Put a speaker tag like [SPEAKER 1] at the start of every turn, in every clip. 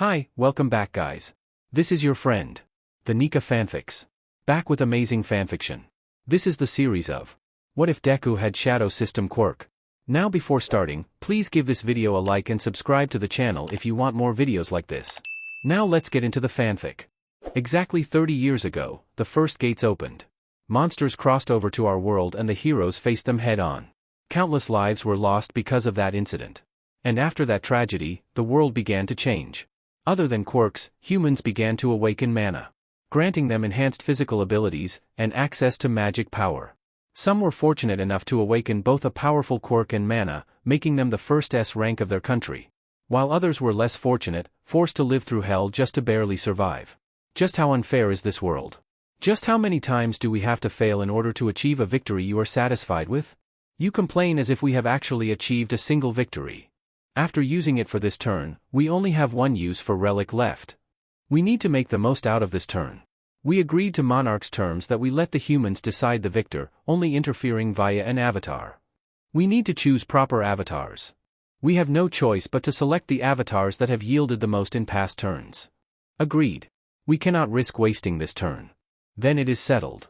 [SPEAKER 1] Hi, welcome back guys. This is your friend, the Nika Fanfics. Back with amazing fanfiction. This is the series of What If Deku Had Shadow System Quirk. Now before starting, please give this video a like and subscribe to the channel if you want more videos like this. Now let's get into the fanfic. Exactly 30 years ago, the first gates opened. Monsters crossed over to our world and the heroes faced them head-on. Countless lives were lost because of that incident. And after that tragedy, the world began to change. Other than quirks, humans began to awaken mana, granting them enhanced physical abilities and access to magic power. Some were fortunate enough to awaken both a powerful quirk and mana, making them the first S rank of their country. While others were less fortunate, forced to live through hell just to barely survive. Just how unfair is this world? Just how many times do we have to fail in order to achieve a victory you are satisfied with? You complain as if we have actually achieved a single victory. After using it for this turn, we only have one use for relic left. We need to make the most out of this turn. We agreed to Monarch's terms that we let the humans decide the victor, only interfering via an avatar. We need to choose proper avatars. We have no choice but to select the avatars that have yielded the most in past turns. Agreed. We cannot risk wasting this turn. Then it is settled.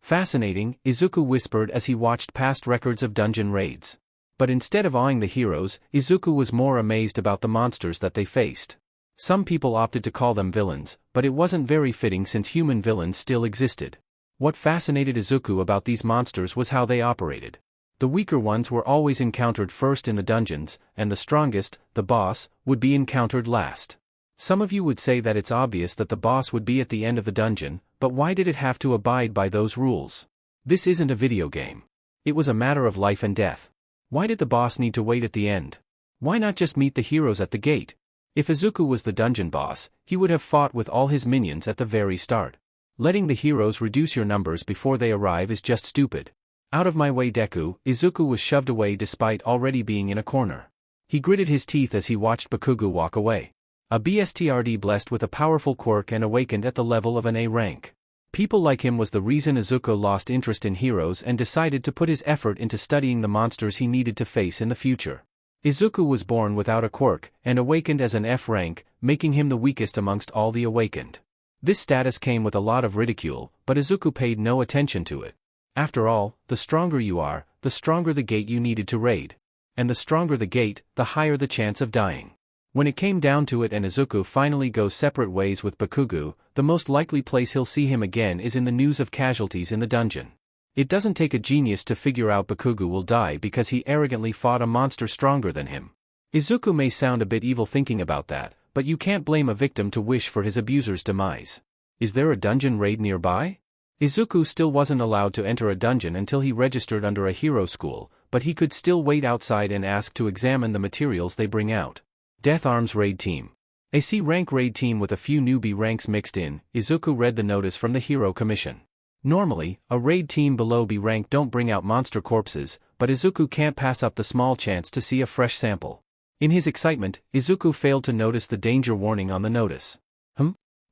[SPEAKER 1] Fascinating, Izuku whispered as he watched past records of dungeon raids. But instead of awing the heroes, Izuku was more amazed about the monsters that they faced. Some people opted to call them villains, but it wasn't very fitting since human villains still existed. What fascinated Izuku about these monsters was how they operated. The weaker ones were always encountered first in the dungeons, and the strongest, the boss, would be encountered last. Some of you would say that it's obvious that the boss would be at the end of the dungeon, but why did it have to abide by those rules? This isn't a video game. It was a matter of life and death. Why did the boss need to wait at the end? Why not just meet the heroes at the gate? If Izuku was the dungeon boss, he would have fought with all his minions at the very start. Letting the heroes reduce your numbers before they arrive is just stupid. Out of my way Deku, Izuku was shoved away despite already being in a corner. He gritted his teeth as he watched Bakugo walk away. A BSTRD blessed with a powerful quirk and awakened at the level of an A rank. People like him was the reason Izuku lost interest in heroes and decided to put his effort into studying the monsters he needed to face in the future. Izuku was born without a quirk, and awakened as an F rank, making him the weakest amongst all the awakened. This status came with a lot of ridicule, but Izuku paid no attention to it. After all, the stronger you are, the stronger the gate you needed to raid. And the stronger the gate, the higher the chance of dying. When it came down to it and Izuku finally goes separate ways with Bakugo, the most likely place he'll see him again is in the news of casualties in the dungeon. It doesn't take a genius to figure out Bakugo will die because he arrogantly fought a monster stronger than him. Izuku may sound a bit evil thinking about that, but you can't blame a victim to wish for his abuser's demise. Is there a dungeon raid nearby? Izuku still wasn't allowed to enter a dungeon until he registered under a hero school, but he could still wait outside and ask to examine the materials they bring out. Death Arms Raid Team. A C rank raid team with a few newbie ranks mixed in. Izuku read the notice from the Hero Commission. Normally, a raid team below B rank don't bring out monster corpses, but Izuku can't pass up the small chance to see a fresh sample. In his excitement, Izuku failed to notice the danger warning on the notice.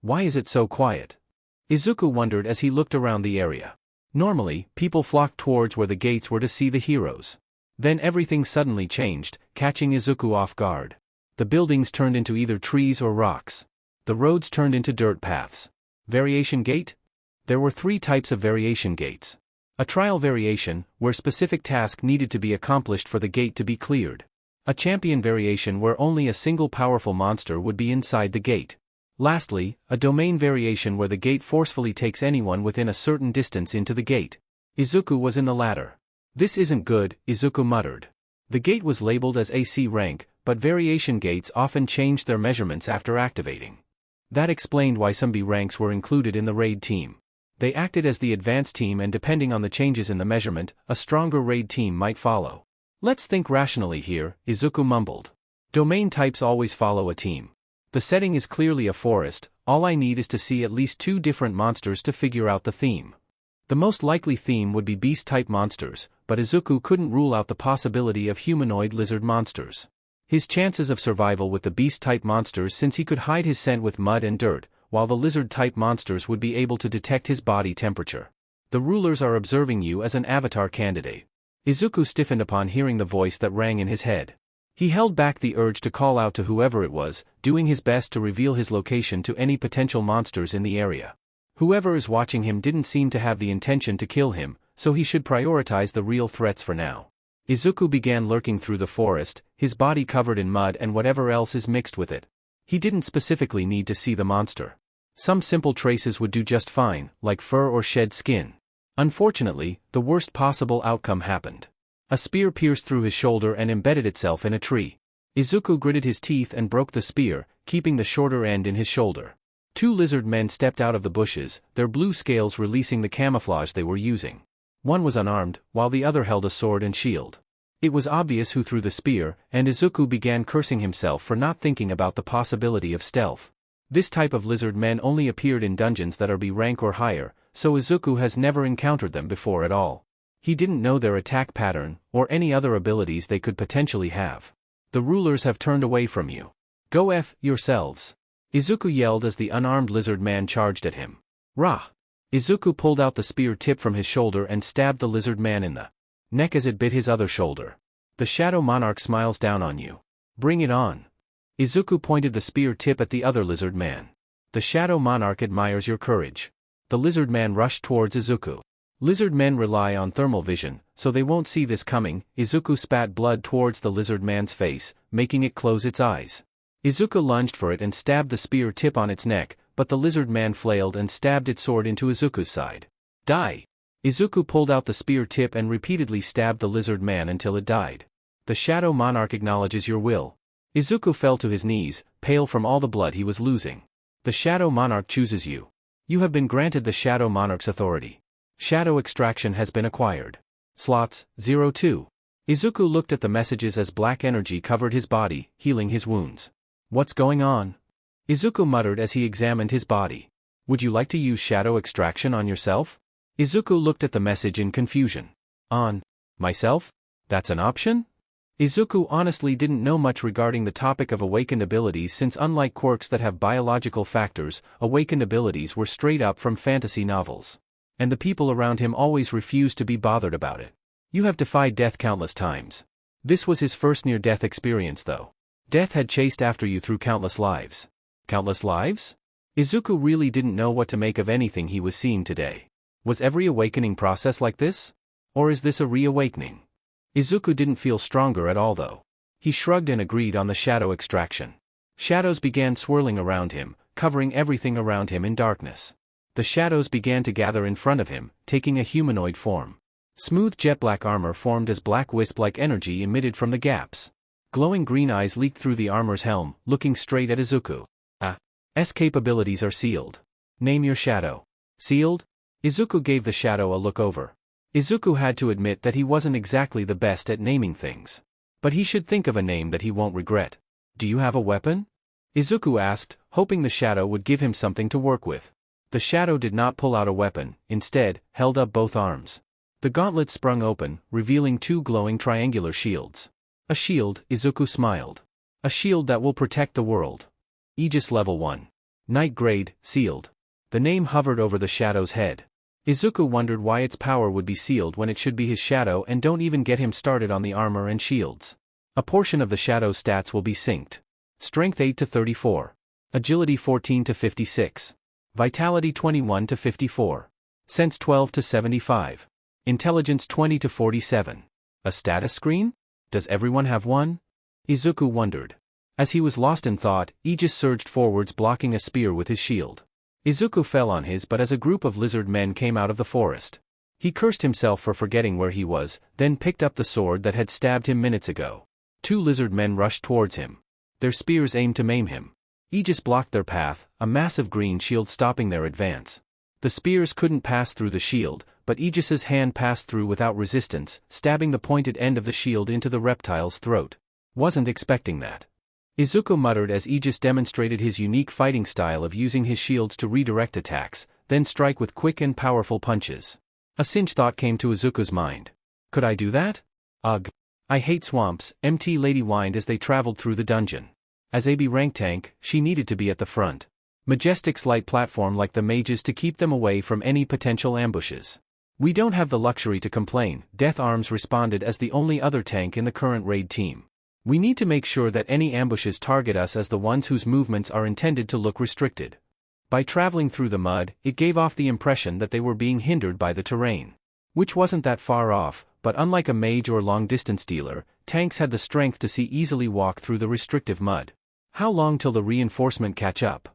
[SPEAKER 1] Why is it so quiet? Izuku wondered as he looked around the area. Normally, people flocked towards where the gates were to see the heroes. Then everything suddenly changed, catching Izuku off guard. The buildings turned into either trees or rocks. The roads turned into dirt paths. Variation gate? There were 3 types of variation gates. A trial variation, where specific task needed to be accomplished for the gate to be cleared. A champion variation where only a single powerful monster would be inside the gate. Lastly, a domain variation where the gate forcefully takes anyone within a certain distance into the gate. Izuku was in the latter. This isn't good, Izuku muttered. The gate was labeled as AC rank, but variation gates often changed their measurements after activating. That explained why some B ranks were included in the raid team. They acted as the advanced team and depending on the changes in the measurement, a stronger raid team might follow. Let's think rationally here, Izuku mumbled. Domain types always follow a team. The setting is clearly a forest, all I need is to see at least 2 different monsters to figure out the theme. The most likely theme would be beast-type monsters, but Izuku couldn't rule out the possibility of humanoid lizard monsters. His chances of survival with the beast-type monsters since he could hide his scent with mud and dirt, while the lizard-type monsters would be able to detect his body temperature. The rulers are observing you as an avatar candidate. Izuku stiffened upon hearing the voice that rang in his head. He held back the urge to call out to whoever it was, doing his best to reveal his location to any potential monsters in the area. Whoever is watching him didn't seem to have the intention to kill him, so he should prioritize the real threats for now. Izuku began lurking through the forest, his body covered in mud and whatever else is mixed with it. He didn't specifically need to see the monster. Some simple traces would do just fine, like fur or shed skin. Unfortunately, the worst possible outcome happened. A spear pierced through his shoulder and embedded itself in a tree. Izuku gritted his teeth and broke the spear, keeping the shorter end in his shoulder. Two lizard men stepped out of the bushes, their blue scales releasing the camouflage they were using. One was unarmed, while the other held a sword and shield. It was obvious who threw the spear, and Izuku began cursing himself for not thinking about the possibility of stealth. This type of lizard men only appeared in dungeons that are B rank or higher, so Izuku has never encountered them before at all. He didn't know their attack pattern, or any other abilities they could potentially have. The rulers have turned away from you. Go F yourselves. Izuku yelled as the unarmed lizard man charged at him. Rah! Izuku pulled out the spear tip from his shoulder and stabbed the lizard man in the neck as it bit his other shoulder. The Shadow Monarch smiles down on you. Bring it on. Izuku pointed the spear tip at the other lizard man. The Shadow Monarch admires your courage. The lizard man rushed towards Izuku. Lizard men rely on thermal vision, so they won't see this coming. Izuku spat blood towards the lizard man's face, making it close its eyes. Izuku lunged for it and stabbed the spear tip on its neck, but the lizard man flailed and stabbed its sword into Izuku's side. Die! Izuku pulled out the spear tip and repeatedly stabbed the lizard man until it died. The Shadow Monarch acknowledges your will. Izuku fell to his knees, pale from all the blood he was losing. The Shadow Monarch chooses you. You have been granted the Shadow Monarch's authority. Shadow extraction has been acquired. Slots, 02. Izuku looked at the messages as black energy covered his body, healing his wounds. What's going on? Izuku muttered as he examined his body. Would you like to use shadow extraction on yourself? Izuku looked at the message in confusion. On myself? That's an option? Izuku honestly didn't know much regarding the topic of awakened abilities since unlike quirks that have biological factors, awakened abilities were straight up from fantasy novels. And the people around him always refused to be bothered about it. You have defied death countless times. This was his first near-death experience though. Death had chased after you through countless lives. Countless lives? Izuku really didn't know what to make of anything he was seeing today. Was every awakening process like this? Or is this a reawakening? Izuku didn't feel stronger at all though. He shrugged and agreed on the shadow extraction. Shadows began swirling around him, covering everything around him in darkness. The shadows began to gather in front of him, taking a humanoid form. Smooth jet-black armor formed as black wisp-like energy emitted from the gaps. Glowing green eyes leaked through the armor's helm, looking straight at Izuku. S capabilities are sealed. Name your shadow. Sealed? Izuku gave the shadow a look over. Izuku had to admit that he wasn't exactly the best at naming things. But he should think of a name that he won't regret. Do you have a weapon? Izuku asked, hoping the shadow would give him something to work with. The shadow did not pull out a weapon, instead, held up both arms. The gauntlet sprung open, revealing two glowing triangular shields. A shield, Izuku smiled. A shield that will protect the world. Aegis Level 1. Night Grade, sealed. The name hovered over the shadow's head. Izuku wondered why its power would be sealed when it should be his shadow, and don't even get him started on the armor and shields. A portion of the shadow's stats will be synced. Strength 8 to 34. Agility 14 to 56. Vitality 21 to 54. Sense 12 to 75. Intelligence 20 to 47. A status screen? Does everyone have one? Izuku wondered. As he was lost in thought, Aegis surged forwards, blocking a spear with his shield. Izuku fell on his butt as a group of lizard men came out of the forest. He cursed himself for forgetting where he was, then picked up the sword that had stabbed him minutes ago. Two lizard men rushed towards him. Their spears aimed to maim him. Aegis blocked their path, a massive green shield stopping their advance. The spears couldn't pass through the shield, but Aegis's hand passed through without resistance, stabbing the pointed end of the shield into the reptile's throat. Wasn't expecting that. Izuku muttered as Aegis demonstrated his unique fighting style of using his shields to redirect attacks, then strike with quick and powerful punches. A cinch thought came to Izuku's mind. Could I do that? Ugh. I hate swamps, MT Lady whined as they traveled through the dungeon. As a B-rank tank, she needed to be at the front. Majestic's light platform like the mages to keep them away from any potential ambushes. We don't have the luxury to complain, Death Arms responded as the only other tank in the current raid team. We need to make sure that any ambushes target us as the ones whose movements are intended to look restricted. By traveling through the mud, it gave off the impression that they were being hindered by the terrain. Which wasn't that far off, but unlike a mage or long-distance dealer, tanks had the strength to easily walk through the restrictive mud. How long till the reinforcement catch up?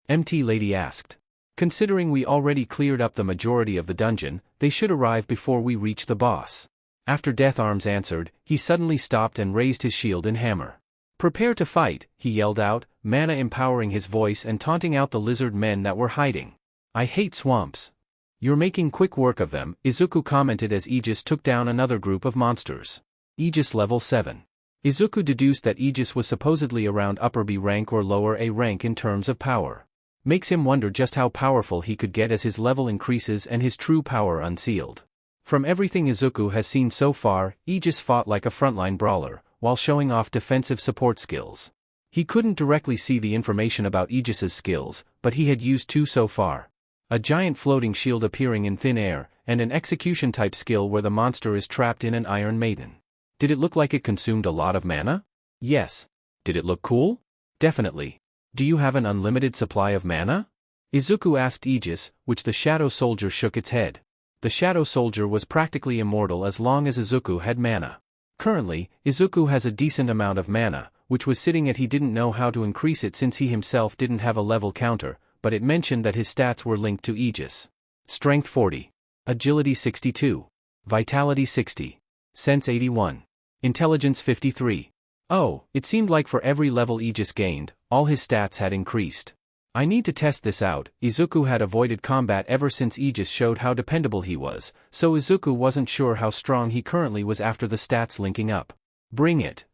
[SPEAKER 1] MT Lady asked. Considering we already cleared up the majority of the dungeon, they should arrive before we reach the boss. After Death Arms answered, he suddenly stopped and raised his shield and hammer. Prepare to fight, he yelled out, mana empowering his voice and taunting out the lizard men that were hiding. I hate swamps. You're making quick work of them, Izuku commented as Aegis took down another group of monsters. Aegis level 7. Izuku deduced that Aegis was supposedly around upper B rank or lower A rank in terms of power. Makes him wonder just how powerful he could get as his level increases and his true power unsealed. From everything Izuku has seen so far, Aegis fought like a frontline brawler, while showing off defensive support skills. He couldn't directly see the information about Aegis's skills, but he had used two so far. A giant floating shield appearing in thin air, and an execution-type skill where the monster is trapped in an Iron Maiden. Did it look like it consumed a lot of mana? Yes. Did it look cool? Definitely. Do you have an unlimited supply of mana? Izuku asked Aegis, which the Shadow Soldier shook its head. The Shadow Soldier was practically immortal as long as Izuku had mana. Currently, Izuku has a decent amount of mana, which was sitting at he didn't know how to increase it since he himself didn't have a level counter, but it mentioned that his stats were linked to Aegis. Strength 40. Agility 62. Vitality 60. Sense 81. Intelligence 53. Oh, it seemed like for every level Aegis gained, all his stats had increased. I need to test this out. Izuku had avoided combat ever since Aegis showed how dependable he was, so Izuku wasn't sure how strong he currently was after the stats linking up. Bring it.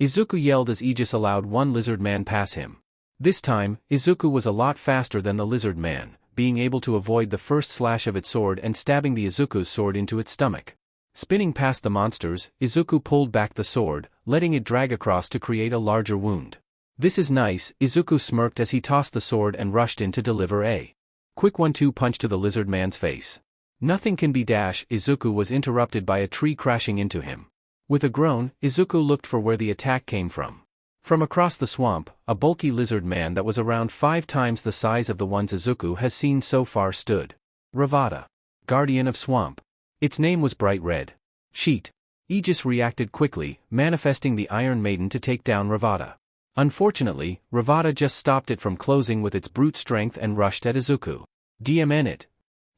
[SPEAKER 1] Izuku yelled as Aegis allowed one lizard man pass him. This time, Izuku was a lot faster than the lizard man, being able to avoid the first slash of its sword and stabbing the Izuku's sword into its stomach. Spinning past the monsters, Izuku pulled back the sword, letting it drag across to create a larger wound. This is nice, Izuku smirked as he tossed the sword and rushed in to deliver a quick 1-2 punch to the lizard man's face. Nothing can be dash. Izuku was interrupted by a tree crashing into him. With a groan, Izuku looked for where the attack came from. From across the swamp, a bulky lizard man that was around 5 times the size of the ones Izuku has seen so far stood. Ravada. Guardian of Swamp. Its name was bright red. Sheet. Aegis reacted quickly, manifesting the Iron Maiden to take down Ravada. Unfortunately, Ravada just stopped it from closing with its brute strength and rushed at Izuku. DMN it.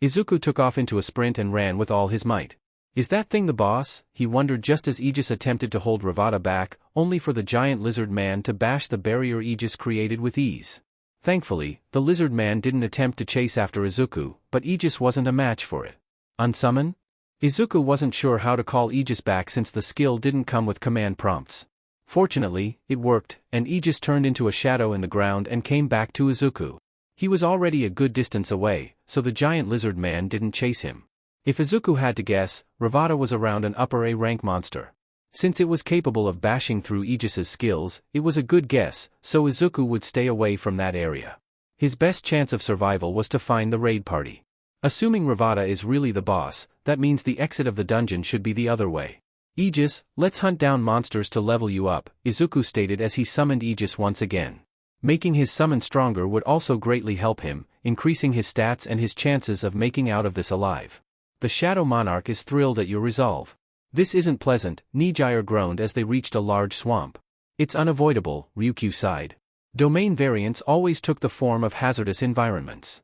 [SPEAKER 1] Izuku took off into a sprint and ran with all his might. Is that thing the boss? He wondered just as Aegis attempted to hold Ravada back, only for the giant lizard man to bash the barrier Aegis created with ease. Thankfully, the lizard man didn't attempt to chase after Izuku, but Aegis wasn't a match for it. Unsummon? Izuku wasn't sure how to call Aegis back since the skill didn't come with command prompts. Fortunately, it worked, and Aegis turned into a shadow in the ground and came back to Izuku. He was already a good distance away, so the giant lizard man didn't chase him. If Izuku had to guess, Ravada was around an upper A rank monster. Since it was capable of bashing through Aegis's skills, it was a good guess, so Izuku would stay away from that area. His best chance of survival was to find the raid party. Assuming Ravada is really the boss, that means the exit of the dungeon should be the other way. Aegis, let's hunt down monsters to level you up, Izuku stated as he summoned Aegis once again. Making his summon stronger would also greatly help him, increasing his stats and his chances of making out of this alive. The Shadow Monarch is thrilled at your resolve. This isn't pleasant, Nijire groaned as they reached a large swamp. It's unavoidable, Ryukyu sighed. Domain variants always took the form of hazardous environments.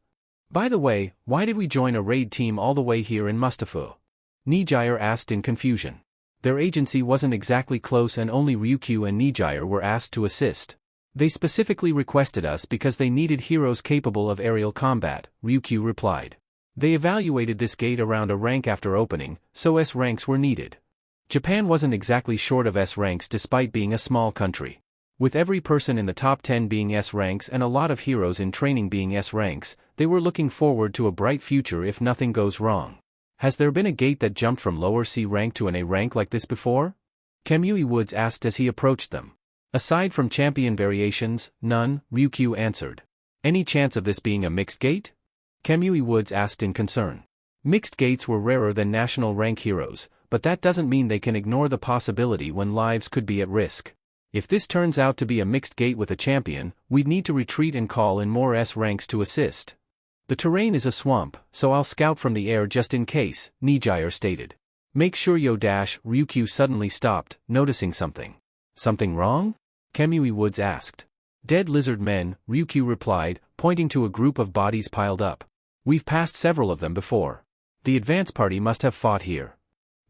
[SPEAKER 1] By the way, why did we join a raid team all the way here in Mustafa? Nijire asked in confusion. Their agency wasn't exactly close and only Ryukyu and Nijire were asked to assist. They specifically requested us because they needed heroes capable of aerial combat, Ryukyu replied. They evaluated this gate around a rank after opening, so S ranks were needed. Japan wasn't exactly short of S ranks despite being a small country. With every person in the top 10 being S ranks and a lot of heroes in training being S ranks, they were looking forward to a bright future if nothing goes wrong. Has there been a gate that jumped from lower C rank to an A rank like this before? Kamui Woods asked as he approached them. Aside from champion variations, none, Ryukyu answered. Any chance of this being a mixed gate? Kamui Woods asked in concern. Mixed gates were rarer than national rank heroes, but that doesn't mean they can ignore the possibility when lives could be at risk. If this turns out to be a mixed gate with a champion, we'd need to retreat and call in more S ranks to assist. The terrain is a swamp, so I'll scout from the air just in case, Nijire stated. Make sure you dash. Ryukyu suddenly stopped, noticing something. Something wrong? Kemui Woods asked. Dead lizard men, Ryukyu replied, pointing to a group of bodies piled up. We've passed several of them before. The advance party must have fought here.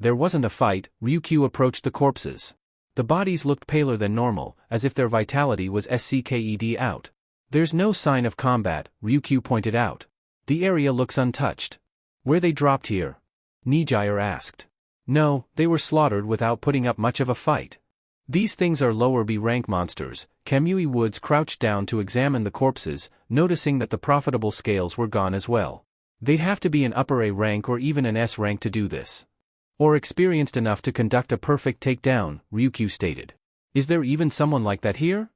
[SPEAKER 1] There wasn't a fight. Ryukyu approached the corpses. The bodies looked paler than normal, as if their vitality was SCKED out. There's no sign of combat, Ryukyu pointed out. The area looks untouched. Were they dropped here? Nijire asked. No, they were slaughtered without putting up much of a fight. These things are lower B rank monsters. Kemui Woods crouched down to examine the corpses, noticing that the profitable scales were gone as well. They'd have to be an upper A rank or even an S rank to do this. Or experienced enough to conduct a perfect takedown, Ryukyu stated. Is there even someone like that here?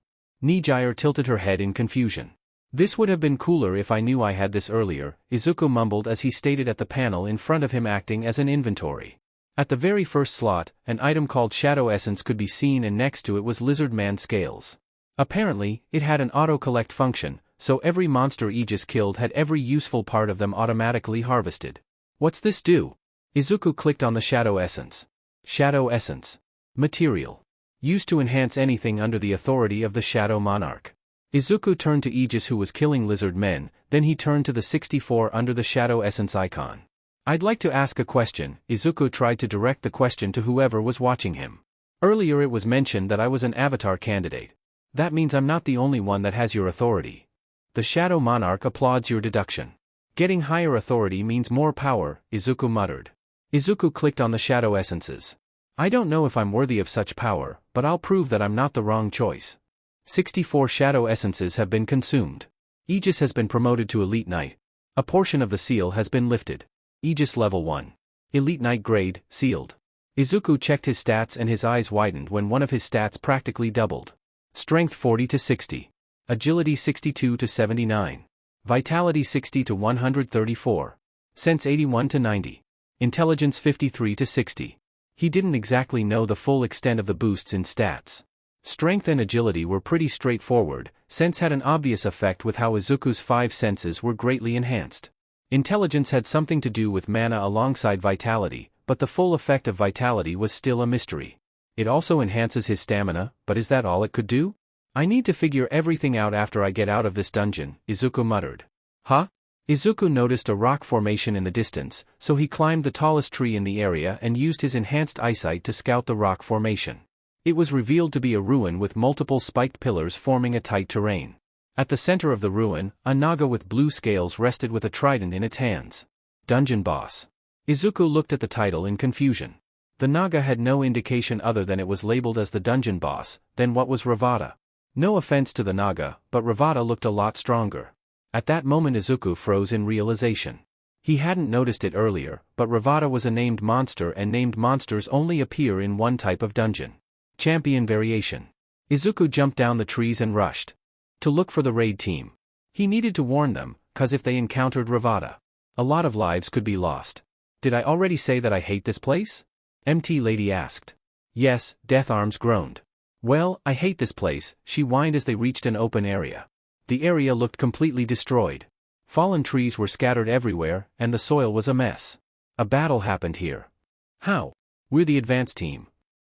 [SPEAKER 1] Nijire tilted her head in confusion. This would have been cooler if I knew I had this earlier, Izuku mumbled as he stated at the panel in front of him acting as an inventory. At the very first slot, an item called Shadow Essence could be seen and next to it was Lizard Man Scales. Apparently, it had an auto-collect function, so every monster Aegis killed had every useful part of them automatically harvested. What's this do? Izuku clicked on the Shadow Essence. Shadow Essence. Material. Used to enhance anything under the authority of the Shadow Monarch. Izuku turned to Aegis who was killing lizard men, then he turned to the 64 under the Shadow Essence icon. I'd like to ask a question. Izuku tried to direct the question to whoever was watching him. Earlier it was mentioned that I was an avatar candidate. That means I'm not the only one that has your authority. The Shadow Monarch applauds your deduction. Getting higher authority means more power, Izuku muttered. Izuku clicked on the Shadow Essences. I don't know if I'm worthy of such power, but I'll prove that I'm not the wrong choice. 64 Shadow Essences have been consumed. Aegis has been promoted to Elite Knight. A portion of the seal has been lifted. Aegis Level 1. Elite Knight grade, sealed. Izuku checked his stats and his eyes widened when one of his stats practically doubled. Strength 40 to 60. Agility 62 to 79. Vitality 60 to 134. Sense 81 to 90. Intelligence 53 to 60. He didn't exactly know the full extent of the boosts in stats. Strength and agility were pretty straightforward. Sense had an obvious effect with how Izuku's 5 senses were greatly enhanced. Intelligence had something to do with mana alongside vitality, but the full effect of vitality was still a mystery. It also enhances his stamina, but is that all it could do? I need to figure everything out after I get out of this dungeon, Izuku muttered. Huh? Izuku noticed a rock formation in the distance, so he climbed the tallest tree in the area and used his enhanced eyesight to scout the rock formation. It was revealed to be a ruin with multiple spiked pillars forming a tight terrain. At the center of the ruin, a naga with blue scales rested with a trident in its hands. Dungeon Boss. Izuku looked at the title in confusion. The naga had no indication other than it was labeled as the Dungeon Boss. Then what was Ravada? No offense to the naga, but Ravada looked a lot stronger. At that moment Izuku froze in realization. He hadn't noticed it earlier, but Ravada was a named monster and named monsters only appear in one type of dungeon. Champion variation. Izuku jumped down the trees and rushed to look for the raid team. He needed to warn them, cause if they encountered Ravada, a lot of lives could be lost. Did I already say that I hate this place? MT Lady asked. Yes, Death Arms groaned. Well, I hate this place, she whined as they reached an open area. The area looked completely destroyed. Fallen trees were scattered everywhere, and the soil was a mess. A battle happened here. How? We're the advanced team.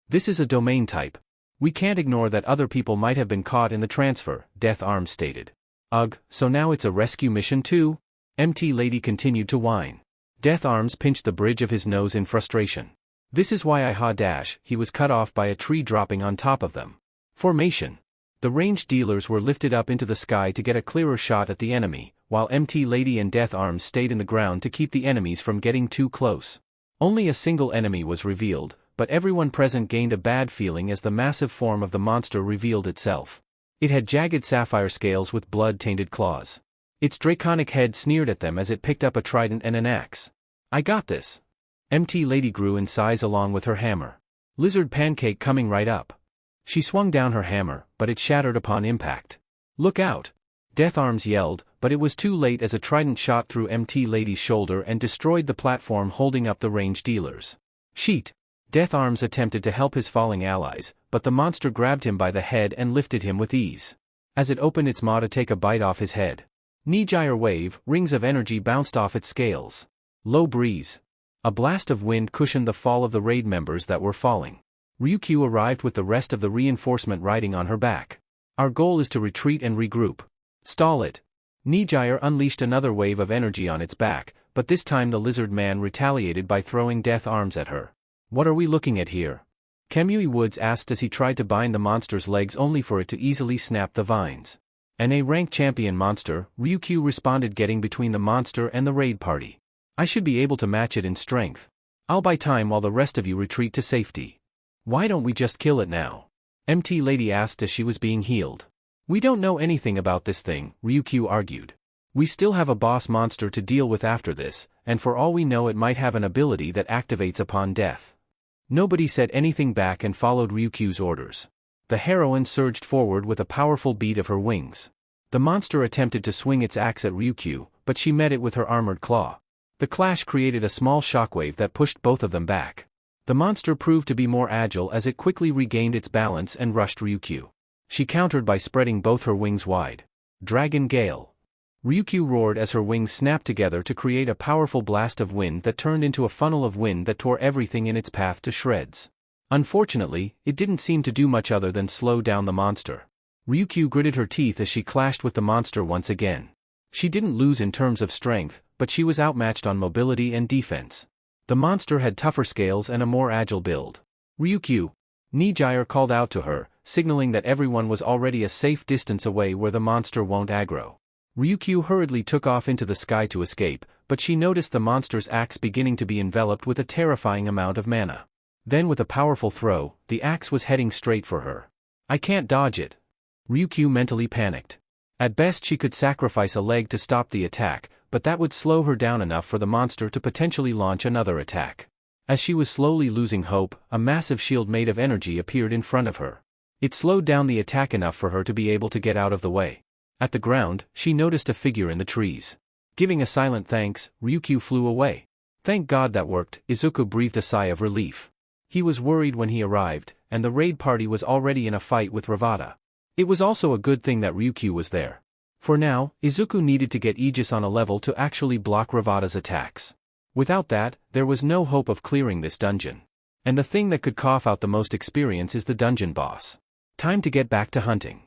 [SPEAKER 1] This is a domain type. We can't ignore that other people might have been caught in the transfer, Death Arms stated. Ugh, so now it's a rescue mission too? MT Lady continued to whine. Death Arms pinched the bridge of his nose in frustration. This is why I ha-dash, he was cut off by a tree dropping on top of them. Formation. The ranged dealers were lifted up into the sky to get a clearer shot at the enemy, while MT Lady and Death Arms stayed in the ground to keep the enemies from getting too close. Only a single enemy was revealed, but everyone present gained a bad feeling as the massive form of the monster revealed itself. It had jagged sapphire scales with blood-tainted claws. Its draconic head sneered at them as it picked up a trident and an axe. I got this. MT Lady grew in size along with her hammer. Lizard Pancake coming right up. She swung down her hammer, but it shattered upon impact. Look out! Death Arms yelled, but it was too late as a trident shot through MT Lady's shoulder and destroyed the platform holding up the ranged dealers. Sheet! Death Arms attempted to help his falling allies, but the monster grabbed him by the head and lifted him with ease. As it opened its maw to take a bite off his head, Nijire wave, rings of energy bounced off its scales. Low breeze. A blast of wind cushioned the fall of the raid members that were falling. Ryukyu arrived with the rest of the reinforcement riding on her back. Our goal is to retreat and regroup. Stall it. Nijire unleashed another wave of energy on its back, but this time the lizard man retaliated by throwing Death Arms at her. What are we looking at here? Kemui Woods asked as he tried to bind the monster's legs only for it to easily snap the vines. An A-rank champion monster, Ryukyu responded, getting between the monster and the raid party. I should be able to match it in strength. I'll buy time while the rest of you retreat to safety. Why don't we just kill it now? MT Lady asked as she was being healed. We don't know anything about this thing, Ryukyu argued. We still have a boss monster to deal with after this, and for all we know it might have an ability that activates upon death. Nobody said anything back and followed Ryukyu's orders. The heroine surged forward with a powerful beat of her wings. The monster attempted to swing its axe at Ryukyu, but she met it with her armored claw. The clash created a small shockwave that pushed both of them back. The monster proved to be more agile as it quickly regained its balance and rushed Ryukyu. She countered by spreading both her wings wide. Dragon Gale. Ryukyu roared as her wings snapped together to create a powerful blast of wind that turned into a funnel of wind that tore everything in its path to shreds. Unfortunately, it didn't seem to do much other than slow down the monster. Ryukyu gritted her teeth as she clashed with the monster once again. She didn't lose in terms of strength, but she was outmatched on mobility and defense. The monster had tougher scales and a more agile build. Ryukyu. Nijire called out to her, signaling that everyone was already a safe distance away where the monster won't aggro. Ryukyu hurriedly took off into the sky to escape, but she noticed the monster's axe beginning to be enveloped with a terrifying amount of mana. Then with a powerful throw, the axe was heading straight for her. I can't dodge it. Ryukyu mentally panicked. At best she could sacrifice a leg to stop the attack, but that would slow her down enough for the monster to potentially launch another attack. As she was slowly losing hope, a massive shield made of energy appeared in front of her. It slowed down the attack enough for her to be able to get out of the way. At the ground, she noticed a figure in the trees. Giving a silent thanks, Ryukyu flew away. Thank God that worked, Izuku breathed a sigh of relief. He was worried when he arrived, and the raid party was already in a fight with Ravada. It was also a good thing that Ryukyu was there. For now, Izuku needed to get Aegis on a level to actually block Ravada's attacks. Without that, there was no hope of clearing this dungeon. And the thing that could cough out the most experience is the dungeon boss. Time to get back to hunting.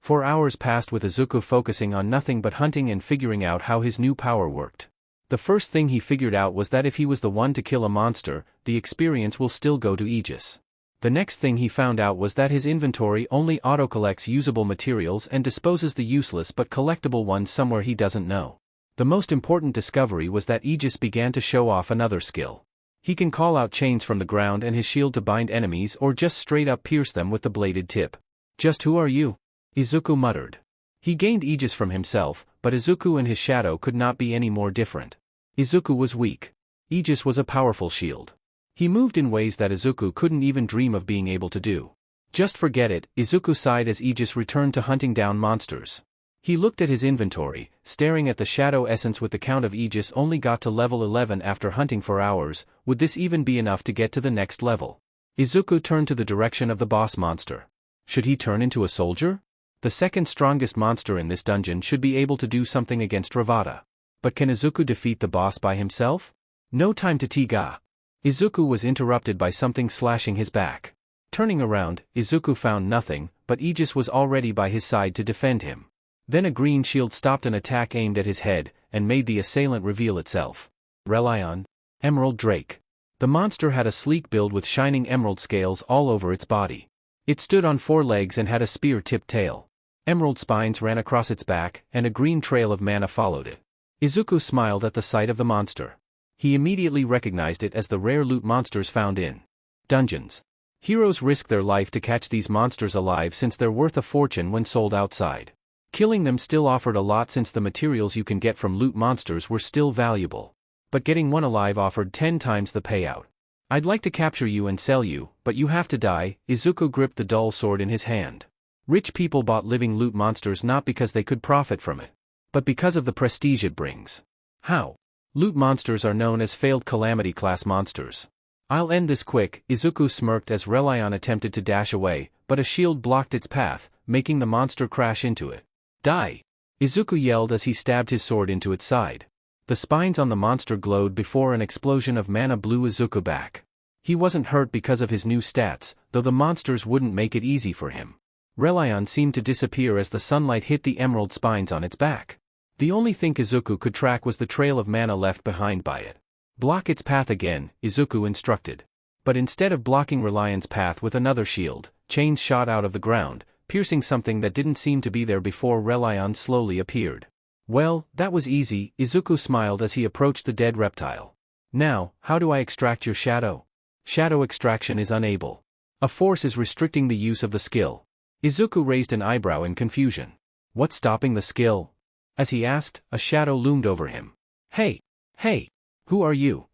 [SPEAKER 1] 4 hours passed with Izuku focusing on nothing but hunting and figuring out how his new power worked. The first thing he figured out was that if he was the one to kill a monster, the experience will still go to Aegis. The next thing he found out was that his inventory only auto-collects usable materials and disposes the useless but collectible ones somewhere he doesn't know. The most important discovery was that Aegis began to show off another skill. He can call out chains from the ground and his shield to bind enemies or just straight up pierce them with the bladed tip. Just who are you? Izuku muttered. He gained Aegis from himself, but Izuku and his shadow could not be any more different. Izuku was weak. Aegis was a powerful shield. He moved in ways that Izuku couldn't even dream of being able to do. Just forget it, Izuku sighed as Aegis returned to hunting down monsters. He looked at his inventory, staring at the shadow essence with the count of Aegis only got to level 11 after hunting for hours. Would this even be enough to get to the next level? Izuku turned to the direction of the boss monster. Should he turn into a soldier? The second strongest monster in this dungeon should be able to do something against Ravada. But can Izuku defeat the boss by himself? No time to tiga. Izuku was interrupted by something slashing his back. Turning around, Izuku found nothing, but Aegis was already by his side to defend him. Then a green shield stopped an attack aimed at his head, and made the assailant reveal itself. Relion. Emerald Drake. The monster had a sleek build with shining emerald scales all over its body. It stood on 4 legs and had a spear-tipped tail. Emerald spines ran across its back, and a green trail of mana followed it. Izuku smiled at the sight of the monster. He immediately recognized it as the rare loot monsters found in dungeons. Heroes risk their life to catch these monsters alive since they're worth a fortune when sold outside. Killing them still offered a lot since the materials you can get from loot monsters were still valuable. But getting one alive offered 10 times the payout. I'd like to capture you and sell you, but you have to die. Izuku gripped the dull sword in his hand. Rich people bought living loot monsters not because they could profit from it, but because of the prestige it brings. How? Loot monsters are known as failed calamity class monsters. I'll end this quick, Izuku smirked as Relion attempted to dash away, but a shield blocked its path, making the monster crash into it. Die! Izuku yelled as he stabbed his sword into its side. The spines on the monster glowed before an explosion of mana blew Izuku back. He wasn't hurt because of his new stats, though the monsters wouldn't make it easy for him. Relion seemed to disappear as the sunlight hit the emerald spines on its back. The only thing Izuku could track was the trail of mana left behind by it. Block its path again, Izuku instructed. But instead of blocking Relion's path with another shield, chains shot out of the ground, piercing something that didn't seem to be there before Relion slowly appeared. Well, that was easy, Izuku smiled as he approached the dead reptile. Now, how do I extract your shadow? Shadow extraction is unable. A force is restricting the use of the skill. Izuku raised an eyebrow in confusion. What's stopping the skill? As he asked, a shadow loomed over him. Hey! Hey! Who are you?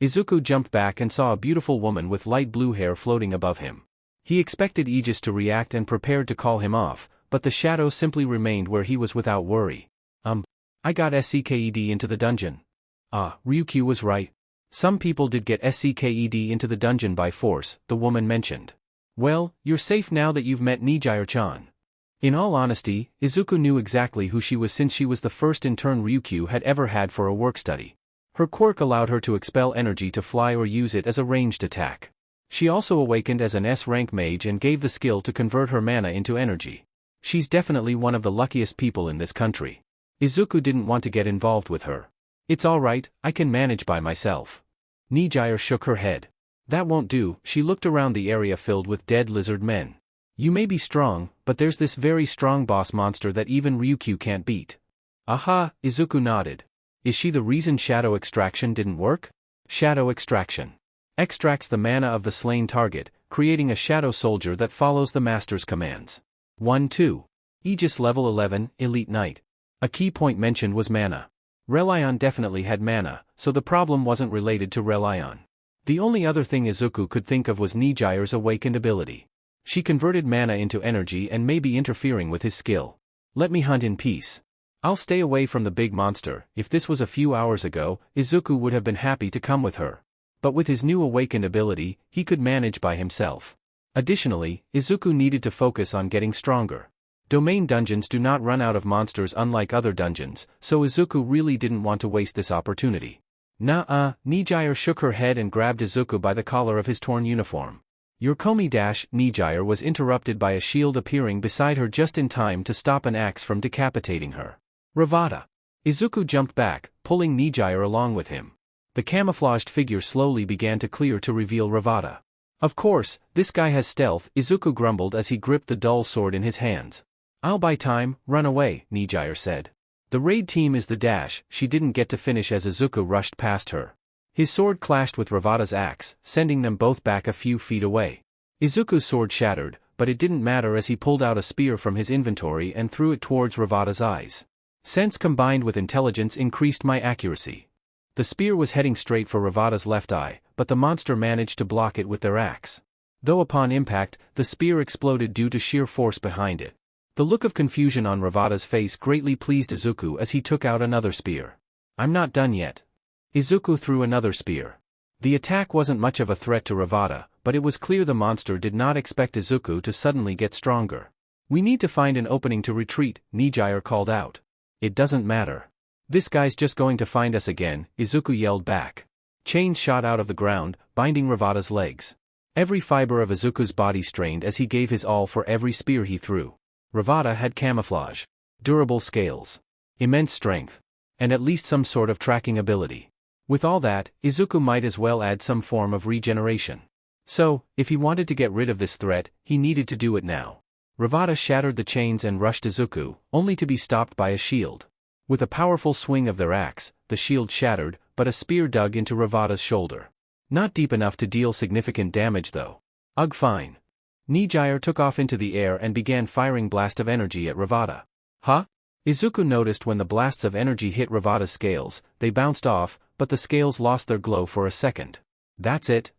[SPEAKER 1] Izuku jumped back and saw a beautiful woman with light blue hair floating above him. He expected Aegis to react and prepared to call him off, but the shadow simply remained where he was without worry. I got SCKED into the dungeon. Ryukyu was right. Some people did get SCKED into the dungeon by force, the woman mentioned. Well, you're safe now that you've met Nijire-chan. In all honesty, Izuku knew exactly who she was since she was the first intern Ryukyu had ever had for a work study. Her quirk allowed her to expel energy to fly or use it as a ranged attack. She also awakened as an S-rank mage and gave the skill to convert her mana into energy. She's definitely one of the luckiest people in this country. Izuku didn't want to get involved with her. It's alright, I can manage by myself. Nijire shook her head. That won't do, she looked around the area filled with dead lizard men. You may be strong, but there's this very strong boss monster that even Ryukyu can't beat. Aha, Izuku nodded. Is she the reason shadow extraction didn't work? Shadow extraction extracts the mana of the slain target, creating a shadow soldier that follows the master's commands. 1-2. Aegis level 11, Elite Knight. A key point mentioned was mana. Relion definitely had mana, so the problem wasn't related to Relion. The only other thing Izuku could think of was Nijire's awakened ability. She converted mana into energy and may be interfering with his skill. Let me hunt in peace. I'll stay away from the big monster. If this was a few hours ago, Izuku would have been happy to come with her. But with his new awakened ability, he could manage by himself. Additionally, Izuku needed to focus on getting stronger. Domain dungeons do not run out of monsters unlike other dungeons, so Izuku really didn't want to waste this opportunity. Nijire shook her head and grabbed Izuku by the collar of his torn uniform. Your Komi dash, Nijire was interrupted by a shield appearing beside her just in time to stop an axe from decapitating her. Ravada. Izuku jumped back, pulling Nijire along with him. The camouflaged figure slowly began to clear to reveal Ravada. Of course, this guy has stealth, Izuku grumbled as he gripped the dull sword in his hands. I'll buy time, run away, Nijire said. The raid team is the dash, she didn't get to finish as Izuku rushed past her. His sword clashed with Ravada's axe, sending them both back a few feet away. Izuku's sword shattered, but it didn't matter as he pulled out a spear from his inventory and threw it towards Ravada's eyes. Sense combined with intelligence increased my accuracy. The spear was heading straight for Ravada's left eye, but the monster managed to block it with their axe. Though upon impact, the spear exploded due to sheer force behind it. The look of confusion on Ravada's face greatly pleased Izuku as he took out another spear. I'm not done yet. Izuku threw another spear. The attack wasn't much of a threat to Ravada, but it was clear the monster did not expect Izuku to suddenly get stronger. We need to find an opening to retreat, Nijire called out. It doesn't matter. This guy's just going to find us again, Izuku yelled back. Chains shot out of the ground, binding Ravada's legs. Every fiber of Izuku's body strained as he gave his all for every spear he threw. Ravada had camouflage, durable scales, immense strength, and at least some sort of tracking ability. With all that, Izuku might as well add some form of regeneration. So, if he wanted to get rid of this threat, he needed to do it now. Ravada shattered the chains and rushed Izuku, only to be stopped by a shield. With a powerful swing of their axe, the shield shattered, but a spear dug into Ravada's shoulder. Not deep enough to deal significant damage though. Ugh, fine. Nijire took off into the air and began firing blast of energy at Ravada. Huh? Izuku noticed when the blasts of energy hit Ravada's scales, they bounced off, but the scales lost their glow for a second. That's it.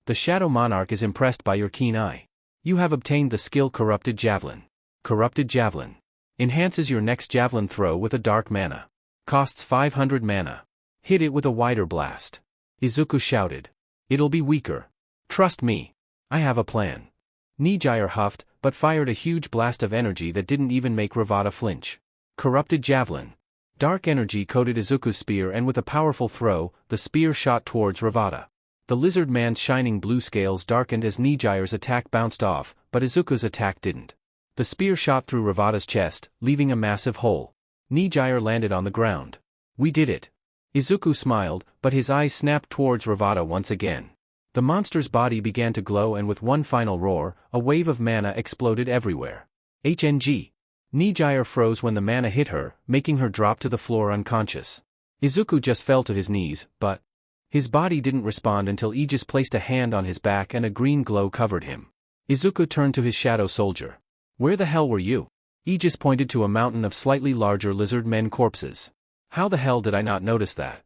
[SPEAKER 1] The Shadow Monarch is impressed by your keen eye. You have obtained the skill Corrupted Javelin. Corrupted Javelin enhances your next javelin throw with a dark mana. Costs 500 mana. Hit it with a wider blast. Izuku shouted. It'll be weaker. Trust me. I have a plan. Nijire huffed, but fired a huge blast of energy that didn't even make Ravada flinch. Corrupted Javelin. Dark energy coated Izuku's spear, and with a powerful throw, the spear shot towards Ravada. The lizard man's shining blue scales darkened as Nijire's attack bounced off, but Izuku's attack didn't. The spear shot through Ravada's chest, leaving a massive hole. Nijire landed on the ground. We did it. Izuku smiled, but his eyes snapped towards Ravada once again. The monster's body began to glow, and with one final roar, a wave of mana exploded everywhere. HNG. Nijire froze when the mana hit her, making her drop to the floor unconscious. Izuku just fell to his knees, but his body didn't respond until Aegis placed a hand on his back and a green glow covered him. Izuku turned to his shadow soldier. Where the hell were you? Aegis pointed to a mountain of slightly larger lizard men corpses. How the hell did I not notice that?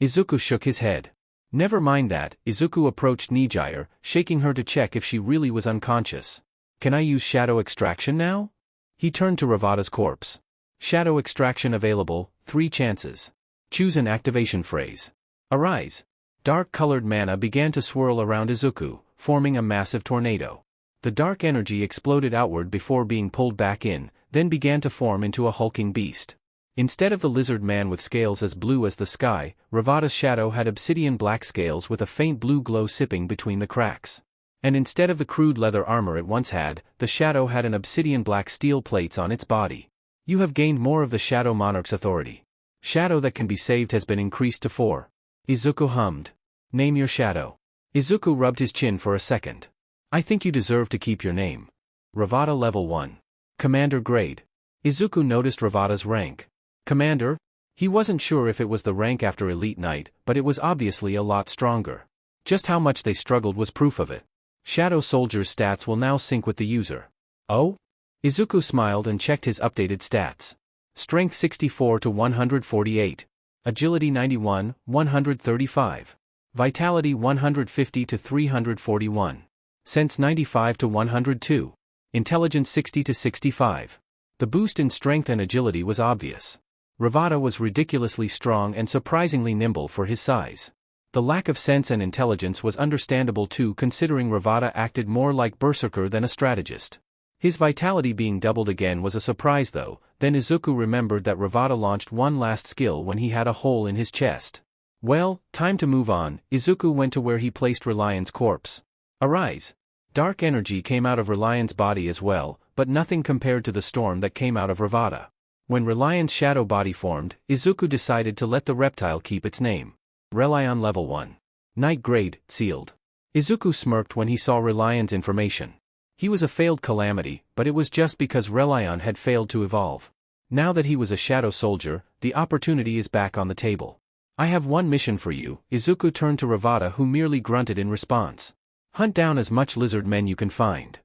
[SPEAKER 1] Izuku shook his head. Never mind that. Izuku approached Nijire, shaking her to check if she really was unconscious. Can I use shadow extraction now? He turned to Ravada's corpse. Shadow extraction available, 3 chances. Choose an activation phrase. Arise. Dark-colored mana began to swirl around Izuku, forming a massive tornado. The dark energy exploded outward before being pulled back in, then began to form into a hulking beast. Instead of the lizard man with scales as blue as the sky, Ravada's shadow had obsidian black scales with a faint blue glow sipping between the cracks. And instead of the crude leather armor it once had, the shadow had an obsidian black steel plates on its body. You have gained more of the Shadow Monarch's authority. Shadow that can be saved has been increased to 4. Izuku hummed. Name your shadow. Izuku rubbed his chin for a second. I think you deserve to keep your name. Ravada level 1. Commander grade. Izuku noticed Ravada's rank. Commander? He wasn't sure if it was the rank after Elite Knight, but it was obviously a lot stronger. Just how much they struggled was proof of it. Shadow Soldier's stats will now sync with the user. Oh? Izuku smiled and checked his updated stats. Strength 64 to 148. Agility 91, 135. Vitality 150 to 341. Sense 95 to 102. Intelligence 60 to 65. The boost in strength and agility was obvious. Ravada was ridiculously strong and surprisingly nimble for his size. The lack of sense and intelligence was understandable too, considering Ravada acted more like berserker than a strategist. His vitality being doubled again was a surprise though. Then Izuku remembered that Ravada launched one last skill when he had a hole in his chest. Well, time to move on. Izuku went to where he placed Relion's corpse. Arise. Dark energy came out of Relion's body as well, but nothing compared to the storm that came out of Ravada. When Relion's shadow body formed, Izuku decided to let the reptile keep its name. Relion level 1. Night grade, sealed. Izuku smirked when he saw Relion's information. He was a failed calamity, but it was just because Relion had failed to evolve. Now that he was a shadow soldier, the opportunity is back on the table. I have one mission for you. Izuku turned to Ravada, who merely grunted in response. Hunt down as much lizard men you can find.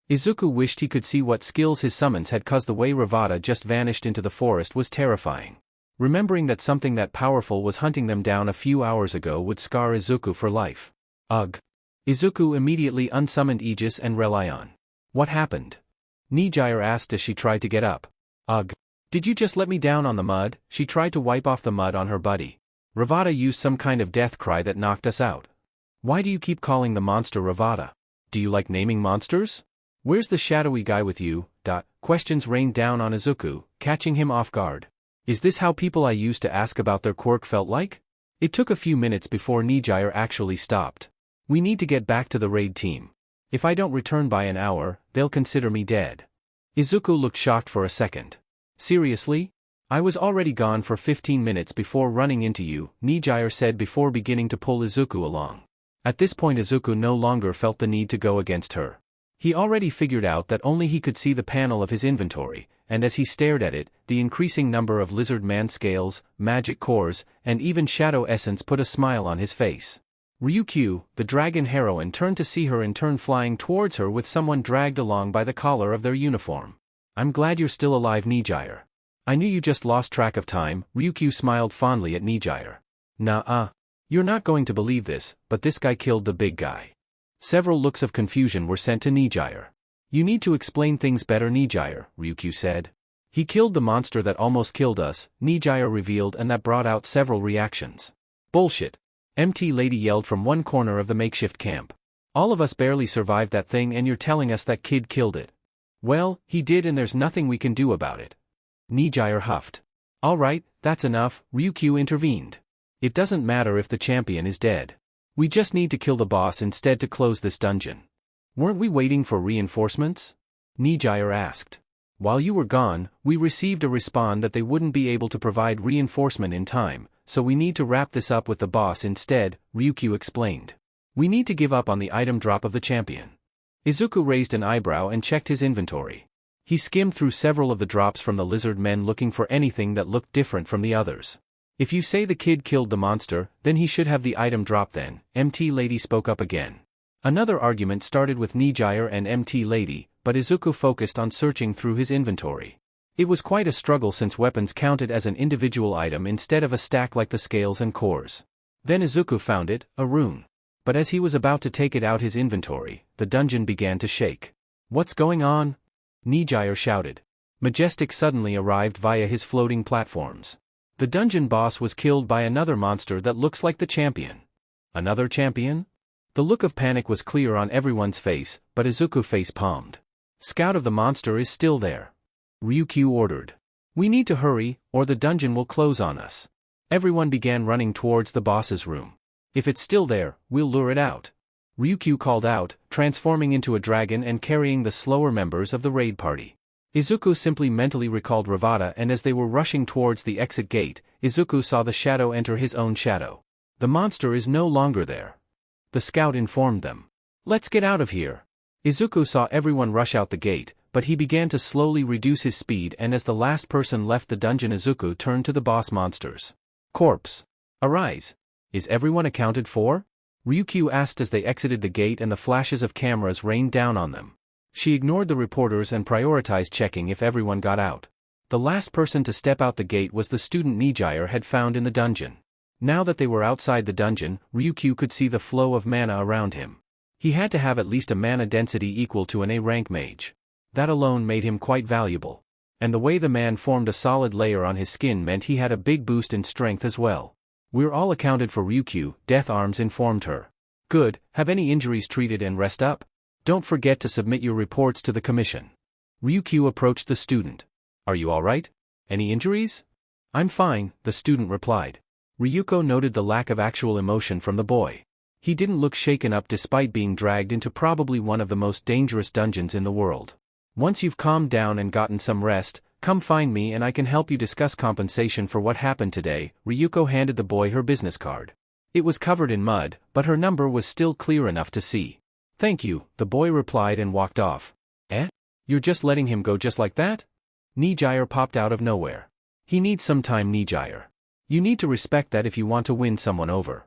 [SPEAKER 1] Izuku wished he could see what skills his summons had, cause the way Ravada just vanished into the forest was terrifying. Remembering that something that powerful was hunting them down a few hours ago would scar Izuku for life. Ugh. Izuku immediately unsummoned Aegis and Relion. What happened? Nijire asked as she tried to get up. Ugh. Did you just let me down on the mud? She tried to wipe off the mud on her buddy. Ravada used some kind of death cry that knocked us out. Why do you keep calling the monster Ravada? Do you like naming monsters? Where's the shadowy guy with you? Questions rained down on Izuku, catching him off guard. Is this how people I used to ask about their quirk felt like? It took a few minutes before Nijire actually stopped. We need to get back to the raid team. If I don't return by an hour, they'll consider me dead. Izuku looked shocked for a second. Seriously? I was already gone for 15 minutes before running into you, Nijire said before beginning to pull Izuku along. At this point Izuku no longer felt the need to go against her. He already figured out that only he could see the panel of his inventory, and as he stared at it, the increasing number of lizard man scales, magic cores, and even shadow essence put a smile on his face. Ryukyu, the dragon heroine, turned to see her in turn flying towards her with someone dragged along by the collar of their uniform. I'm glad you're still alive, Nijire. I knew you just lost track of time. Ryukyu smiled fondly at Nijire. Nah. You're not going to believe this, but this guy killed the big guy. Several looks of confusion were sent to Nijire. You need to explain things better, Nijire, Ryukyu said. He killed the monster that almost killed us, Nijire revealed, and that brought out several reactions. Bullshit. MT Lady yelled from one corner of the makeshift camp. All of us barely survived that thing and you're telling us that kid killed it. Well, he did and there's nothing we can do about it. Nijire huffed. Alright, that's enough, Ryukyu intervened. It doesn't matter if the champion is dead. We just need to kill the boss instead to close this dungeon. Weren't we waiting for reinforcements? Nijire asked. While you were gone, we received a respawn that they wouldn't be able to provide reinforcement in time, so we need to wrap this up with the boss instead, Ryukyu explained. We need to give up on the item drop of the champion. Izuku raised an eyebrow and checked his inventory. He skimmed through several of the drops from the lizard men looking for anything that looked different from the others. If you say the kid killed the monster, then he should have the item drop then, MT Lady spoke up again. Another argument started with Nijire and MT Lady, but Izuku focused on searching through his inventory. It was quite a struggle since weapons counted as an individual item instead of a stack like the scales and cores. Then Izuku found it, a rune. But as he was about to take it out his inventory, the dungeon began to shake. What's going on? Nijire shouted. Majestic suddenly arrived via his floating platforms. The dungeon boss was killed by another monster that looks like the champion. Another champion? The look of panic was clear on everyone's face, but Izuku face-palmed. Scout of the monster is still there. Ryukyu ordered. We need to hurry, or the dungeon will close on us. Everyone began running towards the boss's room. If it's still there, we'll lure it out. Ryukyu called out, transforming into a dragon and carrying the slower members of the raid party. Izuku simply mentally recalled Ravada, and as they were rushing towards the exit gate, Izuku saw the shadow enter his own shadow. The monster is no longer there. The scout informed them. Let's get out of here. Izuku saw everyone rush out the gate, but he began to slowly reduce his speed, and as the last person left the dungeon, Izuku turned to the boss monsters. Corpse. Arise. Is everyone accounted for? Ryukyu asked as they exited the gate and the flashes of cameras rained down on them. She ignored the reporters and prioritized checking if everyone got out. The last person to step out the gate was the student Nijire had found in the dungeon. Now that they were outside the dungeon, Ryukyu could see the flow of mana around him. He had to have at least a mana density equal to an A rank mage. That alone made him quite valuable. And the way the man formed a solid layer on his skin meant he had a big boost in strength as well. We're all accounted for, Ryukyu, Death Arms informed her. Good, have any injuries treated and rest up? Don't forget to submit your reports to the commission. Ryukyu approached the student. Are you alright? Any injuries? I'm fine, the student replied. Ryuko noted the lack of actual emotion from the boy. He didn't look shaken up despite being dragged into probably one of the most dangerous dungeons in the world. Once you've calmed down and gotten some rest, come find me and I can help you discuss compensation for what happened today. Ryuko handed the boy her business card. It was covered in mud, but her number was still clear enough to see. Thank you, the boy replied and walked off. Eh? You're just letting him go just like that? Nijire popped out of nowhere. He needs some time, Nijire. You need to respect that if you want to win someone over.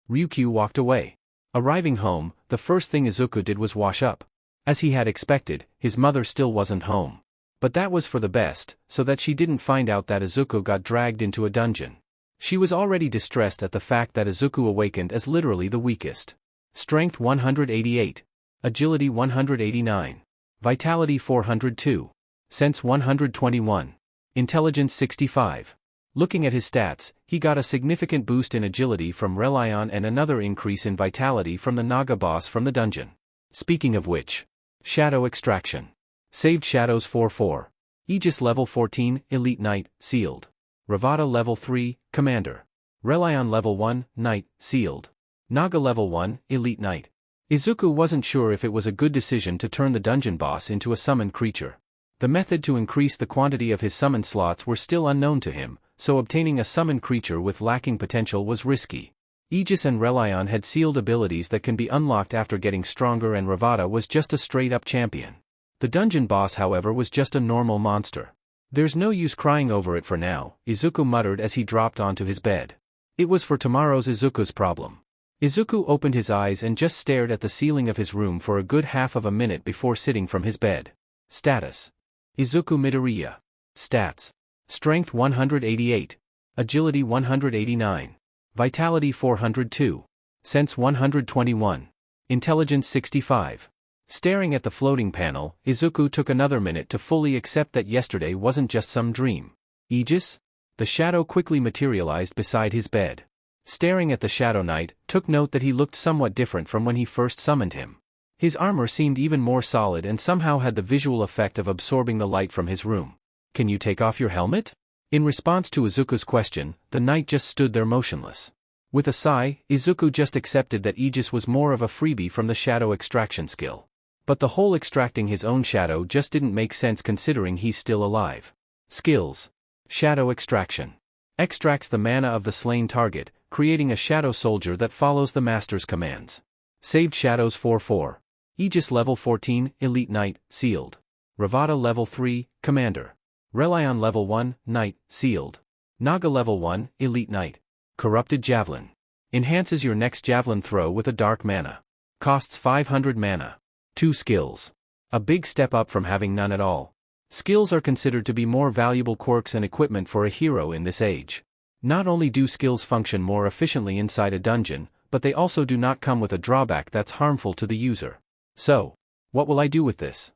[SPEAKER 1] Ryukyu walked away. Arriving home, the first thing Izuku did was wash up. As he had expected, his mother still wasn't home. But that was for the best, so that she didn't find out that Izuku got dragged into a dungeon. She was already distressed at the fact that Izuku awakened as literally the weakest. Strength 188. Agility 189. Vitality 402. Sense 121. Intelligence 65. Looking at his stats, he got a significant boost in agility from Relion and another increase in vitality from the Naga boss from the dungeon. Speaking of which. Shadow Extraction. Saved Shadows 4-4. Aegis level 14, Elite Knight, sealed. Ravada level 3, Commander. Relion level 1, Knight, sealed. Naga level 1, Elite Knight. Izuku wasn't sure if it was a good decision to turn the dungeon boss into a summoned creature. The method to increase the quantity of his summon slots were still unknown to him, so obtaining a summoned creature with lacking potential was risky. Aegis and Relion had sealed abilities that can be unlocked after getting stronger, and Ravada was just a straight-up champion. The dungeon boss, however, was just a normal monster. There's no use crying over it for now, Izuku muttered as he dropped onto his bed. It was for tomorrow's Izuku's problem. Izuku opened his eyes and just stared at the ceiling of his room for a good half of a minute before sitting from his bed. Status. Izuku Midoriya. Stats. Strength 188. Agility 189. Vitality 402. Sense 121. Intelligence 65. Staring at the floating panel, Izuku took another minute to fully accept that yesterday wasn't just some dream. Aegis? The shadow quickly materialized beside his bed. Staring at the Shadow Knight, took note that he looked somewhat different from when he first summoned him. His armor seemed even more solid and somehow had the visual effect of absorbing the light from his room. "Can you take off your helmet?" In response to Izuku's question, the knight just stood there motionless. With a sigh, Izuku just accepted that Aegis was more of a freebie from the shadow extraction skill. But the whole extracting his own shadow just didn't make sense considering he's still alive. Skills. Shadow extraction. Extracts the mana of the slain target, creating a shadow soldier that follows the master's commands. Saved shadows 4/4. Aegis level 14, Elite Knight, sealed. Ravada level 3, Commander. Relion level 1, Knight, sealed. Naga level 1, Elite Knight. Corrupted Javelin. Enhances your next javelin throw with a dark mana. Costs 500 mana. 2 skills. A big step up from having none at all. Skills are considered to be more valuable quirks and equipment for a hero in this age. Not only do skills function more efficiently inside a dungeon, but they also do not come with a drawback that's harmful to the user. So, what will I do with this?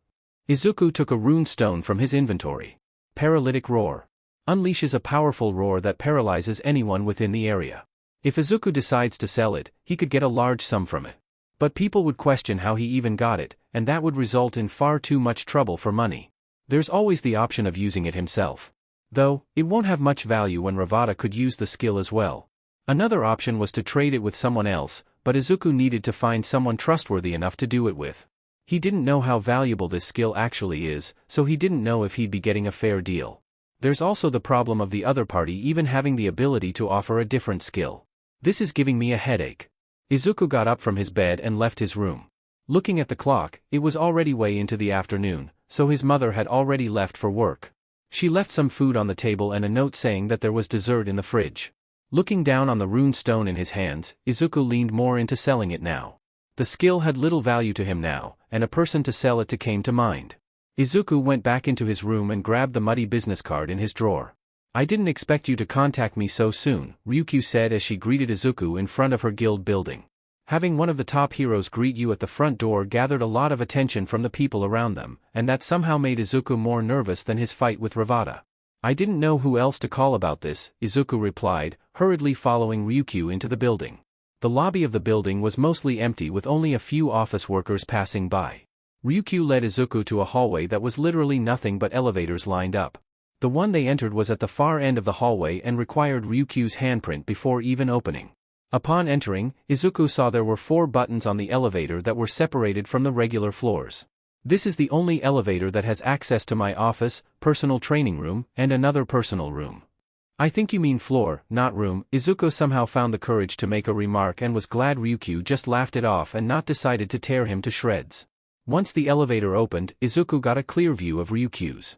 [SPEAKER 1] Izuku took a rune stone from his inventory. Paralytic Roar. Unleashes a powerful roar that paralyzes anyone within the area. If Izuku decides to sell it, he could get a large sum from it. But people would question how he even got it, and that would result in far too much trouble for money. There's always the option of using it himself. Though, it won't have much value when Ravada could use the skill as well. Another option was to trade it with someone else, but Izuku needed to find someone trustworthy enough to do it with. He didn't know how valuable this skill actually is, so he didn't know if he'd be getting a fair deal. There's also the problem of the other party even having the ability to offer a different skill. This is giving me a headache. Izuku got up from his bed and left his room. Looking at the clock, it was already way into the afternoon, so his mother had already left for work. She left some food on the table and a note saying that there was dessert in the fridge. Looking down on the rune stone in his hands, Izuku leaned more into selling it now. The skill had little value to him now, and a person to sell it to came to mind. Izuku went back into his room and grabbed the muddy business card in his drawer. "I didn't expect you to contact me so soon," Ryukyu said as she greeted Izuku in front of her guild building. Having one of the top heroes greet you at the front door gathered a lot of attention from the people around them, and that somehow made Izuku more nervous than his fight with Ravada. "I didn't know who else to call about this," Izuku replied, hurriedly following Ryukyu into the building. The lobby of the building was mostly empty with only a few office workers passing by. Ryukyu led Izuku to a hallway that was literally nothing but elevators lined up. The one they entered was at the far end of the hallway and required Ryukyu's handprint before even opening. Upon entering, Izuku saw there were 4 buttons on the elevator that were separated from the regular floors. "This is the only elevator that has access to my office, personal training room, and another personal room." "I think you mean floor, not room." Izuku somehow found the courage to make a remark and was glad Ryukyu just laughed it off and not decided to tear him to shreds. Once the elevator opened, Izuku got a clear view of Ryukyu's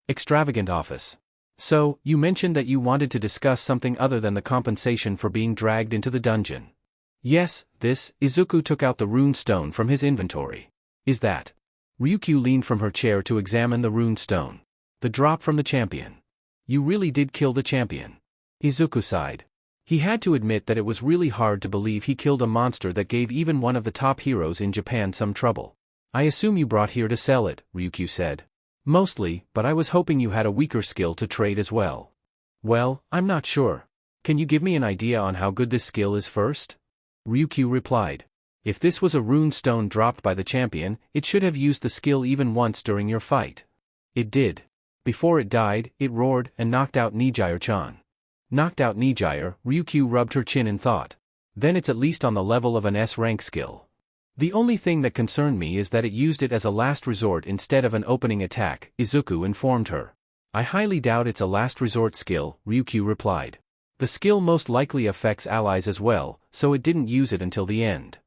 [SPEAKER 1] extravagant office. "So, you mentioned that you wanted to discuss something other than the compensation for being dragged into the dungeon." "Yes, this." Izuku took out the rune stone from his inventory. "Is that?" Ryukyu leaned from her chair to examine the rune stone. "The drop from the champion. You really did kill the champion." Izuku sighed. He had to admit that it was really hard to believe he killed a monster that gave even one of the top heroes in Japan some trouble. "I assume you brought here to sell it," Ryukyu said. "Mostly, but I was hoping you had a weaker skill to trade as well." "Well, I'm not sure. Can you give me an idea on how good this skill is first?" Ryukyu replied. "If this was a rune stone dropped by the champion, it should have used the skill even once during your fight." "It did. Before it died, it roared and knocked out Nijire-chan." "Knocked out Nijire," Ryukyu rubbed her chin in thought. "Then it's at least on the level of an S-rank skill. The only thing that concerned me is that it used it as a last resort instead of an opening attack," Izuku informed her. "I highly doubt it's a last resort skill," Ryukyu replied. "The skill most likely affects allies as well, so it didn't use it until the end."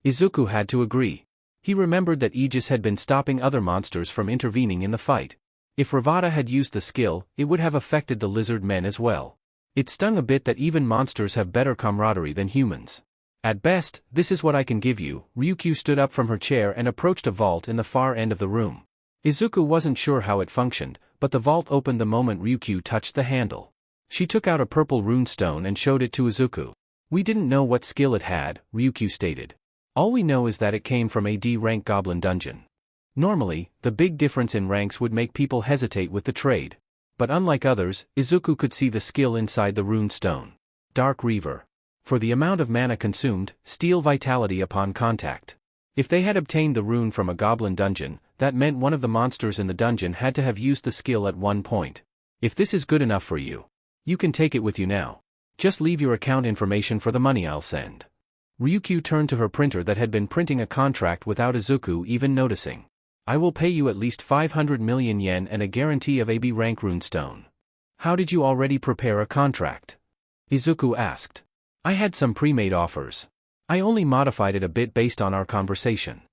[SPEAKER 1] Izuku had to agree. He remembered that Aegis had been stopping other monsters from intervening in the fight. If Ravada had used the skill, it would have affected the lizard men as well. It stung a bit that even monsters have better camaraderie than humans. "At best, this is what I can give you." Ryukyu stood up from her chair and approached a vault in the far end of the room. Izuku wasn't sure how it functioned, but the vault opened the moment Ryukyu touched the handle. She took out a purple rune stone and showed it to Izuku. "We didn't know what skill it had," Ryukyu stated. "All we know is that it came from a D-rank goblin dungeon. Normally, the big difference in ranks would make people hesitate with the trade. But unlike others, Izuku could see the skill inside the rune stone. Dark Reaver. For the amount of mana consumed, steal vitality upon contact. If they had obtained the rune from a goblin dungeon, that meant one of the monsters in the dungeon had to have used the skill at one point. If this is good enough for you, you can take it with you now. Just leave your account information for the money I'll send. Ryukyu turned to her printer that had been printing a contract without Izuku even noticing. I will pay you at least 500 million yen and a guarantee of a B rank runestone. How did you already prepare a contract? Izuku asked. I had some pre-made offers. I only modified it a bit based on our conversation.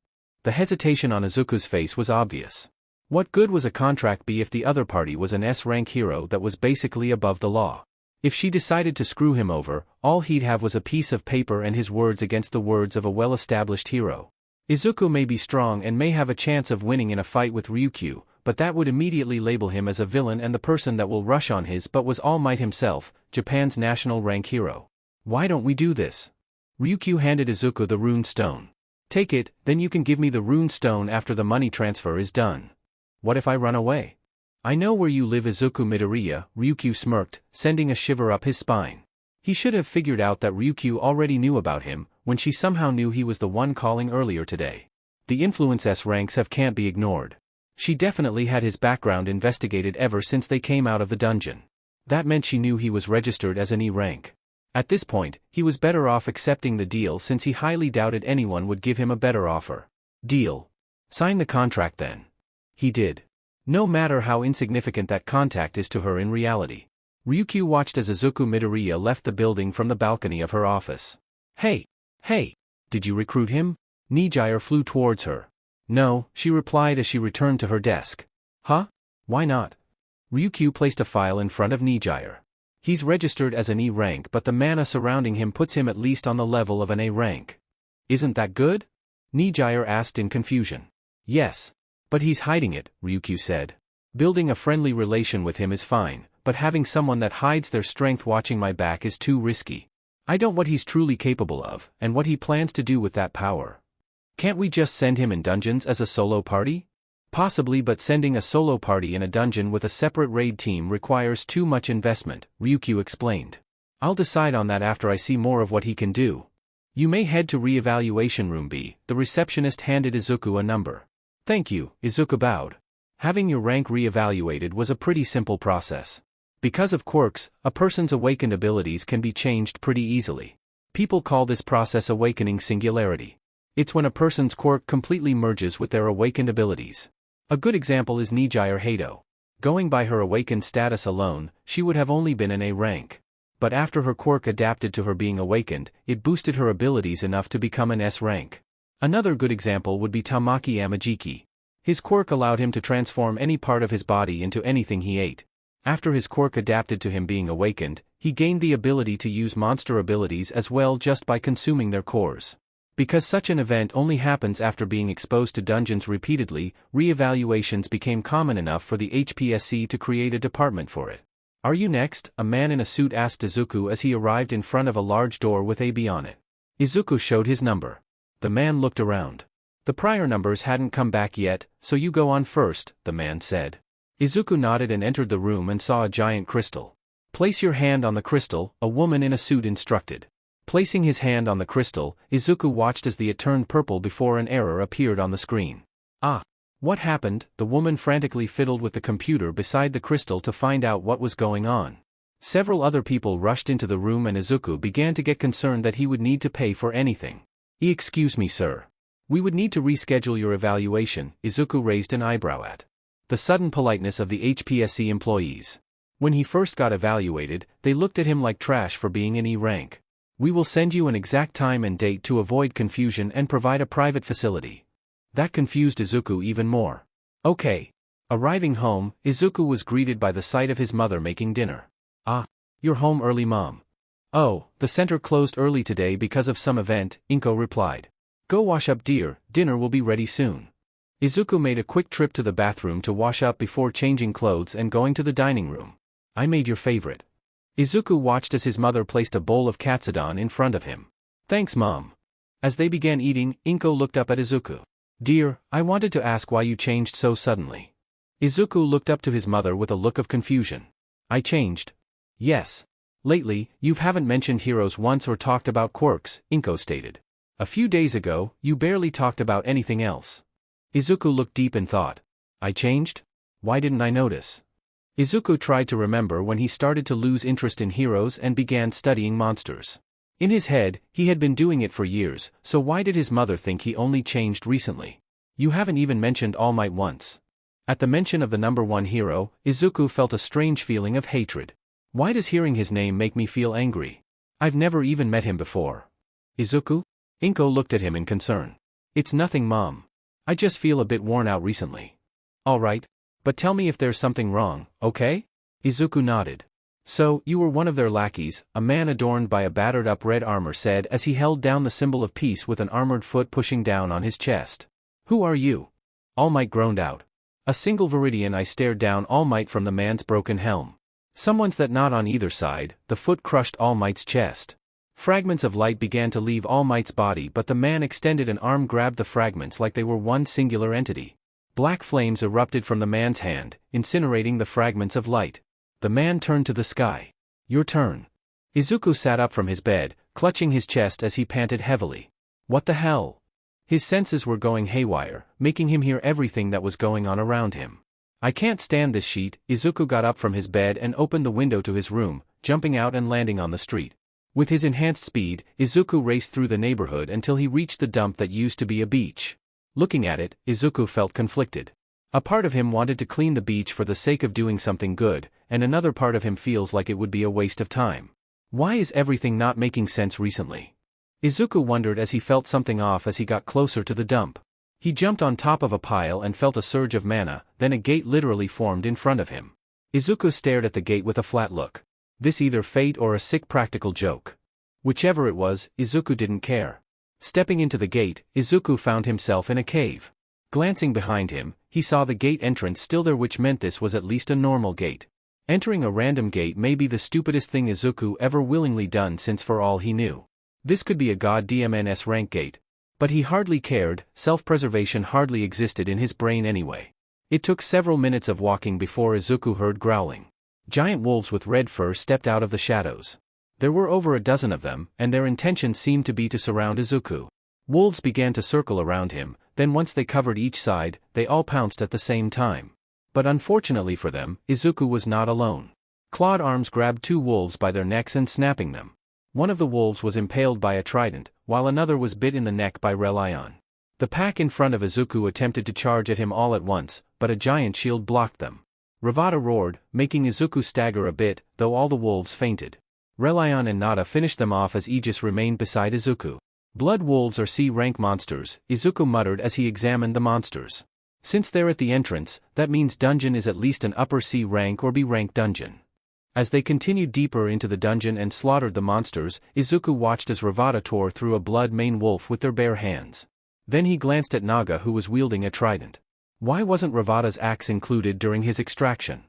[SPEAKER 1] The hesitation on Izuku's face was obvious. What good was a contract be if the other party was an S-rank hero that was basically above the law? If she decided to screw him over, all he'd have was a piece of paper and his words against the words of a well-established hero. Izuku may be strong and may have a chance of winning in a fight with Ryukyu, but that would immediately label him as a villain and the person that will rush on his but was All Might himself, Japan's national rank hero. Why don't we do this? Ryukyu handed Izuku the rune stone. Take it, then you can give me the rune stone after the money transfer is done. What if I run away? I know where you live, Izuku Midoriya, Ryukyu smirked, sending a shiver up his spine. He should have figured out that Ryukyu already knew about him, when she somehow knew he was the one calling earlier today. The influence S ranks can't be ignored. She definitely had his background investigated ever since they came out of the dungeon. That meant she knew he was registered as an E rank. At this point, he was better off accepting the deal since he highly doubted anyone would give him a better offer. Deal. Sign the contract then. He did. No matter how insignificant that contact is to her in reality. Ryukyu watched as Izuku Midoriya left the building from the balcony of her office. Hey! Did you recruit him? Nijire flew towards her. No, she replied as she returned to her desk. Huh? Why not? Ryukyu placed a file in front of Nijire. He's registered as an E rank but the mana surrounding him puts him at least on the level of an A rank. Isn't that good? Nijire asked in confusion. Yes. But he's hiding it, Ryukyu said. Building a friendly relation with him is fine, but having someone that hides their strength watching my back is too risky. I don't know what he's truly capable of, and what he plans to do with that power. Can't we just send him in dungeons as a solo party? Possibly, but sending a solo party in a dungeon with a separate raid team requires too much investment, Ryukyu explained. I'll decide on that after I see more of what he can do. You may head to re-evaluation room B. The receptionist handed Izuku a number. Thank you, Izuku bowed. Having your rank re-evaluated was a pretty simple process. Because of quirks, a person's awakened abilities can be changed pretty easily. People call this process awakening singularity. It's when a person's quirk completely merges with their awakened abilities. A good example is Nijire Hato. Going by her awakened status alone, she would have only been an A rank. But after her quirk adapted to her being awakened, it boosted her abilities enough to become an S rank. Another good example would be Tamaki Amajiki. His quirk allowed him to transform any part of his body into anything he ate. After his quirk adapted to him being awakened, he gained the ability to use monster abilities as well just by consuming their cores. Because such an event only happens after being exposed to dungeons repeatedly, re-evaluations became common enough for the HPSC to create a department for it. Are you next? A man in a suit asked Izuku as he arrived in front of a large door with AB on it. Izuku showed his number. The man looked around. The prior numbers hadn't come back yet, so you go on first, the man said. Izuku nodded and entered the room and saw a giant crystal. Place your hand on the crystal, a woman in a suit instructed. Placing his hand on the crystal, Izuku watched as it turned purple before an error appeared on the screen. Ah! What happened? The woman frantically fiddled with the computer beside the crystal to find out what was going on. Several other people rushed into the room and Izuku began to get concerned that he would need to pay for anything. Excuse me, sir. We would need to reschedule your evaluation, Izuku raised an eyebrow at the sudden politeness of the HPSC employees. When he first got evaluated, they looked at him like trash for being an E rank. We will send you an exact time and date to avoid confusion and provide a private facility. That confused Izuku even more. Okay. Arriving home, Izuku was greeted by the sight of his mother making dinner. Ah, you're home early, Mom. Oh, the center closed early today because of some event, Inko replied. Go wash up, dear, dinner will be ready soon. Izuku made a quick trip to the bathroom to wash up before changing clothes and going to the dining room. I made your favorite. Izuku watched as his mother placed a bowl of katsudon in front of him. Thanks, Mom. As they began eating, Inko looked up at Izuku. Dear, I wanted to ask why you changed so suddenly. Izuku looked up to his mother with a look of confusion. I changed? Yes. Lately, you haven't mentioned heroes once or talked about quirks, Inko stated. A few days ago, you barely talked about anything else. Izuku looked deep in thought. I changed? Why didn't I notice? Izuku tried to remember when he started to lose interest in heroes and began studying monsters. In his head, he had been doing it for years, so why did his mother think he only changed recently? You haven't even mentioned All Might once. At the mention of the number one hero, Izuku felt a strange feeling of hatred. Why does hearing his name make me feel angry? I've never even met him before. Izuku? Inko looked at him in concern. It's nothing, Mom. I just feel a bit worn out recently. Alright, but tell me if there's something wrong, okay? Izuku nodded. So, you were one of their lackeys, a man adorned by a battered-up red armor said as he held down the symbol of peace with an armored foot pushing down on his chest. Who are you? All Might groaned out. A single viridian eye stared down All Might from the man's broken helm. Someone's that not on either side, the foot crushed All Might's chest. Fragments of light began to leave All Might's body, but the man extended an arm, grabbed the fragments like they were one singular entity. Black flames erupted from the man's hand, incinerating the fragments of light. The man turned to the sky. Your turn. Izuku sat up from his bed, clutching his chest as he panted heavily. What the hell? His senses were going haywire, making him hear everything that was going on around him. I can't stand this shit. Izuku got up from his bed and opened the window to his room, jumping out and landing on the street. With his enhanced speed, Izuku raced through the neighborhood until he reached the dump that used to be a beach. Looking at it, Izuku felt conflicted. A part of him wanted to clean the beach for the sake of doing something good, and another part of him feels like it would be a waste of time. Why is everything not making sense recently? Izuku wondered as he felt something off as he got closer to the dump. He jumped on top of a pile and felt a surge of mana, then a gate literally formed in front of him. Izuku stared at the gate with a flat look. This either fate or a sick practical joke. Whichever it was, Izuku didn't care. Stepping into the gate, Izuku found himself in a cave. Glancing behind him, he saw the gate entrance still there, which meant this was at least a normal gate. Entering a random gate may be the stupidest thing Izuku ever willingly done, since for all he knew, this could be a god DMNS rank gate. But he hardly cared, self-preservation hardly existed in his brain anyway. It took several minutes of walking before Izuku heard growling. Giant wolves with red fur stepped out of the shadows. There were over a dozen of them, and their intention seemed to be to surround Izuku. Wolves began to circle around him, then once they covered each side, they all pounced at the same time. But unfortunately for them, Izuku was not alone. Clawed arms grabbed two wolves by their necks and snapping them. One of the wolves was impaled by a trident, while another was bit in the neck by Relion. The pack in front of Izuku attempted to charge at him all at once, but a giant shield blocked them. Ravada roared, making Izuku stagger a bit, though all the wolves fainted. Relion and Nada finished them off as Aegis remained beside Izuku. Blood wolves are C-rank monsters, Izuku muttered as he examined the monsters. Since they're at the entrance, that means dungeon is at least an upper C-rank or B-rank dungeon. As they continued deeper into the dungeon and slaughtered the monsters, Izuku watched as Ravada tore through a blood-mane wolf with their bare hands. Then he glanced at Naga, who was wielding a trident. Why wasn't Ravada's axe included during his extraction?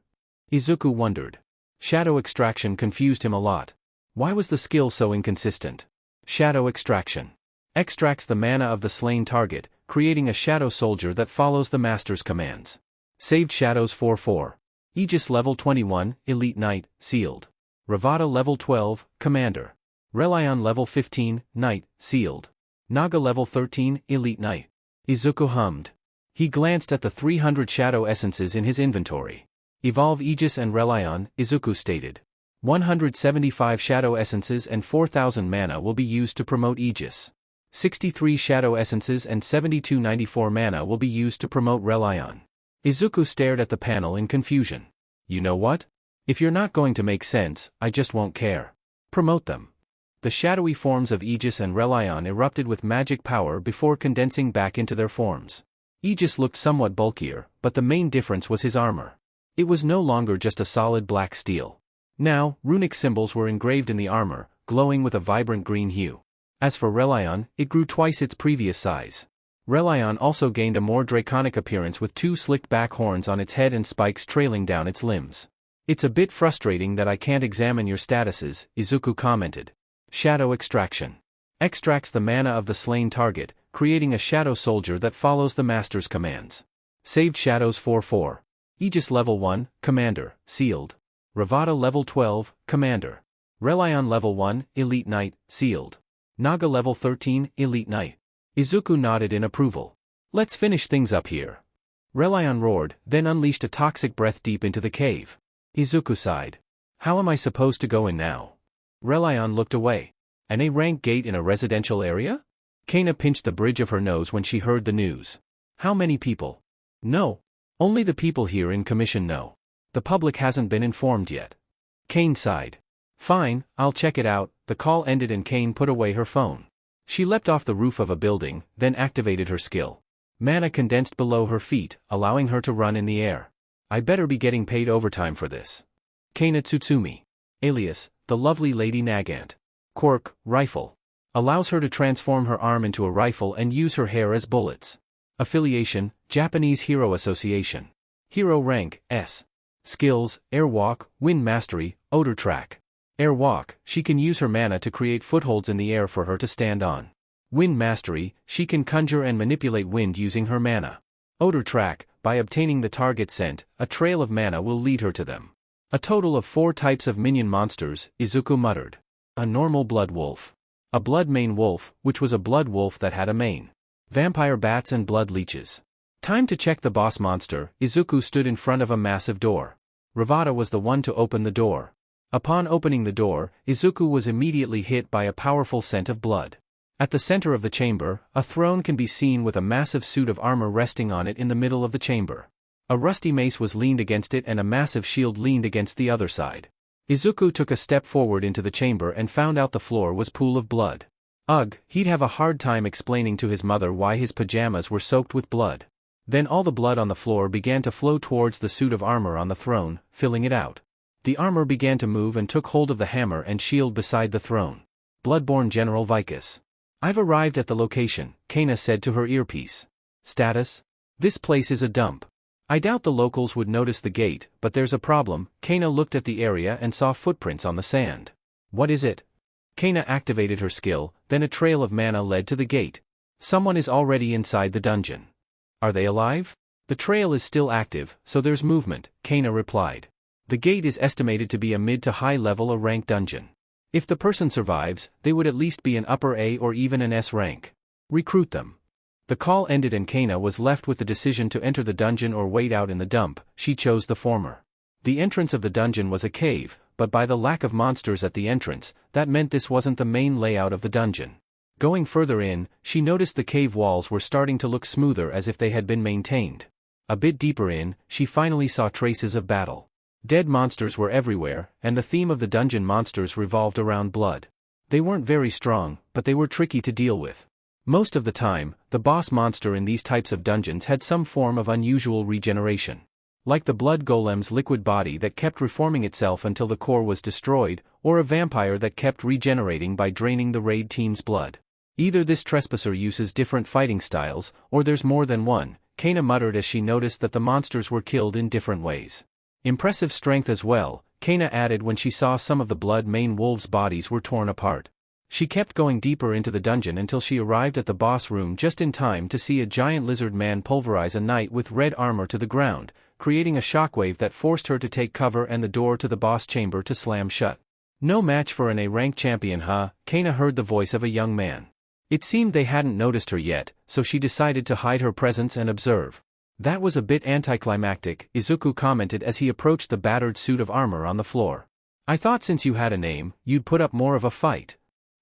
[SPEAKER 1] Izuku wondered. Shadow extraction confused him a lot. Why was the skill so inconsistent? Shadow extraction extracts the mana of the slain target, creating a shadow soldier that follows the master's commands. Saved shadows 4-4. Aegis level 21, Elite Knight, sealed. Ravada level 12, Commander. Relion level 15, Knight, sealed. Naga level 13, Elite Knight. Izuku hummed. He glanced at the 300 shadow essences in his inventory. Evolve Aegis and Relion, Izuku stated. 175 shadow essences and 4,000 mana will be used to promote Aegis. 63 shadow essences and 7294 mana will be used to promote Relion. Izuku stared at the panel in confusion. You know what? If you're not going to make sense, I just won't care. Promote them. The shadowy forms of Aegis and Relion erupted with magic power before condensing back into their forms. Aegis looked somewhat bulkier, but the main difference was his armor. It was no longer just a solid black steel. Now, runic symbols were engraved in the armor, glowing with a vibrant green hue. As for Relion, it grew twice its previous size. Relion also gained a more draconic appearance with two slicked back horns on its head and spikes trailing down its limbs. It's a bit frustrating that I can't examine your statuses, Izuku commented. Shadow extraction extracts the mana of the slain target, creating a shadow soldier that follows the master's commands. Saved shadows 4-4. Aegis level 1, Commander, sealed. Ravada level 12, Commander. Relion level 1, Elite Knight, sealed. Naga level 13, Elite Knight. Izuku nodded in approval. Let's finish things up here. Relion roared, then unleashed a toxic breath deep into the cave. Izuku sighed. How am I supposed to go in now? Relion looked away. An A-rank gate in a residential area? Kana pinched the bridge of her nose when she heard the news. How many people? No. Only the people here in commission know. The public hasn't been informed yet. Kane sighed. Fine, I'll check it out. The call ended and Kane put away her phone. She leapt off the roof of a building, then activated her skill. Mana condensed below her feet, allowing her to run in the air. I better be getting paid overtime for this. Kana Tsutsumi. Alias, the lovely Lady Nagant. Quirk, rifle. Allows her to transform her arm into a rifle and use her hair as bullets. Affiliation, Japanese Hero Association. Hero rank, S. Skills, Airwalk, Wind Mastery, Odor Track. Airwalk, she can use her mana to create footholds in the air for her to stand on. Wind Mastery, she can conjure and manipulate wind using her mana. Odor Track, by obtaining the target scent, a trail of mana will lead her to them. A total of 4 types of minion monsters, Izuku muttered. A normal blood wolf. A blood mane wolf, which was a blood wolf that had a mane. Vampire bats and blood leeches. Time to check the boss monster. Izuku stood in front of a massive door. Ravada was the one to open the door. Upon opening the door, Izuku was immediately hit by a powerful scent of blood. At the center of the chamber, a throne can be seen with a massive suit of armor resting on it in the middle of the chamber. A rusty mace was leaned against it and a massive shield leaned against the other side. Izuku took a step forward into the chamber and found out the floor was pool of blood. Ugh, he'd have a hard time explaining to his mother why his pajamas were soaked with blood. Then all the blood on the floor began to flow towards the suit of armor on the throne, filling it out. The armor began to move and took hold of the hammer and shield beside the throne. Bloodborne General Vicus. I've arrived at the location, Kana said to her earpiece. Status? This place is a dump. I doubt the locals would notice the gate, but there's a problem. Kana looked at the area and saw footprints on the sand. What is it? Kana activated her skill, then a trail of mana led to the gate. Someone is already inside the dungeon. Are they alive? The trail is still active, so there's movement, Kana replied. The gate is estimated to be a mid to high level A rank dungeon. If the person survives, they would at least be an upper A or even an S rank. Recruit them. The call ended and Kana was left with the decision to enter the dungeon or wait out in the dump. She chose the former. The entrance of the dungeon was a cave, but by the lack of monsters at the entrance, that meant this wasn't the main layout of the dungeon. Going further in, she noticed the cave walls were starting to look smoother as if they had been maintained. A bit deeper in, she finally saw traces of battle. Dead monsters were everywhere, and the theme of the dungeon monsters revolved around blood. They weren't very strong, but they were tricky to deal with. Most of the time, the boss monster in these types of dungeons had some form of unusual regeneration. Like the blood golem's liquid body that kept reforming itself until the core was destroyed, or a vampire that kept regenerating by draining the raid team's blood. Either this trespasser uses different fighting styles, or there's more than one, Kana muttered as she noticed that the monsters were killed in different ways. Impressive strength as well, Kana added when she saw some of the blood mane wolves' bodies were torn apart. She kept going deeper into the dungeon until she arrived at the boss room just in time to see a giant lizard man pulverize a knight with red armor to the ground, creating a shockwave that forced her to take cover and the door to the boss chamber to slam shut. No match for an A-rank champion, huh? Kana heard the voice of a young man. It seemed they hadn't noticed her yet, so she decided to hide her presence and observe. That was a bit anticlimactic, Izuku commented as he approached the battered suit of armor on the floor. I thought since you had a name, you'd put up more of a fight.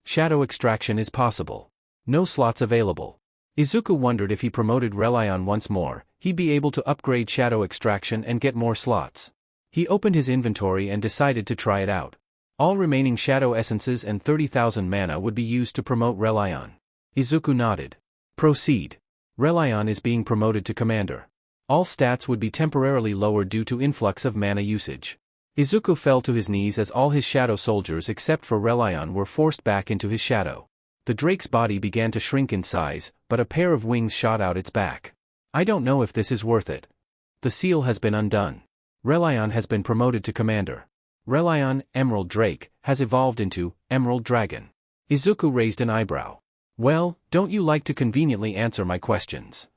[SPEAKER 1] Shadow extraction is possible. No slots available. Izuku wondered if he promoted Relion once more, he'd be able to upgrade shadow extraction and get more slots. He opened his inventory and decided to try it out. All remaining shadow essences and 30,000 mana would be used to promote Relion. Izuku nodded. Proceed. Relion is being promoted to commander. All stats would be temporarily lowered due to influx of mana usage. Izuku fell to his knees as all his shadow soldiers except for Relion were forced back into his shadow. The drake's body began to shrink in size, but a pair of wings shot out its back. I don't know if this is worth it. The seal has been undone. Relion has been promoted to commander. Relion, Emerald Drake, has evolved into Emerald Dragon. Izuku raised an eyebrow. Well, don't you like to conveniently answer my questions?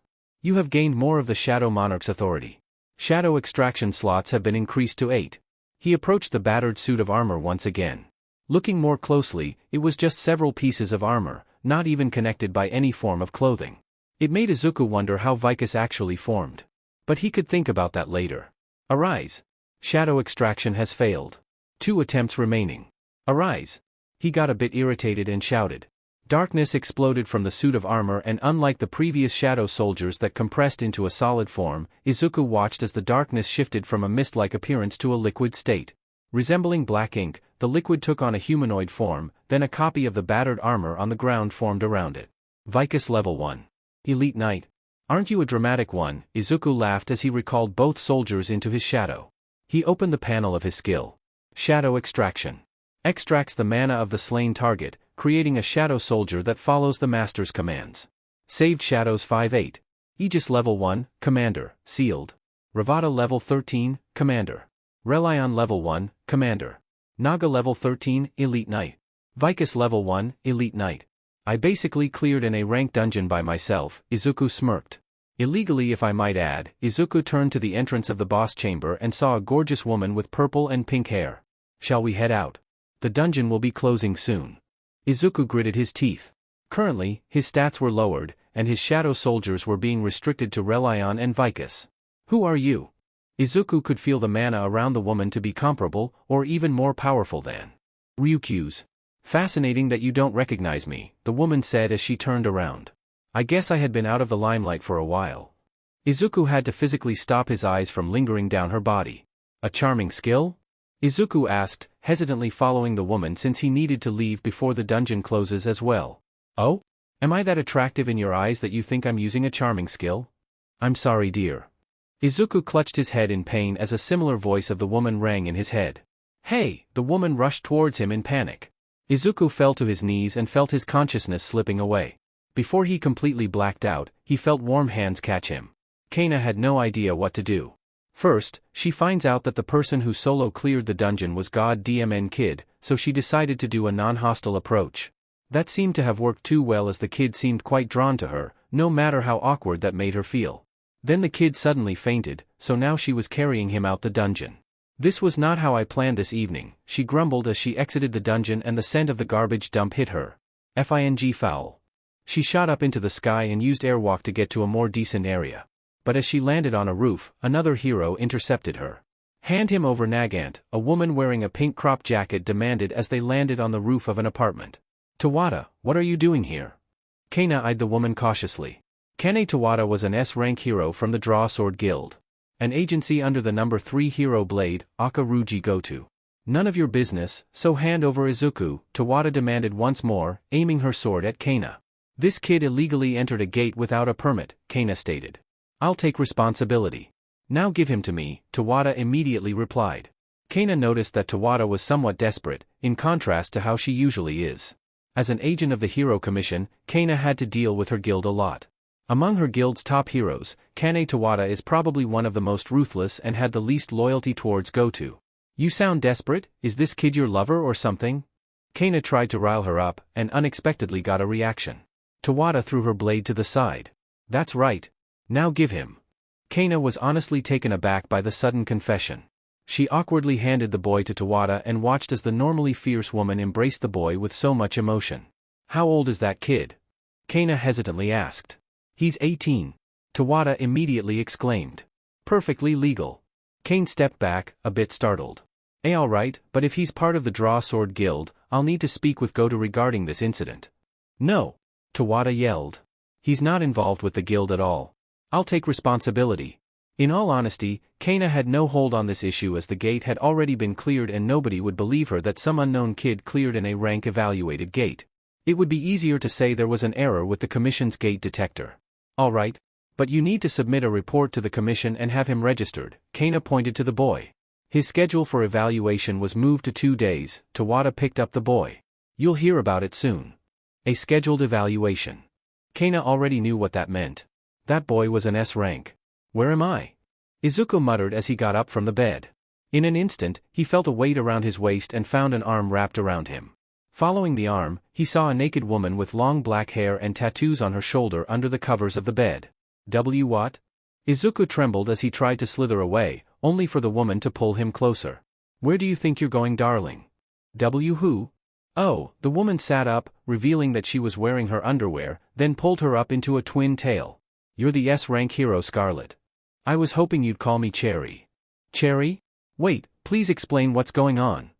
[SPEAKER 1] You have gained more of the Shadow Monarch's authority. Shadow extraction slots have been increased to 8. He approached the battered suit of armor once again. Looking more closely, it was just several pieces of armor, not even connected by any form of clothing. It made Izuku wonder how Vicus actually formed. But he could think about that later. Arise. Shadow extraction has failed. 2 attempts remaining. Arise. He got a bit irritated and shouted. Darkness exploded from the suit of armor, and unlike the previous shadow soldiers that compressed into a solid form, Izuku watched as the darkness shifted from a mist-like appearance to a liquid state. Resembling black ink, the liquid took on a humanoid form, then a copy of the battered armor on the ground formed around it. Vicus Level 1. Elite Knight. Aren't you a dramatic one? Izuku laughed as he recalled both soldiers into his shadow. He opened the panel of his skill. Shadow Extraction. Extracts the mana of the slain target, creating a shadow soldier that follows the master's commands. Saved Shadows 5-8. Aegis Level 1, Commander, Sealed. Ravada Level 13, Commander. Relion Level 1, Commander. Naga Level 13, Elite Knight. Vicus Level 1, Elite Knight. I basically cleared an A-rank dungeon by myself, Izuku smirked. Illegally, if I might add. Izuku turned to the entrance of the boss chamber and saw a gorgeous woman with purple and pink hair. Shall we head out? The dungeon will be closing soon. Izuku gritted his teeth. Currently, his stats were lowered, and his shadow soldiers were being restricted to Relion and Vicus. Who are you? Izuku could feel the mana around the woman to be comparable, or even more powerful than Ryukyu's. Fascinating that you don't recognize me, the woman said as she turned around. I guess I had been out of the limelight for a while. Izuku had to physically stop his eyes from lingering down her body. A charming skill? Izuku asked, hesitantly following the woman since he needed to leave before the dungeon closes as well. Oh? Am I that attractive in your eyes that you think I'm using a charming skill? I'm sorry, dear. Izuku clutched his head in pain as a similar voice of the woman rang in his head. Hey! The woman rushed towards him in panic. Izuku fell to his knees and felt his consciousness slipping away. Before he completely blacked out, he felt warm hands catch him. Kana had no idea what to do. First, she finds out that the person who solo cleared the dungeon was God DMN Kid, so she decided to do a non-hostile approach. That seemed to have worked too well as the kid seemed quite drawn to her, no matter how awkward that made her feel. Then the kid suddenly fainted, so now she was carrying him out the dungeon. This was not how I planned this evening, she grumbled as she exited the dungeon and the scent of the garbage dump hit her. Fing foul. She shot up into the sky and used airwalk to get to a more decent area. But as she landed on a roof, another hero intercepted her. Hand him over Nagant, a woman wearing a pink crop jacket demanded as they landed on the roof of an apartment. Tawada, what are you doing here? Kana eyed the woman cautiously. Kane Tawada was an S-rank hero from the Draw Sword Guild. An agency under the number 3 hero blade, Akaruji Goto. None of your business, so hand over Izuku, Tawada demanded once more, aiming her sword at Kana. This kid illegally entered a gate without a permit, Kana stated. I'll take responsibility. Now give him to me, Tawada immediately replied. Kana noticed that Tawada was somewhat desperate, in contrast to how she usually is. As an agent of the Hero Commission, Kana had to deal with her guild a lot. Among her guild's top heroes, Kane Tawada is probably one of the most ruthless and had the least loyalty towards Goto. You sound desperate, is this kid your lover or something? Kana tried to rile her up, and unexpectedly got a reaction. Tawada threw her blade to the side. That's right. Now give him. Kana was honestly taken aback by the sudden confession. She awkwardly handed the boy to Tawada and watched as the normally fierce woman embraced the boy with so much emotion. How old is that kid? Kana hesitantly asked. He's 18. Tawada immediately exclaimed. Perfectly legal. Kane stepped back, a bit startled. Alright, but if he's part of the Draw Sword Guild, I'll need to speak with Goto regarding this incident. No. Tawada yelled. He's not involved with the guild at all. I'll take responsibility. In all honesty, Kana had no hold on this issue as the gate had already been cleared and nobody would believe her that some unknown kid cleared an A-rank evaluated gate. It would be easier to say there was an error with the commission's gate detector. Alright. But you need to submit a report to the commission and have him registered, Kana pointed to the boy. His schedule for evaluation was moved to 2 days, Tawada picked up the boy. You'll hear about it soon. A scheduled evaluation. Kana already knew what that meant. That boy was an S rank. Where am I? Izuku muttered as he got up from the bed. In an instant, he felt a weight around his waist and found an arm wrapped around him. Following the arm, he saw a naked woman with long black hair and tattoos on her shoulder under the covers of the bed. What? Izuku trembled as he tried to slither away, only for the woman to pull him closer. Where do you think you're going, darling? Who? Oh, the woman sat up, revealing that she was wearing her underwear, then pulled her up into a twin tail. You're the S-rank hero, Scarlet. I was hoping you'd call me Cherry. Cherry? Wait, please explain what's going on.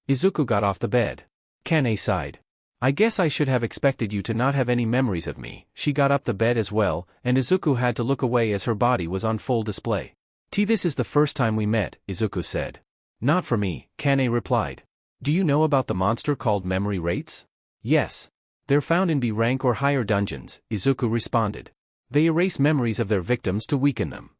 [SPEAKER 1] Izuku got off the bed. Kane sighed. I guess I should have expected you to not have any memories of me. She got up the bed as well, and Izuku had to look away as her body was on full display. This is the first time we met, Izuku said. Not for me, Kane replied. Do you know about the monster called memory wraiths? Yes. They're found in B rank or higher dungeons, Izuku responded. They erase memories of their victims to weaken them.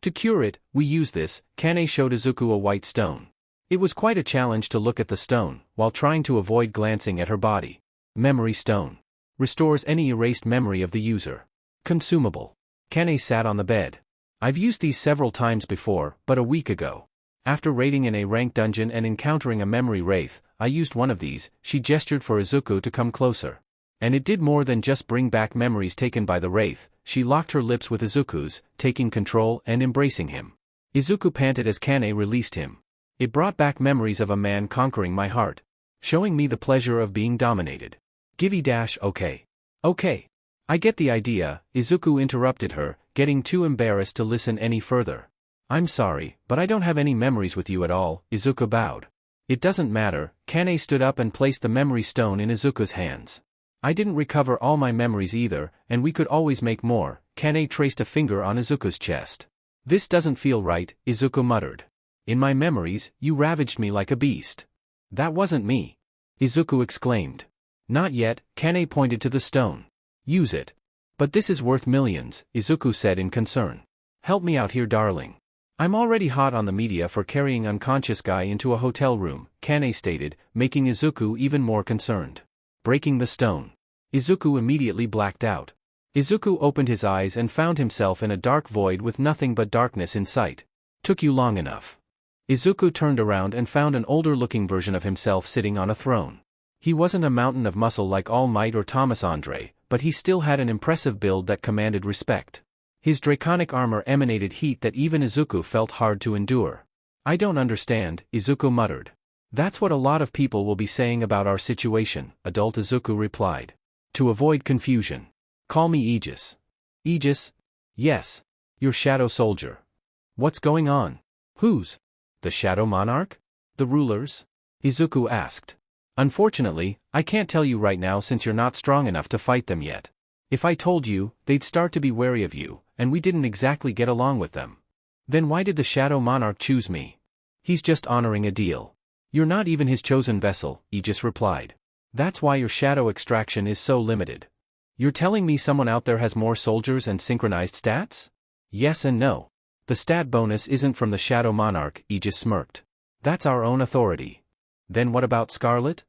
[SPEAKER 1] To cure it, we use this. Kane showed Izuku a white stone. It was quite a challenge to look at the stone, while trying to avoid glancing at her body. Memory stone. Restores any erased memory of the user. Consumable. Kane sat on the bed. I've used these several times before, but a week ago. After raiding in a rank dungeon and encountering a memory wraith, I used one of these. She gestured for Izuku to come closer. And it did more than just bring back memories taken by the wraith. She locked her lips with Izuku's, taking control and embracing him. Izuku panted as Kane released him. It brought back memories of a man conquering my heart, showing me the pleasure of being dominated. Okay. Okay. I get the idea, Izuku interrupted her, getting too embarrassed to listen any further. I'm sorry, but I don't have any memories with you at all, Izuku bowed. It doesn't matter. Kane stood up and placed the memory stone in Izuku's hands. I didn't recover all my memories either, and we could always make more. Kane traced a finger on Izuku's chest. This doesn't feel right, Izuku muttered. In my memories, you ravaged me like a beast. That wasn't me. Izuku exclaimed. Not yet, Kane pointed to the stone. Use it. But this is worth millions, Izuku said in concern. Help me out here, darling. I'm already hot on the media for carrying unconscious guy into a hotel room, Kane stated, making Izuku even more concerned. Breaking the stone. Izuku immediately blacked out. Izuku opened his eyes and found himself in a dark void with nothing but darkness in sight. Took you long enough. Izuku turned around and found an older-looking version of himself sitting on a throne. He wasn't a mountain of muscle like All Might or Thomas Andre, but he still had an impressive build that commanded respect. His draconic armor emanated heat that even Izuku felt hard to endure. I don't understand, Izuku muttered. That's what a lot of people will be saying about our situation, adult Izuku replied. To avoid confusion. Call me Aegis. Aegis? Yes. Your shadow soldier. What's going on? Whose? The Shadow Monarch? The rulers? Izuku asked. Unfortunately, I can't tell you right now since you're not strong enough to fight them yet. If I told you, they'd start to be wary of you, and we didn't exactly get along with them. Then why did the Shadow Monarch choose me? He's just honoring a deal. You're not even his chosen vessel, Aegis replied. That's why your shadow extraction is so limited. You're telling me someone out there has more soldiers and synchronized stats? Yes and no. The stat bonus isn't from the Shadow Monarch, Aegis smirked. That's our own authority. Then what about Scarlet?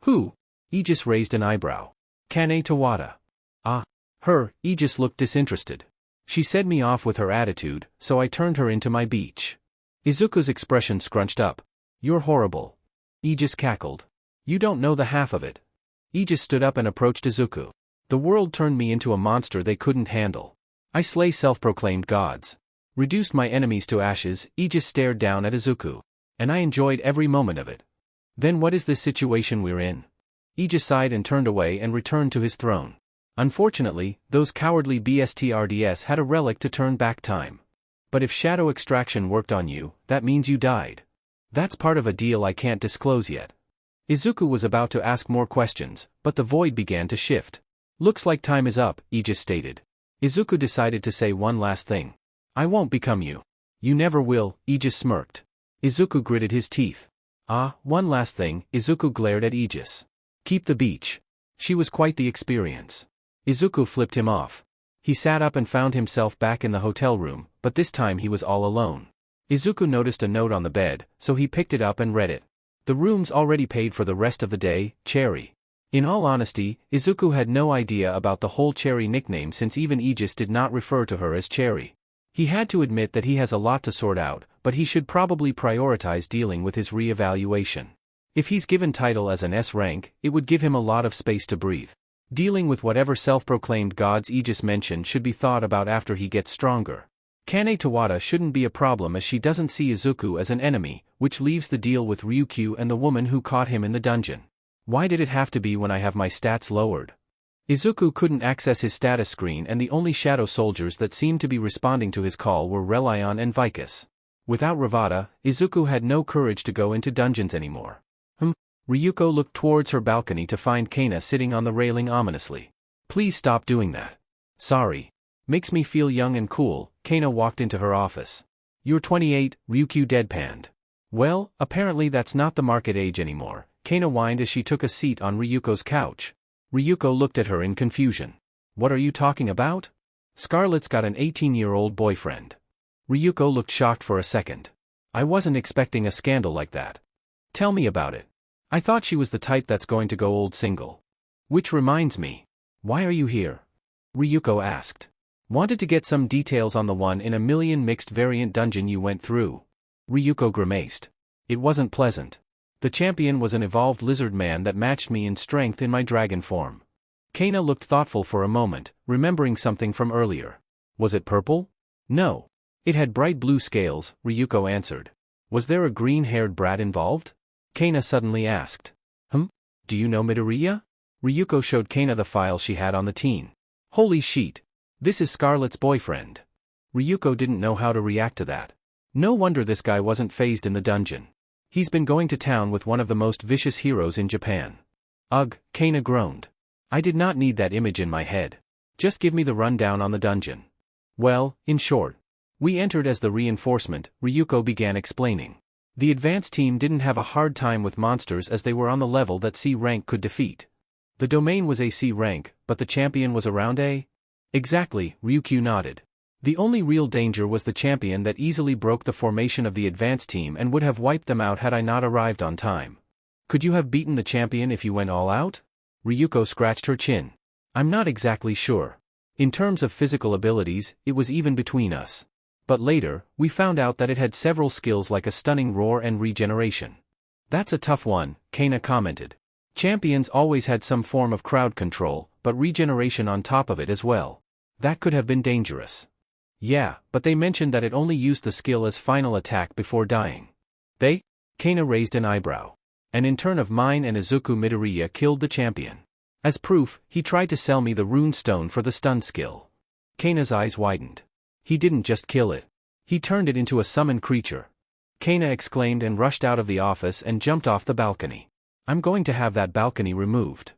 [SPEAKER 1] Who? Aegis raised an eyebrow. Kane Tawada. Ah. Her, Aegis looked disinterested. She set me off with her attitude, so I turned her into my beach. Izuku's expression scrunched up. You're horrible. Aegis cackled. You don't know the half of it. Aegis stood up and approached Izuku. The world turned me into a monster they couldn't handle. I slay self-proclaimed gods. Reduced my enemies to ashes, Aegis stared down at Izuku. And I enjoyed every moment of it. Then what is this situation we're in? Aegis sighed and turned away and returned to his throne. Unfortunately, those cowardly BSTRDS had a relic to turn back time. But if shadow extraction worked on you, that means you died. That's part of a deal I can't disclose yet. Izuku was about to ask more questions, but the void began to shift. Looks like time is up, Aegis stated. Izuku decided to say one last thing. I won't become you. You never will, Aegis smirked. Izuku gritted his teeth. Ah, one last thing, Izuku glared at Aegis. Keep the beach. She was quite the experience. Izuku flipped him off. He sat up and found himself back in the hotel room, but this time he was all alone. Izuku noticed a note on the bed, so he picked it up and read it. The room's already paid for the rest of the day, Cherry. In all honesty, Izuku had no idea about the whole Cherry nickname since even Aegis did not refer to her as Cherry. He had to admit that he has a lot to sort out, but he should probably prioritize dealing with his re-evaluation. If he's given title as an S rank, it would give him a lot of space to breathe. Dealing with whatever self-proclaimed gods Aegis mentioned should be thought about after he gets stronger. Kane Tawada shouldn't be a problem as she doesn't see Izuku as an enemy, which leaves the deal with Ryukyu and the woman who caught him in the dungeon. Why did it have to be when I have my stats lowered? Izuku couldn't access his status screen, and the only shadow soldiers that seemed to be responding to his call were Relion and Vicus. Without Ravada, Izuku had no courage to go into dungeons anymore. Ryuko looked towards her balcony to find Kana sitting on the railing ominously. Please stop doing that. Sorry. Makes me feel young and cool. Kana walked into her office. You're 28, Ryukyu deadpanned. Well, apparently that's not the market age anymore, Kana whined as she took a seat on Ryuko's couch. Ryuko looked at her in confusion. What are you talking about? Scarlet's got an 18-year-old boyfriend. Ryuko looked shocked for a second. I wasn't expecting a scandal like that. Tell me about it. I thought she was the type that's going to go old single. Which reminds me. Why are you here? Ryuko asked. Wanted to get some details on the 1-in-a-million mixed variant dungeon you went through. Ryuko grimaced. It wasn't pleasant. The champion was an evolved lizard man that matched me in strength in my dragon form. Kana looked thoughtful for a moment, remembering something from earlier. Was it purple? No. It had bright blue scales, Ryuko answered. Was there a green-haired brat involved? Kana suddenly asked. Do you know Midoriya? Ryuko showed Kana the file she had on the teen. Holy shit. This is Scarlet's boyfriend. Ryuko didn't know how to react to that. No wonder this guy wasn't fazed in the dungeon. He's been going to town with one of the most vicious heroes in Japan. Ugh, Kana groaned. I did not need that image in my head. Just give me the rundown on the dungeon. Well, in short. We entered as the reinforcement, Ryuko began explaining. The advance team didn't have a hard time with monsters as they were on the level that C rank could defeat. The domain was a C rank, but the champion was around A? Exactly, Ryukyu nodded. The only real danger was the champion that easily broke the formation of the advance team and would have wiped them out had I not arrived on time. Could you have beaten the champion if you went all out? Ryuko scratched her chin. I'm not exactly sure. In terms of physical abilities, it was even between us. But later, we found out that it had several skills like a stunning roar and regeneration. That's a tough one, Kana commented. Champions always had some form of crowd control, but regeneration on top of it as well. That could have been dangerous. Yeah, but they mentioned that it only used the skill as final attack before dying. They? Kana raised an eyebrow. An intern of mine and Izuku Midoriya killed the champion. As proof, he tried to sell me the rune stone for the stun skill. Kana's eyes widened. He didn't just kill it. He turned it into a summoned creature. Kana exclaimed and rushed out of the office and jumped off the balcony. I'm going to have that balcony removed.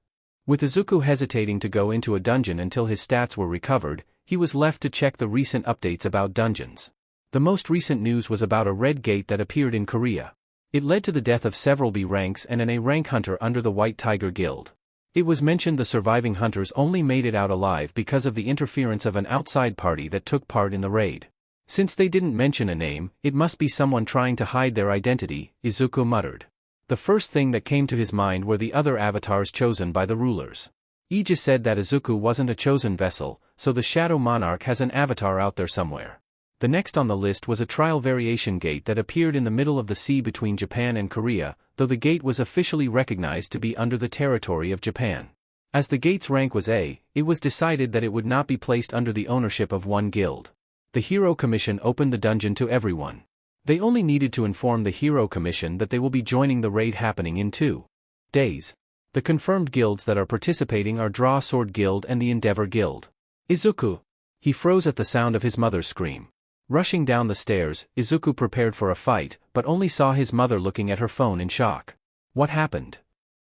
[SPEAKER 1] With Izuku hesitating to go into a dungeon until his stats were recovered, he was left to check the recent updates about dungeons. The most recent news was about a red gate that appeared in Korea. It led to the death of several B ranks and an A rank hunter under the White Tiger Guild. It was mentioned the surviving hunters only made it out alive because of the interference of an outside party that took part in the raid. Since they didn't mention a name, it must be someone trying to hide their identity, Izuku muttered. The first thing that came to his mind were the other avatars chosen by the rulers. Ija said that Izuku wasn't a chosen vessel, so the Shadow Monarch has an avatar out there somewhere. The next on the list was a trial variation gate that appeared in the middle of the sea between Japan and Korea, though the gate was officially recognized to be under the territory of Japan. As the gate's rank was A, it was decided that it would not be placed under the ownership of one guild. The Hero Commission opened the dungeon to everyone. They only needed to inform the Hero Commission that they will be joining the raid happening in 2 days. The confirmed guilds that are participating are Draw Sword Guild and the Endeavor Guild. Izuku! He froze at the sound of his mother's scream. Rushing down the stairs, Izuku prepared for a fight, but only saw his mother looking at her phone in shock. What happened?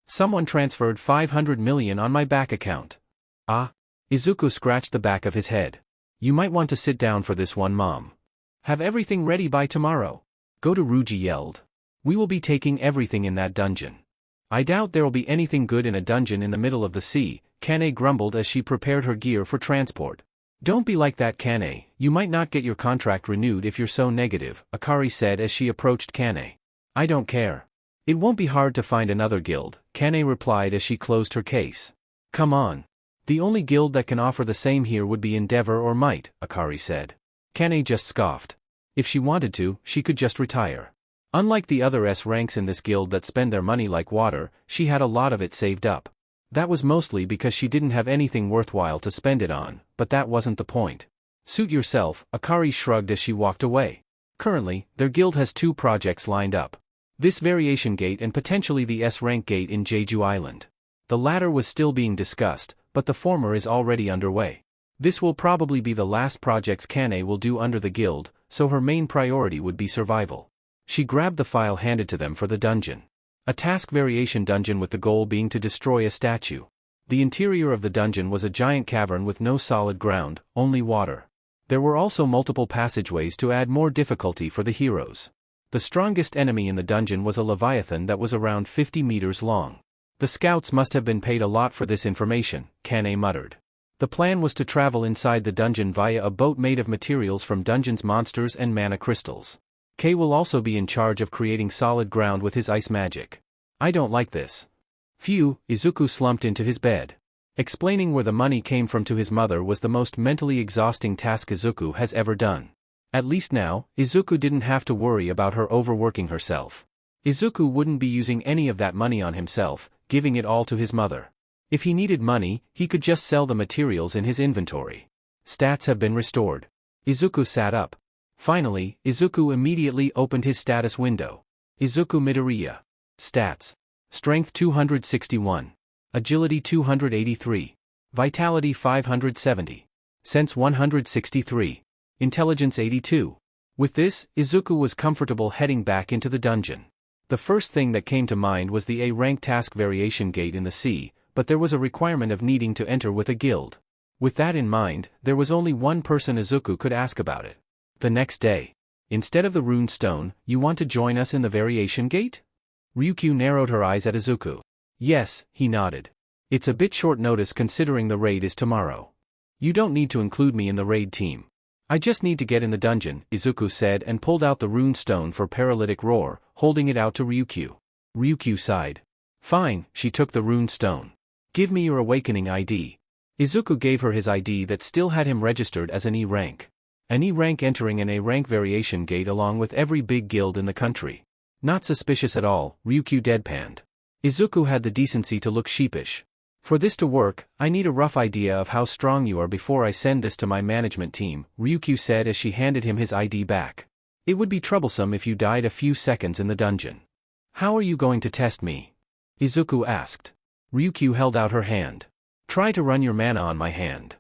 [SPEAKER 1] Someone transferred 500 million on my bank account. Ah? Izuku scratched the back of his head. You might want to sit down for this one, Mom. Have everything ready by tomorrow. Go to Ruji yelled. We will be taking everything in that dungeon. I doubt there will be anything good in a dungeon in the middle of the sea, Kane grumbled as she prepared her gear for transport. Don't be like that, Kane, you might not get your contract renewed if you're so negative, Akari said as she approached Kane. I don't care. It won't be hard to find another guild, Kane replied as she closed her case. Come on. The only guild that can offer the same here would be Endeavor or Might, Akari said. Kane just scoffed. If she wanted to, she could just retire. Unlike the other S ranks in this guild that spend their money like water, she had a lot of it saved up. That was mostly because she didn't have anything worthwhile to spend it on, but that wasn't the point. Suit yourself, Akari shrugged as she walked away. Currently, their guild has 2 projects lined up. This variation gate and potentially the S-rank gate in Jeju Island. The latter was still being discussed, but the former is already underway. This will probably be the last projects Kane will do under the guild, so her main priority would be survival. She grabbed the file handed to them for the dungeon. A task variation dungeon with the goal being to destroy a statue. The interior of the dungeon was a giant cavern with no solid ground, only water. There were also multiple passageways to add more difficulty for the heroes. The strongest enemy in the dungeon was a leviathan that was around 50 meters long. The scouts must have been paid a lot for this information, Kane muttered. The plan was to travel inside the dungeon via a boat made of materials from dungeon's monsters and mana crystals. Kay will also be in charge of creating solid ground with his ice magic. I don't like this. Phew, Izuku slumped into his bed. Explaining where the money came from to his mother was the most mentally exhausting task Izuku has ever done. At least now, Izuku didn't have to worry about her overworking herself. Izuku wouldn't be using any of that money on himself, giving it all to his mother. If he needed money, he could just sell the materials in his inventory. Stats have been restored. Izuku sat up. Finally, Izuku immediately opened his status window. Izuku Midoriya. Stats. Strength 261. Agility 283. Vitality 570. Sense 163. Intelligence 82. With this, Izuku was comfortable heading back into the dungeon. The first thing that came to mind was the A-rank task variation gate in the sea, but there was a requirement of needing to enter with a guild. With that in mind, there was only one person Izuku could ask about it. The next day. Instead of the rune stone, you want to join us in the variation gate? Ryukyu narrowed her eyes at Izuku. Yes, he nodded. It's a bit short notice considering the raid is tomorrow. You don't need to include me in the raid team. I just need to get in the dungeon, Izuku said and pulled out the rune stone for paralytic roar, holding it out to Ryukyu. Ryukyu sighed. Fine, she took the rune stone. Give me your awakening ID. Izuku gave her his ID that still had him registered as an E rank. An E rank entering an A rank variation gate along with every big guild in the country. Not suspicious at all, Ryukyu deadpanned. Izuku had the decency to look sheepish. For this to work, I need a rough idea of how strong you are before I send this to my management team, Ryukyu said as she handed him his ID back. It would be troublesome if you died a few seconds in the dungeon. How are you going to test me? Izuku asked. Ryukyu held out her hand. Try to run your mana on my hand.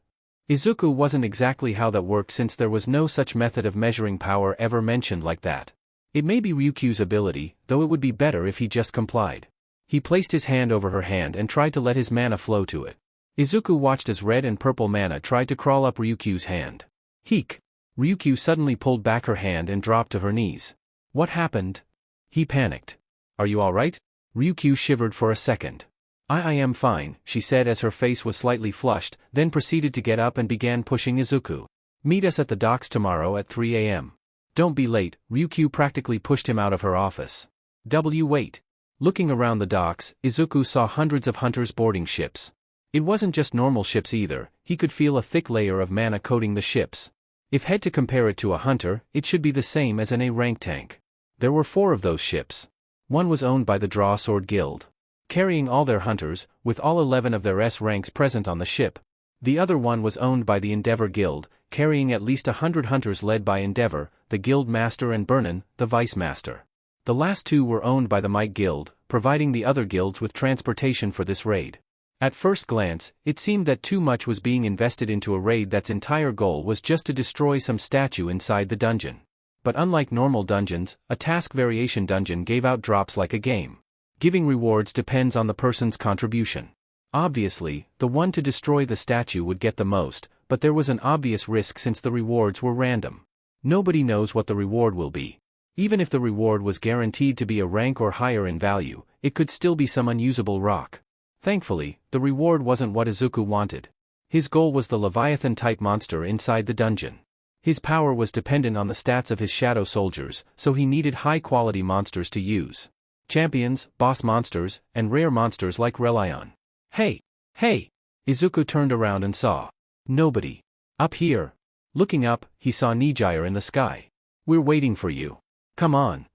[SPEAKER 1] Izuku wasn't exactly how that worked since there was no such method of measuring power ever mentioned like that. It may be Ryukyu's ability, though it would be better if he just complied. He placed his hand over her hand and tried to let his mana flow to it. Izuku watched as red and purple mana tried to crawl up Ryukyu's hand. Heek! Ryukyu suddenly pulled back her hand and dropped to her knees. What happened? He panicked. Are you alright? Ryukyu shivered for a second. I am fine, she said as her face was slightly flushed, then proceeded to get up and began pushing Izuku. Meet us at the docks tomorrow at 3 a.m. Don't be late, Ryukyu practically pushed him out of her office. Wait. Looking around the docks, Izuku saw hundreds of hunters boarding ships. It wasn't just normal ships either, he could feel a thick layer of mana coating the ships. If had to compare it to a hunter, it should be the same as an A-rank tank. There were 4 of those ships. One was owned by the Draw Sword Guild, carrying all their hunters, with all 11 of their S ranks present on the ship. The other one was owned by the Endeavor Guild, carrying at least 100 hunters led by Endeavor, the Guild Master and Burnin, the Vice Master. The last 2 were owned by the Might Guild, providing the other guilds with transportation for this raid. At first glance, it seemed that too much was being invested into a raid that's entire goal was just to destroy some statue inside the dungeon. But unlike normal dungeons, a task variation dungeon gave out drops like a game. Giving rewards depends on the person's contribution. Obviously, the one to destroy the statue would get the most, but there was an obvious risk since the rewards were random. Nobody knows what the reward will be. Even if the reward was guaranteed to be a rank or higher in value, it could still be some unusable rock. Thankfully, the reward wasn't what Izuku wanted. His goal was the Leviathan-type monster inside the dungeon. His power was dependent on the stats of his shadow soldiers, so he needed high-quality monsters to use. Champions, boss monsters, and rare monsters like Relion. Hey! Izuku turned around and saw nobody. Up here. Looking up, he saw Nijire in the sky. We're waiting for you. Come on.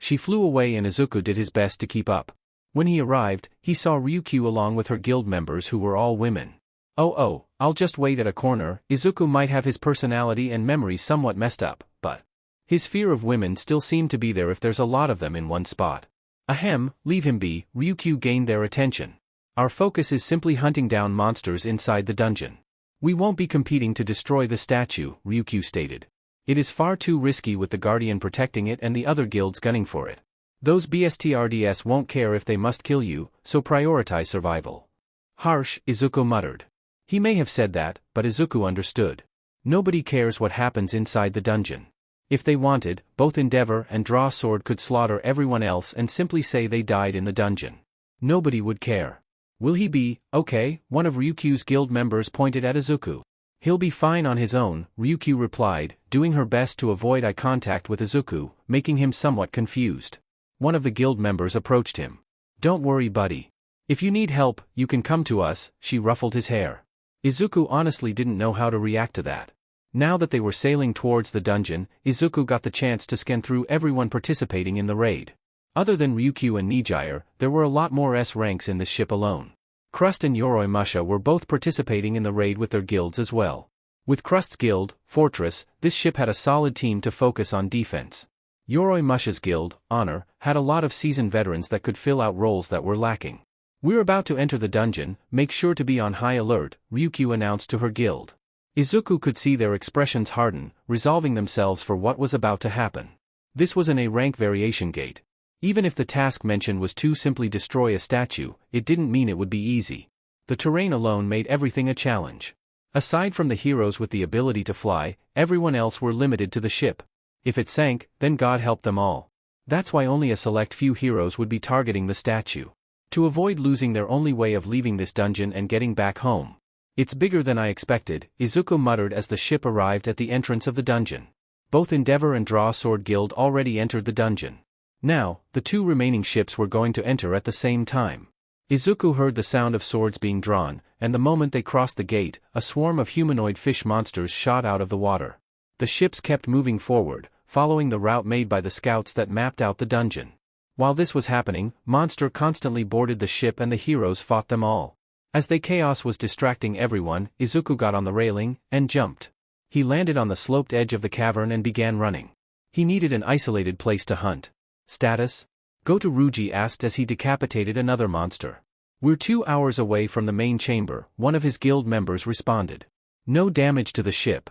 [SPEAKER 1] She flew away and Izuku did his best to keep up. When he arrived, he saw Ryukyu along with her guild members who were all women. Oh, I'll just wait at a corner. Izuku might have his personality and memory somewhat messed up, but His fear of women still seemed to be there if there's a lot of them in one spot. Ahem, leave him be, Ryukyu gained their attention. Our focus is simply hunting down monsters inside the dungeon. We won't be competing to destroy the statue, Ryukyu stated. It is far too risky with the Guardian protecting it and the other guilds gunning for it. Those BSTRDS won't care if they must kill you, so prioritize survival. Harsh, Izuku muttered. He may have said that, but Izuku understood. Nobody cares what happens inside the dungeon. If they wanted, both Endeavor and Draw Sword could slaughter everyone else and simply say they died in the dungeon. Nobody would care. Will he be, okay? One of Ryukyu's guild members pointed at Izuku. He'll be fine on his own, Ryukyu replied, doing her best to avoid eye contact with Izuku, making him somewhat confused. One of the guild members approached him. Don't worry, buddy. If you need help, you can come to us, she ruffled his hair. Izuku honestly didn't know how to react to that. Now that they were sailing towards the dungeon, Izuku got the chance to scan through everyone participating in the raid. Other than Ryukyu and Nijire, there were a lot more S ranks in this ship alone. Crust and Yoroi Musha were both participating in the raid with their guilds as well. With Crust's guild, Fortress, this ship had a solid team to focus on defense. Yoroi Musha's guild, Honor, had a lot of seasoned veterans that could fill out roles that were lacking. We're about to enter the dungeon, make sure to be on high alert, Ryukyu announced to her guild. Izuku could see their expressions harden, resolving themselves for what was about to happen. This was an A-rank variation gate. Even if the task mentioned was to simply destroy a statue, it didn't mean it would be easy. The terrain alone made everything a challenge. Aside from the heroes with the ability to fly, everyone else were limited to the ship. If it sank, then God help them all. That's why only a select few heroes would be targeting the statue. To avoid losing their only way of leaving this dungeon and getting back home. It's bigger than I expected, Izuku muttered as the ship arrived at the entrance of the dungeon. Both Endeavor and Draw Sword Guild already entered the dungeon. Now, the two remaining ships were going to enter at the same time. Izuku heard the sound of swords being drawn, and the moment they crossed the gate, a swarm of humanoid fish monsters shot out of the water. The ships kept moving forward, following the route made by the scouts that mapped out the dungeon. While this was happening, Monster constantly boarded the ship and the heroes fought them all. As the chaos was distracting everyone, Izuku got on the railing, and jumped. He landed on the sloped edge of the cavern and began running. He needed an isolated place to hunt. Status? Go to Ruji asked as he decapitated another monster. We're 2 hours away from the main chamber, one of his guild members responded. No damage to the ship.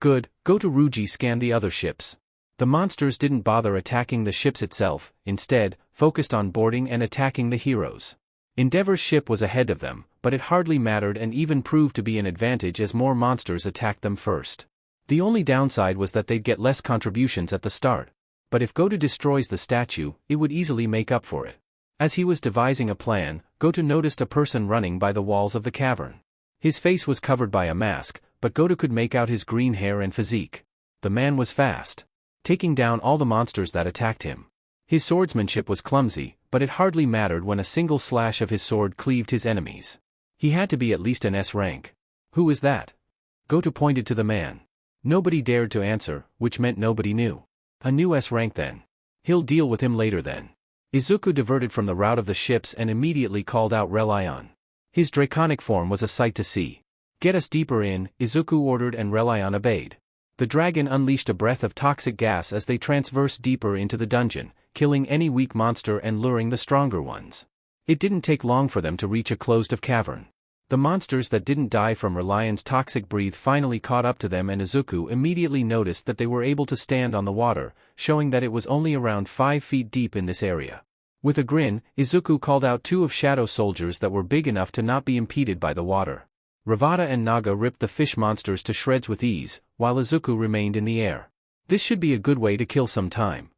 [SPEAKER 1] Good, go to Ruji scan the other ships. The monsters didn't bother attacking the ships itself, instead, focused on boarding and attacking the heroes. Endeavor's ship was ahead of them, but it hardly mattered and even proved to be an advantage as more monsters attacked them first. The only downside was that they'd get less contributions at the start. But if Goto destroys the statue, it would easily make up for it. As he was devising a plan, Goto noticed a person running by the walls of the cavern. His face was covered by a mask, but Goto could make out his green hair and physique. The man was fast, taking down all the monsters that attacked him. His swordsmanship was clumsy, but it hardly mattered when a single slash of his sword cleaved his enemies. He had to be at least an S rank. Who is that? Goto pointed to the man. Nobody dared to answer, which meant nobody knew. A new S rank then. He'll deal with him later then. Izuku diverted from the route of the ships and immediately called out Relion. His draconic form was a sight to see. Get us deeper in, Izuku ordered and Relion obeyed. The dragon unleashed a breath of toxic gas as they transversed deeper into the dungeon, killing any weak monster and luring the stronger ones. It didn't take long for them to reach a closed-off cavern. The monsters that didn't die from Relion's toxic breath finally caught up to them and Izuku immediately noticed that they were able to stand on the water, showing that it was only around 5 feet deep in this area. With a grin, Izuku called out 2 of Shadow soldiers that were big enough to not be impeded by the water. Ravada and Naga ripped the fish monsters to shreds with ease, while Izuku remained in the air. This should be a good way to kill some time.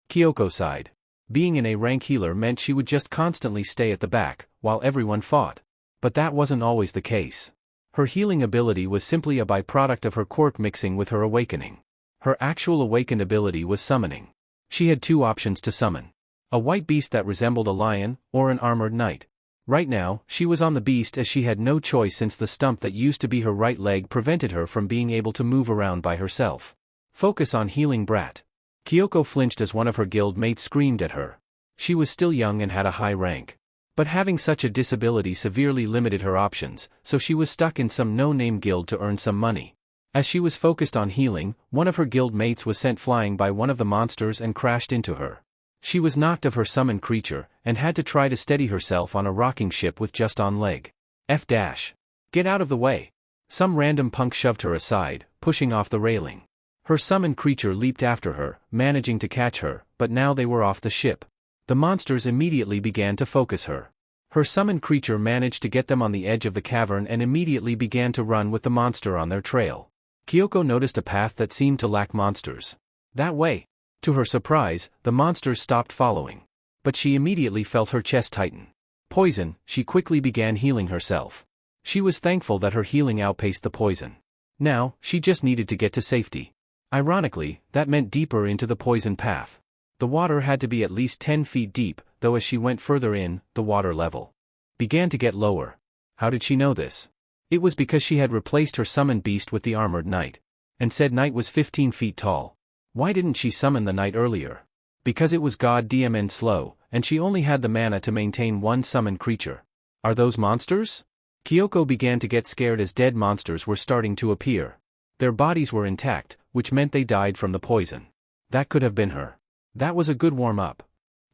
[SPEAKER 1] Kyoko sighed. Being an A-rank healer meant she would just constantly stay at the back, while everyone fought. But that wasn't always the case. Her healing ability was simply a byproduct of her quirk mixing with her awakening. Her actual awakened ability was summoning. She had 2 options to summon. A white beast that resembled a lion, or an armored knight. Right now, she was on the beast as she had no choice since the stump that used to be her right leg prevented her from being able to move around by herself. Focus on healing brat. Kyoko flinched as one of her guild mates screamed at her. She was still young and had a high rank. But having such a disability severely limited her options, so she was stuck in some no-name guild to earn some money. As she was focused on healing, one of her guild mates was sent flying by one of the monsters and crashed into her. She was knocked of her summoned creature, and had to try to steady herself on a rocking ship with just on leg. F dash. Get out of the way. Some random punk shoved her aside, pushing off the railing. Her summoned creature leaped after her, managing to catch her, but now they were off the ship. The monsters immediately began to focus her. Her summoned creature managed to get them on the edge of the cavern and immediately began to run with the monster on their trail. Kyoko noticed a path that seemed to lack monsters. That way. To her surprise, the monsters stopped following. But she immediately felt her chest tighten. Poison, she quickly began healing herself. She was thankful that her healing outpaced the poison. Now, she just needed to get to safety. Ironically, that meant deeper into the poison path. The water had to be at least 10 feet deep, though as she went further in, the water level began to get lower. How did she know this? It was because she had replaced her summoned beast with the armored knight. And said knight was 15 feet tall. Why didn't she summon the knight earlier? Because it was goddamn slow, and she only had the mana to maintain one summoned creature. Are those monsters? Kyoko began to get scared as dead monsters were starting to appear. Their bodies were intact, which meant they died from the poison. That could have been her. That was a good warm-up.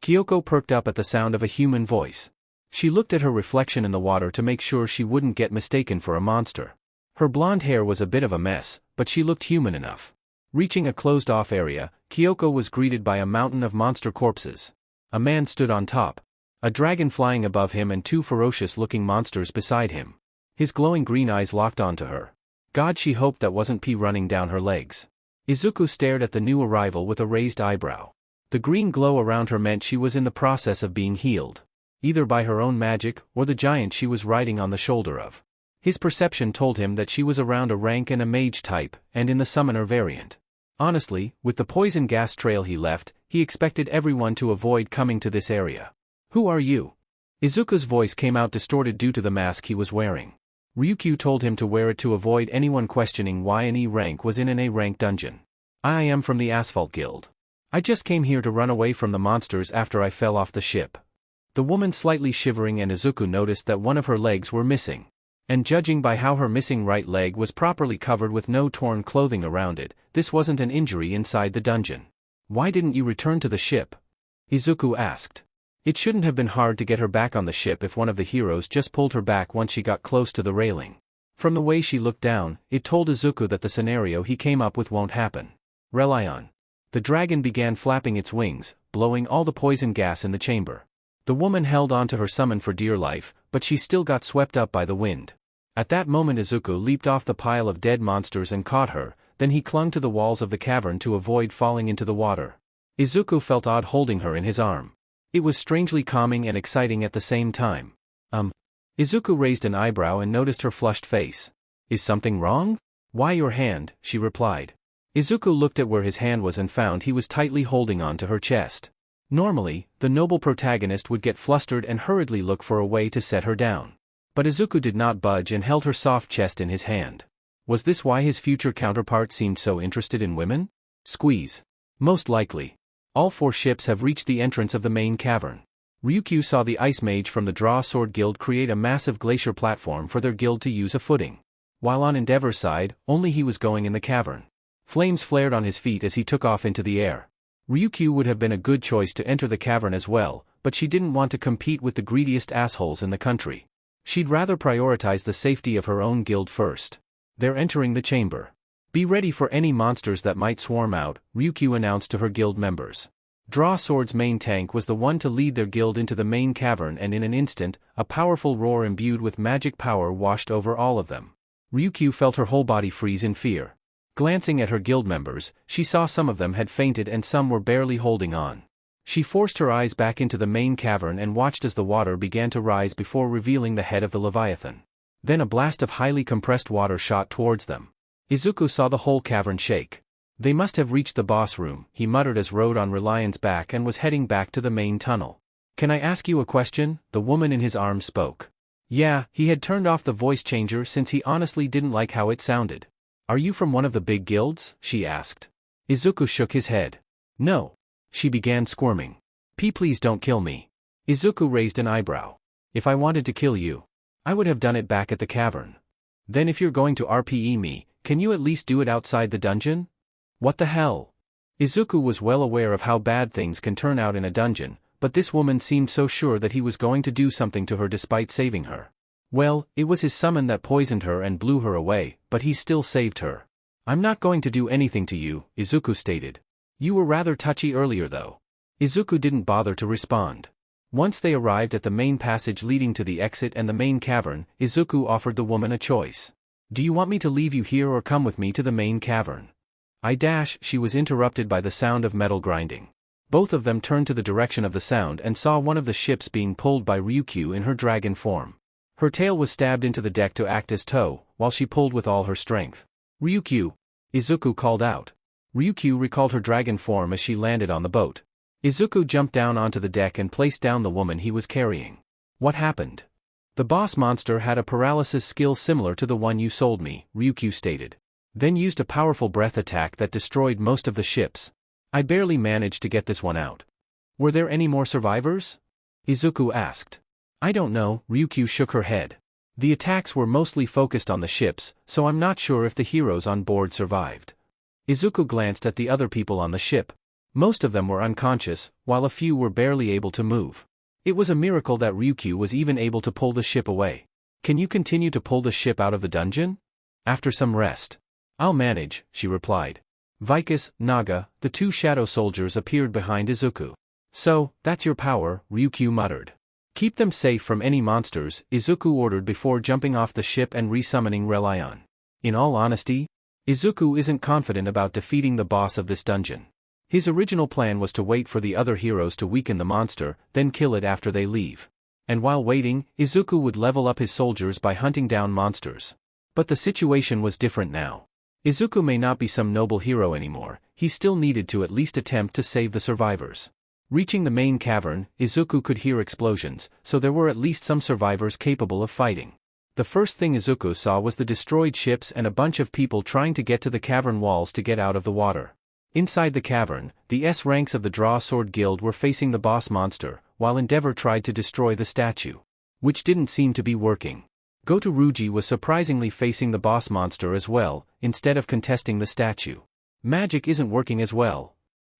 [SPEAKER 1] Kyoko perked up at the sound of a human voice. She looked at her reflection in the water to make sure she wouldn't get mistaken for a monster. Her blonde hair was a bit of a mess, but she looked human enough. Reaching a closed-off area, Kyoko was greeted by a mountain of monster corpses. A man stood on top. A dragon flying above him and two ferocious-looking monsters beside him. His glowing green eyes locked onto her. God, she hoped that wasn't pee running down her legs. Izuku stared at the new arrival with a raised eyebrow. The green glow around her meant she was in the process of being healed. Either by her own magic, or the giant she was riding on the shoulder of. His perception told him that she was around a rank and a mage type, and in the summoner variant. Honestly, with the poison gas trail he left, he expected everyone to avoid coming to this area. Who are you? Izuku's voice came out distorted due to the mask he was wearing. Ryukyu told him to wear it to avoid anyone questioning why an E rank was in an A rank dungeon. I am from the Asphalt Guild. I just came here to run away from the monsters after I fell off the ship. The woman slightly shivering, and Izuku noticed that one of her legs were missing. And judging by how her missing right leg was properly covered with no torn clothing around it, this wasn't an injury inside the dungeon. Why didn't you return to the ship? Izuku asked. It shouldn't have been hard to get her back on the ship if one of the heroes just pulled her back once she got close to the railing. From the way she looked down, it told Izuku that the scenario he came up with won't happen. Rely on. The dragon began flapping its wings, blowing all the poison gas in the chamber. The woman held on to her summon for dear life, but she still got swept up by the wind. At that moment Izuku leaped off the pile of dead monsters and caught her, then he clung to the walls of the cavern to avoid falling into the water. Izuku felt odd holding her in his arm. It was strangely calming and exciting at the same time. Izuku raised an eyebrow and noticed her flushed face. Is something wrong? Why your hand, she replied. Izuku looked at where his hand was and found he was tightly holding on to her chest. Normally, the noble protagonist would get flustered and hurriedly look for a way to set her down. But Izuku did not budge and held her soft chest in his hand. Was this why his future counterpart seemed so interested in women? Squeeze. Most likely. All four ships have reached the entrance of the main cavern. Ryukyu saw the Ice Mage from the Draw Sword Guild create a massive glacier platform for their guild to use a footing. While on Endeavor's side, only he was going in the cavern. Flames flared on his feet as he took off into the air. Ryukyu would have been a good choice to enter the cavern as well, but she didn't want to compete with the greediest assholes in the country. She'd rather prioritize the safety of her own guild first. They're entering the chamber. Be ready for any monsters that might swarm out, Ryukyu announced to her guild members. Draw Sword's main tank was the one to lead their guild into the main cavern, and in an instant, a powerful roar imbued with magic power washed over all of them. Ryukyu felt her whole body freeze in fear. Glancing at her guild members, she saw some of them had fainted and some were barely holding on. She forced her eyes back into the main cavern and watched as the water began to rise before revealing the head of the Leviathan. Then a blast of highly compressed water shot towards them. Izuku saw the whole cavern shake. They must have reached the boss room, he muttered as rode on Relion's back and was heading back to the main tunnel. Can I ask you a question? The woman in his arms spoke. Yeah, he had turned off the voice changer since he honestly didn't like how it sounded. Are you from one of the big guilds? She asked. Izuku shook his head. No. She began squirming. Please don't kill me. Izuku raised an eyebrow. If I wanted to kill you, I would have done it back at the cavern. Then if you're going to RPE me, can you at least do it outside the dungeon? What the hell? Izuku was well aware of how bad things can turn out in a dungeon, but this woman seemed so sure that he was going to do something to her despite saving her. Well, it was his summon that poisoned her and blew her away, but he still saved her. I'm not going to do anything to you, Izuku stated. You were rather touchy earlier though. Izuku didn't bother to respond. Once they arrived at the main passage leading to the exit and the main cavern, Izuku offered the woman a choice. Do you want me to leave you here or come with me to the main cavern? She was interrupted by the sound of metal grinding. Both of them turned to the direction of the sound and saw one of the ships being pulled by Ryukyu in her dragon form. Her tail was stabbed into the deck to act as tow, while she pulled with all her strength. Ryukyu! Izuku called out. Ryukyu recalled her dragon form as she landed on the boat. Izuku jumped down onto the deck and placed down the woman he was carrying. What happened? The boss monster had a paralysis skill similar to the one you sold me, Ryukyu stated. Then used a powerful breath attack that destroyed most of the ships. I barely managed to get this one out. Were there any more survivors? Izuku asked. I don't know, Ryukyu shook her head. The attacks were mostly focused on the ships, so I'm not sure if the heroes on board survived. Izuku glanced at the other people on the ship. Most of them were unconscious, while a few were barely able to move. It was a miracle that Ryukyu was even able to pull the ship away. Can you continue to pull the ship out of the dungeon? After some rest. I'll manage, she replied. Vicus, Naga, the two shadow soldiers appeared behind Izuku. So, that's your power, Ryukyu muttered. Keep them safe from any monsters, Izuku ordered before jumping off the ship and resummoning Relion. In all honesty, Izuku isn't confident about defeating the boss of this dungeon. His original plan was to wait for the other heroes to weaken the monster, then kill it after they leave. And while waiting, Izuku would level up his soldiers by hunting down monsters. But the situation was different now. Izuku may not be some noble hero anymore, he still needed to at least attempt to save the survivors. Reaching the main cavern, Izuku could hear explosions, so there were at least some survivors capable of fighting. The first thing Izuku saw was the destroyed ships and a bunch of people trying to get to the cavern walls to get out of the water. Inside the cavern, the S ranks of the Draw Sword Guild were facing the boss monster, while Endeavor tried to destroy the statue. Which didn't seem to be working. Goto Ruji was surprisingly facing the boss monster as well, instead of contesting the statue. Magic isn't working as well.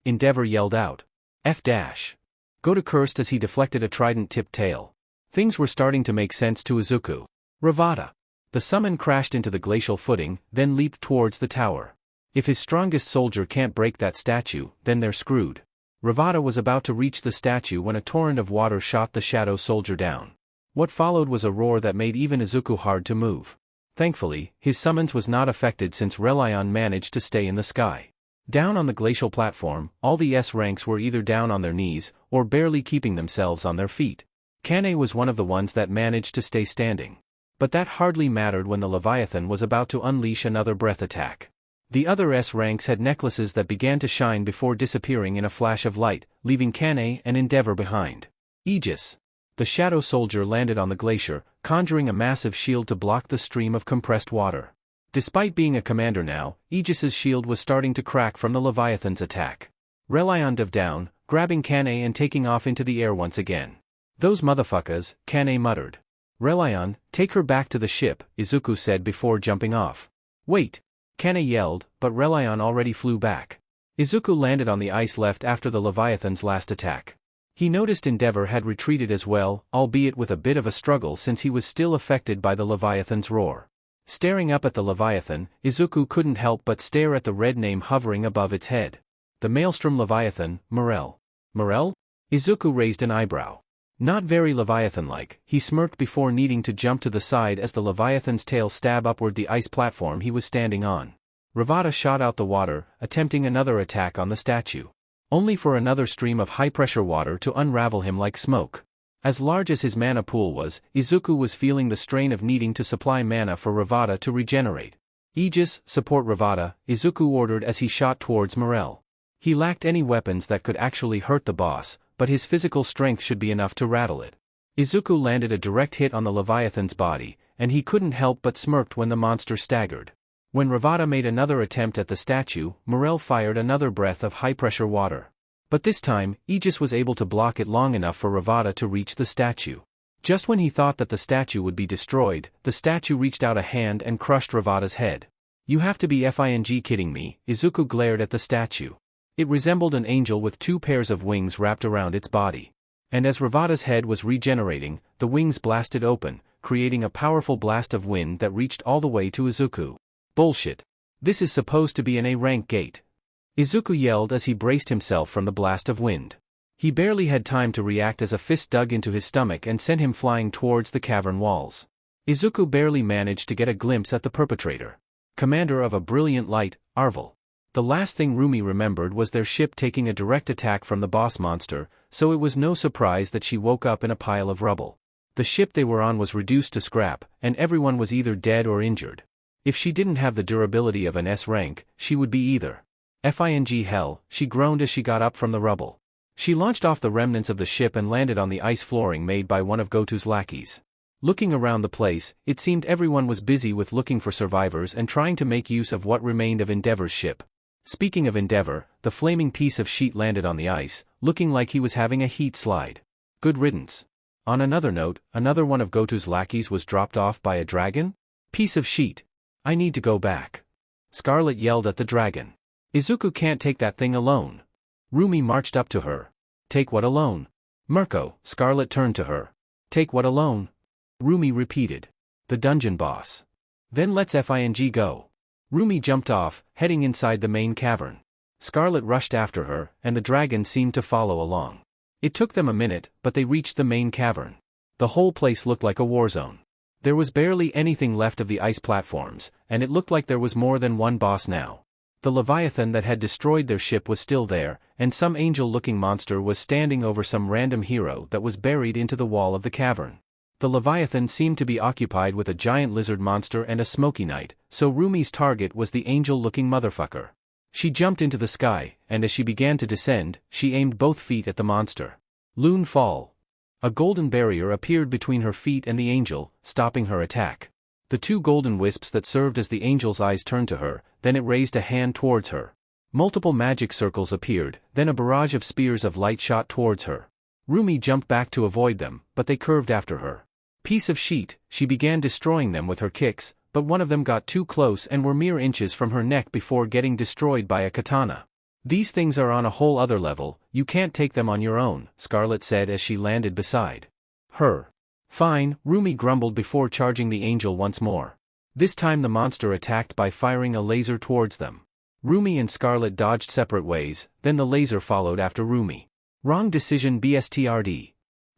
[SPEAKER 1] Endeavor yelled out. F-. Goto cursed as he deflected a trident-tipped tail. Things were starting to make sense to Izuku. Ravada. The summon crashed into the glacial footing, then leaped towards the tower. If his strongest soldier can't break that statue, then they're screwed. Ravada was about to reach the statue when a torrent of water shot the shadow soldier down. What followed was a roar that made even Izuku hard to move. Thankfully, his summons was not affected since Relion managed to stay in the sky. Down on the glacial platform, all the S ranks were either down on their knees, or barely keeping themselves on their feet. Kane was one of the ones that managed to stay standing. But that hardly mattered when the Leviathan was about to unleash another breath attack. The other S ranks had necklaces that began to shine before disappearing in a flash of light, leaving Kane and Endeavor behind. Aegis. The shadow soldier landed on the glacier, conjuring a massive shield to block the stream of compressed water. Despite being a commander now, Aegis's shield was starting to crack from the Leviathan's attack. Relion dove down, grabbing Kane and taking off into the air once again. Those motherfuckers, Kane muttered. Relion, take her back to the ship, Izuku said before jumping off. Wait. Kane yelled, but Relion already flew back. Izuku landed on the ice left after the Leviathan's last attack. He noticed Endeavor had retreated as well, albeit with a bit of a struggle since he was still affected by the Leviathan's roar. Staring up at the Leviathan, Izuku couldn't help but stare at the red name hovering above its head. The Maelstrom Leviathan, Morel. Morel? Izuku raised an eyebrow. Not very Leviathan-like, he smirked before needing to jump to the side as the Leviathan's tail stabbed upward the ice platform he was standing on. Ravada shot out the water, attempting another attack on the statue. Only for another stream of high-pressure water to unravel him like smoke. As large as his mana pool was, Izuku was feeling the strain of needing to supply mana for Ravada to regenerate. Aegis, support Ravada, Izuku ordered as he shot towards Morel. He lacked any weapons that could actually hurt the boss, but his physical strength should be enough to rattle it. Izuku landed a direct hit on the Leviathan's body, and he couldn't help but smirked when the monster staggered. When Ravada made another attempt at the statue, Morel fired another breath of high-pressure water. But this time, Aegis was able to block it long enough for Ravada to reach the statue. Just when he thought that the statue would be destroyed, the statue reached out a hand and crushed Ravada's head. You have to be FING kidding me. Izuku glared at the statue. It resembled an angel with 2 pairs of wings wrapped around its body. And as Ravada's head was regenerating, the wings blasted open, creating a powerful blast of wind that reached all the way to Izuku. Bullshit. This is supposed to be an A-rank gate. Izuku yelled as he braced himself from the blast of wind. He barely had time to react as a fist dug into his stomach and sent him flying towards the cavern walls. Izuku barely managed to get a glimpse at the perpetrator. Commander of a brilliant light, Arvel. The last thing Rumi remembered was their ship taking a direct attack from the boss monster, so it was no surprise that she woke up in a pile of rubble. The ship they were on was reduced to scrap, and everyone was either dead or injured. If she didn't have the durability of an S rank, she would be either. FING hell, she groaned as she got up from the rubble. She launched off the remnants of the ship and landed on the ice flooring made by one of Goto's lackeys. Looking around the place, it seemed everyone was busy with looking for survivors and trying to make use of what remained of Endeavor's ship. Speaking of Endeavor, the flaming piece of sheet landed on the ice, looking like he was having a heat slide. Good riddance. On another note, another one of Goto's lackeys was dropped off by a dragon? Piece of sheet. I need to go back. Scarlet yelled at the dragon. Izuku can't take that thing alone. Rumi marched up to her. Take what alone? Mirko, Scarlet turned to her. Take what alone? Rumi repeated. The dungeon boss. Then let's FING go. Rumi jumped off, heading inside the main cavern. Scarlet rushed after her, and the dragon seemed to follow along. It took them a minute, but they reached the main cavern. The whole place looked like a war zone. There was barely anything left of the ice platforms, and it looked like there was more than one boss now. The Leviathan that had destroyed their ship was still there, and some angel-looking monster was standing over some random hero that was buried into the wall of the cavern. The Leviathan seemed to be occupied with a giant lizard monster and a smoky knight, so Rumi's target was the angel-looking motherfucker. She jumped into the sky, and as she began to descend, she aimed both feet at the monster. Loon fall. A golden barrier appeared between her feet and the angel, stopping her attack. The 2 golden wisps that served as the angel's eyes turned to her, then it raised a hand towards her. Multiple magic circles appeared, then a barrage of spears of light shot towards her. Rumi jumped back to avoid them, but they curved after her. Piece of sheet, she began destroying them with her kicks, but one of them got too close and were mere inches from her neck before getting destroyed by a katana. These things are on a whole other level, you can't take them on your own, Scarlet said as she landed beside her. Fine, Rumi grumbled before charging the angel once more. This time the monster attacked by firing a laser towards them. Rumi and Scarlet dodged separate ways, then the laser followed after Rumi. Wrong decision BSTRD.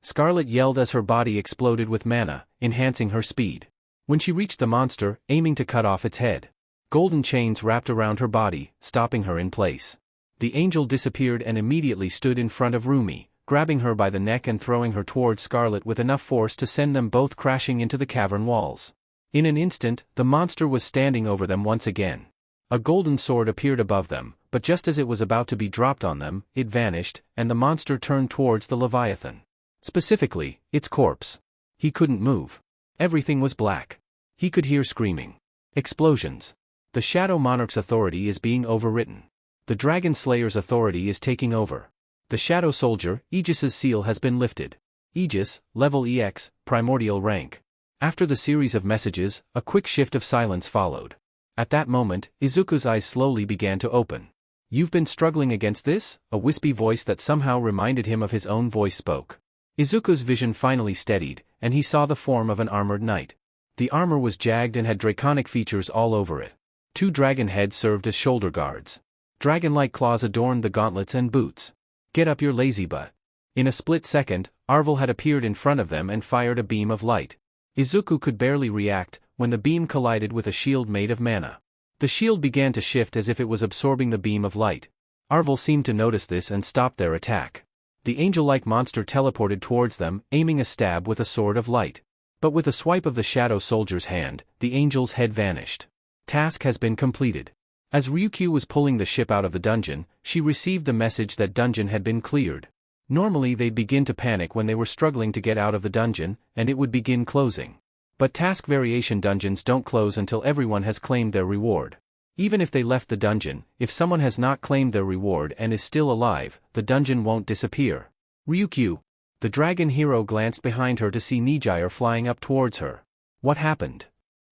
[SPEAKER 1] Scarlet yelled as her body exploded with mana, enhancing her speed. When she reached the monster, aiming to cut off its head. Golden chains wrapped around her body, stopping her in place. The angel disappeared and immediately stood in front of Rumi, grabbing her by the neck and throwing her towards Scarlet with enough force to send them both crashing into the cavern walls. In an instant, the monster was standing over them once again. A golden sword appeared above them, but just as it was about to be dropped on them, it vanished, and the monster turned towards the Leviathan. Specifically, its corpse. He couldn't move. Everything was black. He could hear screaming. Explosions. The Shadow Monarch's authority is being overwritten. The Dragon Slayer's authority is taking over. The Shadow Soldier, Aegis's seal has been lifted. Aegis, level EX, primordial rank. After the series of messages, a quick shift of silence followed. At that moment, Izuku's eyes slowly began to open. You've been struggling against this? A wispy voice that somehow reminded him of his own voice spoke. Izuku's vision finally steadied, and he saw the form of an armored knight. The armor was jagged and had draconic features all over it. 2 dragon heads served as shoulder guards. Dragon-like claws adorned the gauntlets and boots. Get up your lazy butt. In a split second, Arvel had appeared in front of them and fired a beam of light. Izuku could barely react, when the beam collided with a shield made of mana. The shield began to shift as if it was absorbing the beam of light. Arvel seemed to notice this and stopped their attack. The angel-like monster teleported towards them, aiming a stab with a sword of light. But with a swipe of the Shadow Soldier's hand, the angel's head vanished. Task has been completed. As Ryukyu was pulling the ship out of the dungeon, she received the message that dungeon had been cleared. Normally they'd begin to panic when they were struggling to get out of the dungeon, and it would begin closing. But task variation dungeons don't close until everyone has claimed their reward. Even if they left the dungeon, if someone has not claimed their reward and is still alive, the dungeon won't disappear. Ryukyu. The dragon hero glanced behind her to see Nijire flying up towards her. What happened?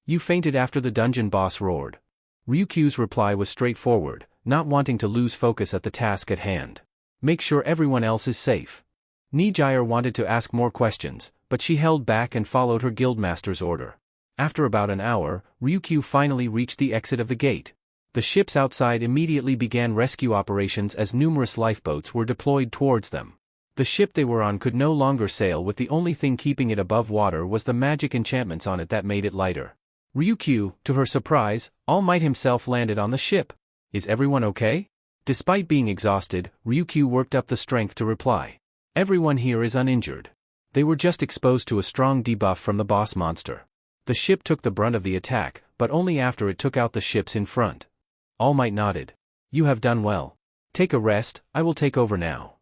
[SPEAKER 1] You fainted after the dungeon boss roared. Ryukyu's reply was straightforward, not wanting to lose focus at the task at hand. Make sure everyone else is safe. Nijire wanted to ask more questions, but she held back and followed her guildmaster's order. After about an hour, Ryukyu finally reached the exit of the gate. The ships outside immediately began rescue operations as numerous lifeboats were deployed towards them. The ship they were on could no longer sail, with the only thing keeping it above water was the magic enchantments on it that made it lighter. Ryukyu, to her surprise, All Might himself landed on the ship. Is everyone okay? Despite being exhausted, Ryukyu worked up the strength to reply. Everyone here is uninjured. They were just exposed to a strong debuff from the boss monster. The ship took the brunt of the attack, but only after it took out the ships in front. All Might nodded. You have done well. Take a rest, I will take over now.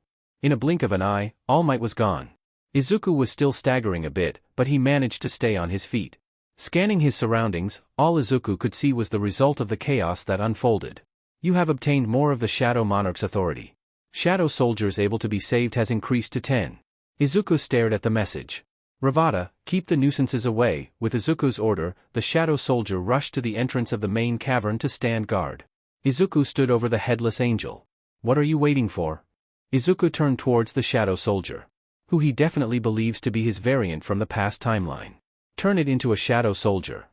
[SPEAKER 1] In a blink of an eye, All Might was gone. Izuku was still staggering a bit, but he managed to stay on his feet. Scanning his surroundings, all Izuku could see was the result of the chaos that unfolded. You have obtained more of the Shadow Monarch's authority. Shadow soldiers able to be saved has increased to 10. Izuku stared at the message. Ravada, keep the nuisances away. With Izuku's order, the shadow soldier rushed to the entrance of the main cavern to stand guard. Izuku stood over the headless angel. What are you waiting for? Izuku turned towards the shadow soldier, who he definitely believes to be his variant from the past timeline. Turn it into a shadow soldier.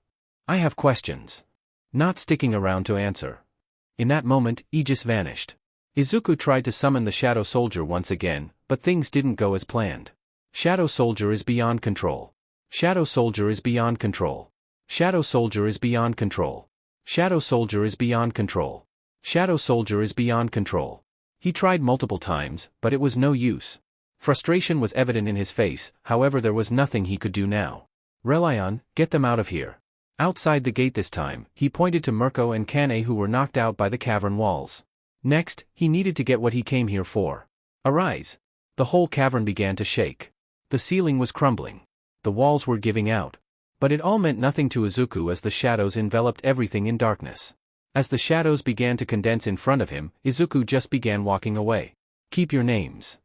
[SPEAKER 1] I have questions. Not sticking around to answer. In that moment, Aegis vanished. Izuku tried to summon the shadow soldier once again, but things didn't go as planned. Shadow soldier is beyond control. Shadow soldier is beyond control. Shadow soldier is beyond control. Shadow soldier is beyond control. Shadow soldier is beyond control. He tried multiple times, but it was no use. Frustration was evident in his face, however there was nothing he could do now. Relion, get them out of here. Outside the gate this time, he pointed to Mirko and Kane, who were knocked out by the cavern walls. Next, he needed to get what he came here for. Arise. The whole cavern began to shake. The ceiling was crumbling. The walls were giving out. But it all meant nothing to Izuku as the shadows enveloped everything in darkness. As the shadows began to condense in front of him, Izuku just began walking away. Keep your names.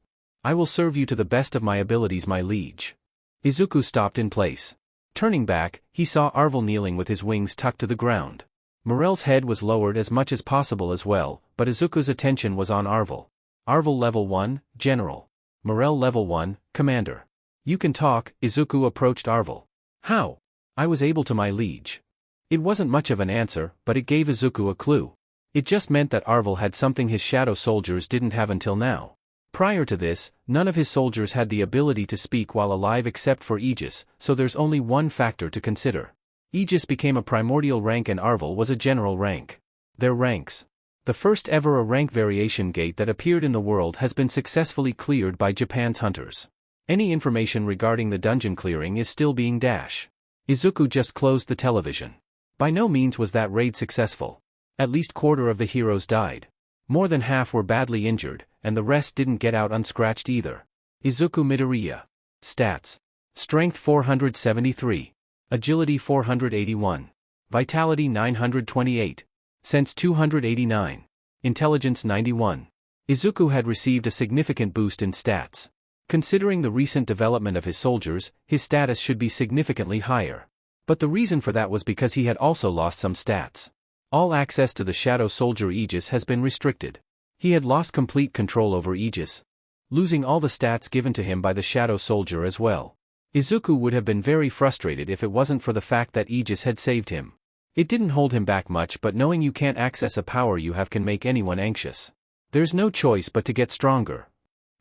[SPEAKER 1] I will serve you to the best of my abilities, my liege. Izuku stopped in place. Turning back, he saw Arvel kneeling with his wings tucked to the ground. Morel's head was lowered as much as possible as well, but Izuku's attention was on Arvel. Arvel level 1, General. Morel level 1, Commander. You can talk. Izuku approached Arvel. How? I was able to, my liege. It wasn't much of an answer, but it gave Izuku a clue. It just meant that Arvel had something his shadow soldiers didn't have until now. Prior to this, none of his soldiers had the ability to speak while alive except for Aegis, so there's only one factor to consider. Aegis became a primordial rank and Arvel was a general rank. Their ranks. The first ever a rank variation gate that appeared in the world has been successfully cleared by Japan's hunters. Any information regarding the dungeon clearing is still being dash. Izuku just closed the television. By no means was that raid successful. At least quarter of the heroes died. More than half were badly injured, and the rest didn't get out unscratched either. Izuku Midoriya. Stats. Strength 473. Agility 481. Vitality 928. Sense 289. Intelligence 91. Izuku had received a significant boost in stats. Considering the recent development of his soldiers, his status should be significantly higher. But the reason for that was because he had also lost some stats. All access to the Shadow Soldier Aegis has been restricted. He had lost complete control over Aegis, losing all the stats given to him by the Shadow Soldier as well. Izuku would have been very frustrated if it wasn't for the fact that Aegis had saved him. It didn't hold him back much, but knowing you can't access a power you have can make anyone anxious. There's no choice but to get stronger.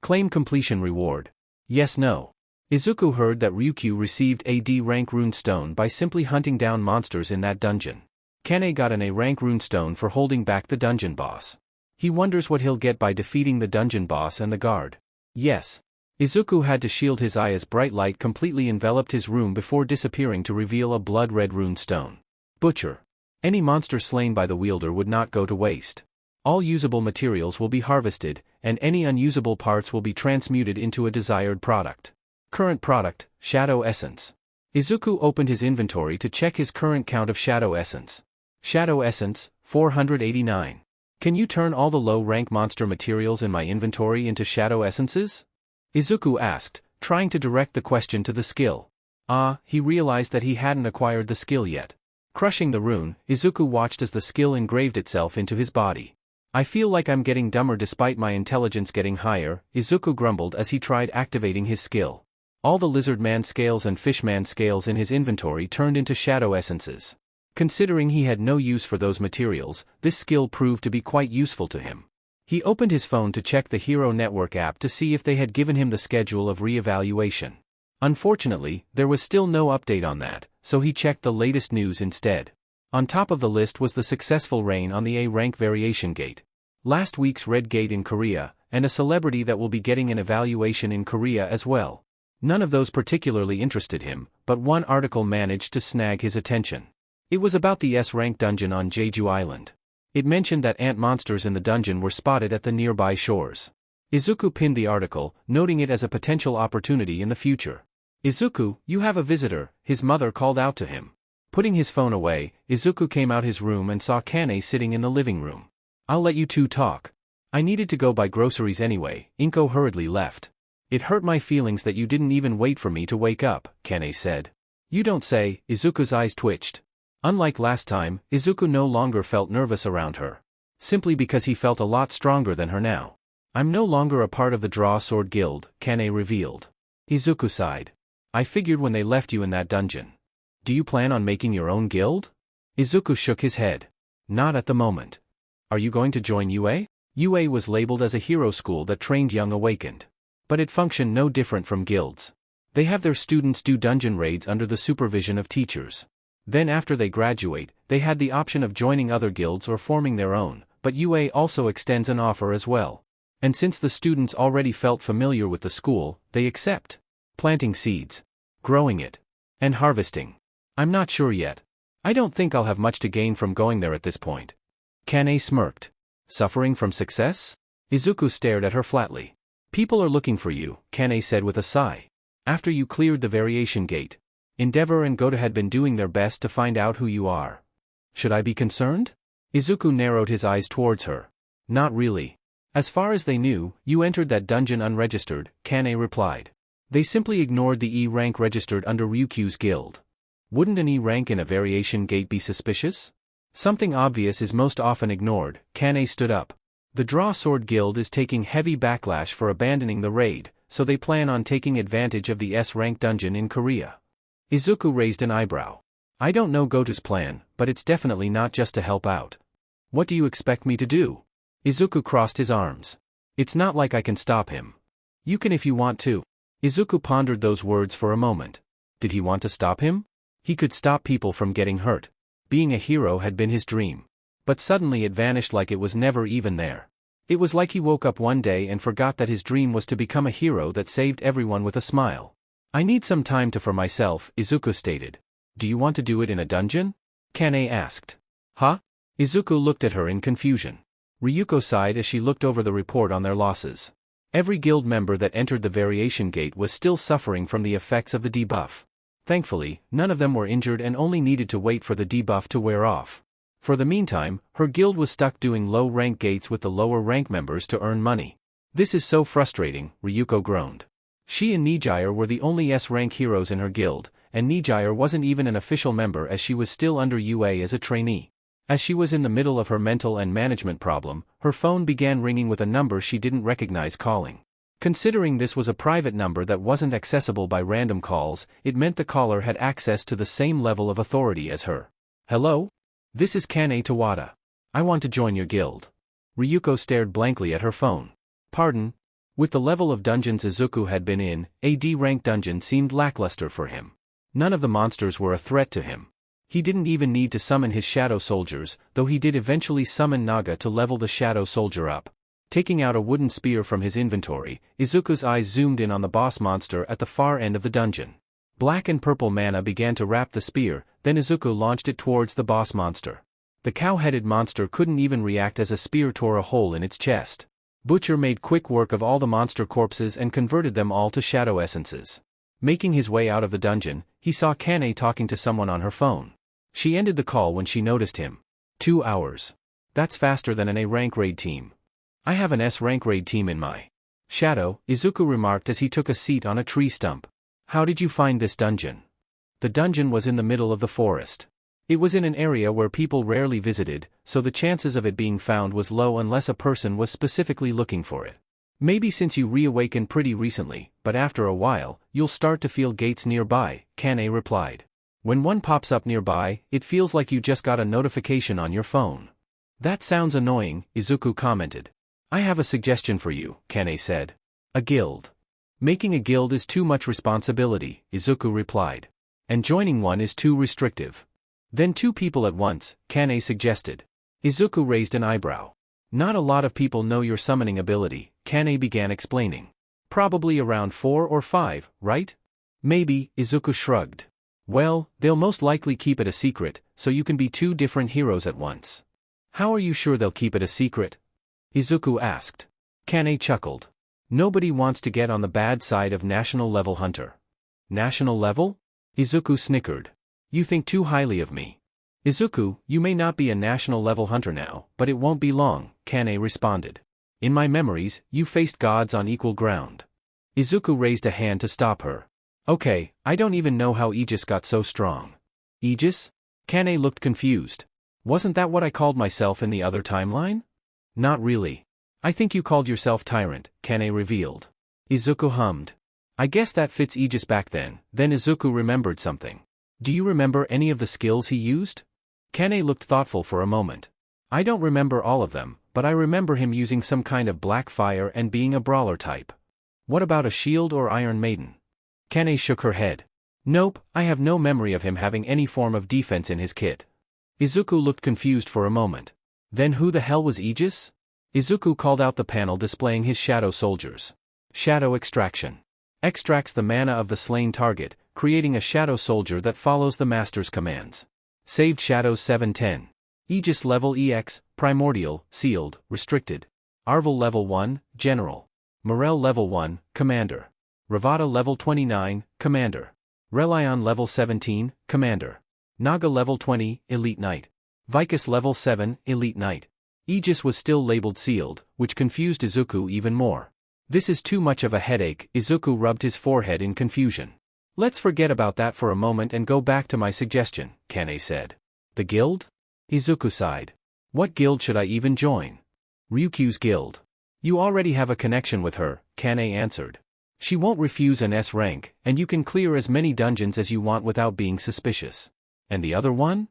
[SPEAKER 1] Claim completion reward. Yes, no. Izuku heard that Ryukyu received a D rank rune stone by simply hunting down monsters in that dungeon. Kane got an A rank rune stone for holding back the dungeon boss. He wonders what he'll get by defeating the dungeon boss and the guard. Yes. Izuku had to shield his eye as bright light completely enveloped his room before disappearing to reveal a blood-red rune stone. Butcher. Any monster slain by the wielder would not go to waste. All usable materials will be harvested, and any unusable parts will be transmuted into a desired product. Current product, Shadow Essence. Izuku opened his inventory to check his current count of Shadow Essence. Shadow Essence, 489. Can you turn all the low-rank monster materials in my inventory into Shadow Essences? Izuku asked, trying to direct the question to the skill. He realized that he hadn't acquired the skill yet. Crushing the rune, Izuku watched as the skill engraved itself into his body. I feel like I'm getting dumber despite my intelligence getting higher, Izuku grumbled as he tried activating his skill. All the lizard man scales and fish man scales in his inventory turned into shadow essences. Considering he had no use for those materials, this skill proved to be quite useful to him. He opened his phone to check the Hero Network app to see if they had given him the schedule of re-evaluation. Unfortunately, there was still no update on that, so he checked the latest news instead. On top of the list was the successful rain on the A-rank variation gate. Last week's red gate in Korea, and a celebrity that will be getting an evaluation in Korea as well. None of those particularly interested him, but one article managed to snag his attention. It was about the S-rank dungeon on Jeju Island. It mentioned that ant monsters in the dungeon were spotted at the nearby shores. Izuku pinned the article, noting it as a potential opportunity in the future. "Izuku, you have a visitor," his mother called out to him. Putting his phone away, Izuku came out his room and saw Kane sitting in the living room. "I'll let you two talk. I needed to go buy groceries anyway." Inko hurriedly left. "It hurt my feelings that you didn't even wait for me to wake up," Kane said. "You don't say." Izuku's eyes twitched. Unlike last time, Izuku no longer felt nervous around her. Simply because he felt a lot stronger than her now. "I'm no longer a part of the Draw Sword Guild," Kane revealed. Izuku sighed. "I figured when they left you in that dungeon. Do you plan on making your own guild?" Izuku shook his head. "Not at the moment." "Are you going to join UA?" UA was labeled as a hero school that trained young awakened. But it functioned no different from guilds. They have their students do dungeon raids under the supervision of teachers. Then after they graduate, they had the option of joining other guilds or forming their own, but UA also extends an offer as well. And since the students already felt familiar with the school, they accept. Planting seeds, growing it, and harvesting. "I'm not sure yet. I don't think I'll have much to gain from going there at this point." Kane smirked. "Suffering from success?" Izuku stared at her flatly. "People are looking for you," Kane said with a sigh. "After you cleared the variation gate, Endeavor and Gota had been doing their best to find out who you are. Should I be concerned?" Izuku narrowed his eyes towards her. "Not really. As far as they knew, you entered that dungeon unregistered," Kane replied. "They simply ignored the E rank registered under Ryukyu's guild." "Wouldn't an E rank in a variation gate be suspicious?" "Something obvious is most often ignored." Kane stood up. "The Draw Sword Guild is taking heavy backlash for abandoning the raid, so they plan on taking advantage of the S-rank dungeon in Korea." Izuku raised an eyebrow. "I don't know Goto's plan, but it's definitely not just to help out." "What do you expect me to do?" Izuku crossed his arms. "It's not like I can stop him." "You can if you want to." Izuku pondered those words for a moment. Did he want to stop him? He could stop people from getting hurt. Being a hero had been his dream. But suddenly it vanished like it was never even there. It was like he woke up one day and forgot that his dream was to become a hero that saved everyone with a smile. "I need some time for myself," Izuku stated. "Do you want to do it in a dungeon?" Kane asked. "Huh?" Izuku looked at her in confusion. Ryuko sighed as she looked over the report on their losses. Every guild member that entered the variation gate was still suffering from the effects of the debuff. Thankfully, none of them were injured and only needed to wait for the debuff to wear off. For the meantime, her guild was stuck doing low-rank gates with the lower-rank members to earn money. "This is so frustrating," Ryuko groaned. She and Nijire were the only S-rank heroes in her guild, and Nijire wasn't even an official member as she was still under UA as a trainee. As she was in the middle of her mental and management problem, her phone began ringing with a number she didn't recognize calling. Considering this was a private number that wasn't accessible by random calls, it meant the caller had access to the same level of authority as her. "Hello? This is Kane Tawada. I want to join your guild." Ryuko stared blankly at her phone. "Pardon?" With the level of dungeons Izuku had been in, a D-rank dungeon seemed lackluster for him. None of the monsters were a threat to him. He didn't even need to summon his shadow soldiers, though he did eventually summon Naga to level the shadow soldier up. Taking out a wooden spear from his inventory, Izuku's eyes zoomed in on the boss monster at the far end of the dungeon. Black and purple mana began to wrap the spear, then Izuku launched it towards the boss monster. The cow-headed monster couldn't even react as a spear tore a hole in its chest. Butcher made quick work of all the monster corpses and converted them all to shadow essences. Making his way out of the dungeon, he saw Kane talking to someone on her phone. She ended the call when she noticed him. 2 hours. That's faster than an A-rank raid team. I have an S-rank raid team in my shadow, Izuku remarked as he took a seat on a tree stump. How did you find this dungeon? The dungeon was in the middle of the forest. It was in an area where people rarely visited, so the chances of it being found was low unless a person was specifically looking for it. Maybe since you reawakened pretty recently, but after a while, you'll start to feel gates nearby, Kane replied. When one pops up nearby, it feels like you just got a notification on your phone. That sounds annoying, Izuku commented. I have a suggestion for you, Kane said. A guild. Making a guild is too much responsibility, Izuku replied. And joining one is too restrictive. Then 2 people at once, Kane suggested. Izuku raised an eyebrow. Not a lot of people know your summoning ability, Kane began explaining. Probably around 4 or 5, right? Maybe, Izuku shrugged. Well, they'll most likely keep it a secret, so you can be 2 different heroes at once. How are you sure they'll keep it a secret? Izuku asked. Kane chuckled. Nobody wants to get on the bad side of national level hunter. National level? Izuku snickered. You think too highly of me. Izuku, you may not be a national level hunter now, but it won't be long, Kane responded. In my memories, you faced gods on equal ground. Izuku raised a hand to stop her. Okay, I don't even know how Aegis got so strong. Aegis? Kane looked confused. Wasn't that what I called myself in the other timeline? Not really. I think you called yourself Tyrant, Kane revealed. Izuku hummed. I guess that fits Aegis back then. Then Izuku remembered something. Do you remember any of the skills he used? Kane looked thoughtful for a moment. I don't remember all of them, but I remember him using some kind of black fire and being a brawler type. What about a shield or Iron Maiden? Kane shook her head. Nope, I have no memory of him having any form of defense in his kit. Izuku looked confused for a moment. Then who the hell was Aegis? Izuku called out the panel displaying his shadow soldiers. Shadow extraction. Extracts the mana of the slain target, creating a shadow soldier that follows the master's commands. Saved Shadows 710. Aegis level EX, Primordial, Sealed, Restricted. Arvel level 1, General. Morel level 1, Commander. Ravada level 29, Commander. Relion level 17, Commander. Naga level 20, Elite Knight. Vicus level 7, Elite Knight. Aegis was still labeled sealed, which confused Izuku even more. This is too much of a headache, Izuku rubbed his forehead in confusion. Let's forget about that for a moment and go back to my suggestion, Kane said. The guild? Izuku sighed. What guild should I even join? Ryukyu's guild. You already have a connection with her, Kane answered. She won't refuse an S rank, and you can clear as many dungeons as you want without being suspicious. And the other one?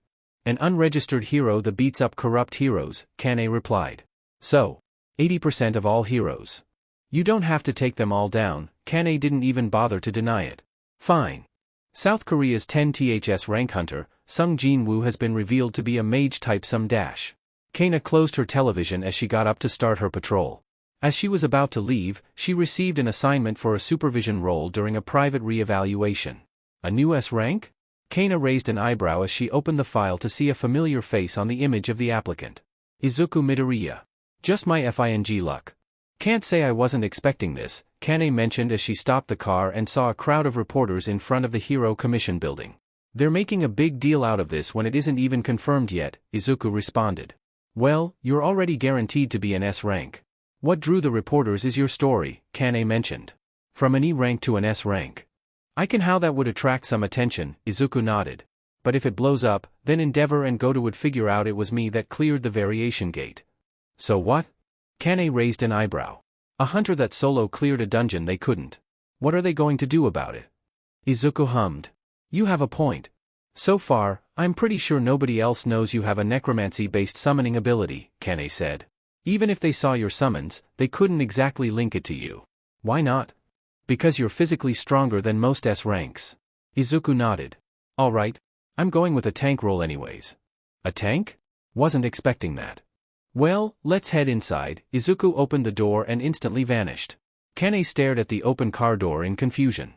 [SPEAKER 1] An unregistered hero that beats up corrupt heroes, Kane replied. So, 80% of all heroes. You don't have to take them all down, Kane didn't even bother to deny it. Fine. South Korea's 10 THS rank hunter, Sung Jin-woo has been revealed to be a mage-type some dash. Kana closed her television as she got up to start her patrol. As she was about to leave, she received an assignment for a supervision role during a private re-evaluation. A new S rank? Kana raised an eyebrow as she opened the file to see a familiar face on the image of the applicant. Izuku Midoriya. Just my FING luck. Can't say I wasn't expecting this, Kane mentioned as she stopped the car and saw a crowd of reporters in front of the Hero Commission building. They're making a big deal out of this when it isn't even confirmed yet, Izuku responded. Well, you're already guaranteed to be an S rank. What drew the reporters is your story, Kane mentioned. From an E rank to an S rank. I can how that would attract some attention, Izuku nodded. But if it blows up, then Endeavor and Goto would figure out it was me that cleared the variation gate. So what? Kane raised an eyebrow. A hunter that solo cleared a dungeon they couldn't. What are they going to do about it? Izuku hummed. You have a point. So far, I'm pretty sure nobody else knows you have a necromancy-based summoning ability, Kane said. Even if they saw your summons, they couldn't exactly link it to you. Why not? Because you're physically stronger than most S ranks. Izuku nodded. Alright. I'm going with a tank role anyways. A tank? Wasn't expecting that. Well, let's head inside. Izuku opened the door and instantly vanished. Kane stared at the open car door in confusion.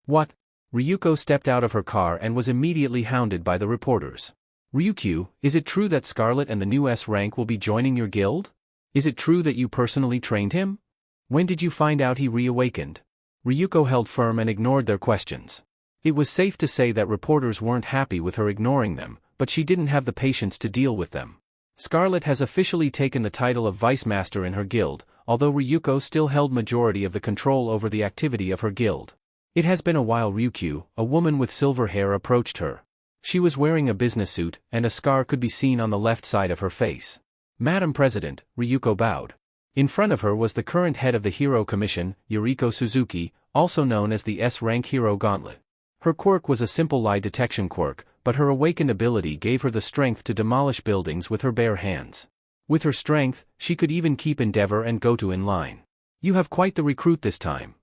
[SPEAKER 1] What? Ryuko stepped out of her car and was immediately hounded by the reporters. Ryukyu, is it true that Scarlet and the new S rank will be joining your guild? Is it true that you personally trained him? When did you find out he reawakened? Ryuko held firm and ignored their questions. It was safe to say that reporters weren't happy with her ignoring them, but she didn't have the patience to deal with them. Scarlet has officially taken the title of Vice Master in her guild, although Ryuko still held majority of the control over the activity of her guild. It has been a while. Ryukyu, a woman with silver hair, approached her. She was wearing a business suit, and a scar could be seen on the left side of her face. Madam President, Ryuko bowed. In front of her was the current head of the Hero Commission, Yuriko Suzuki, also known as the S-rank Hero Gauntlet. Her quirk was a simple lie detection quirk, but her awakened ability gave her the strength to demolish buildings with her bare hands. With her strength, she could even keep Endeavor and Goto in line. You have quite the recruit this time.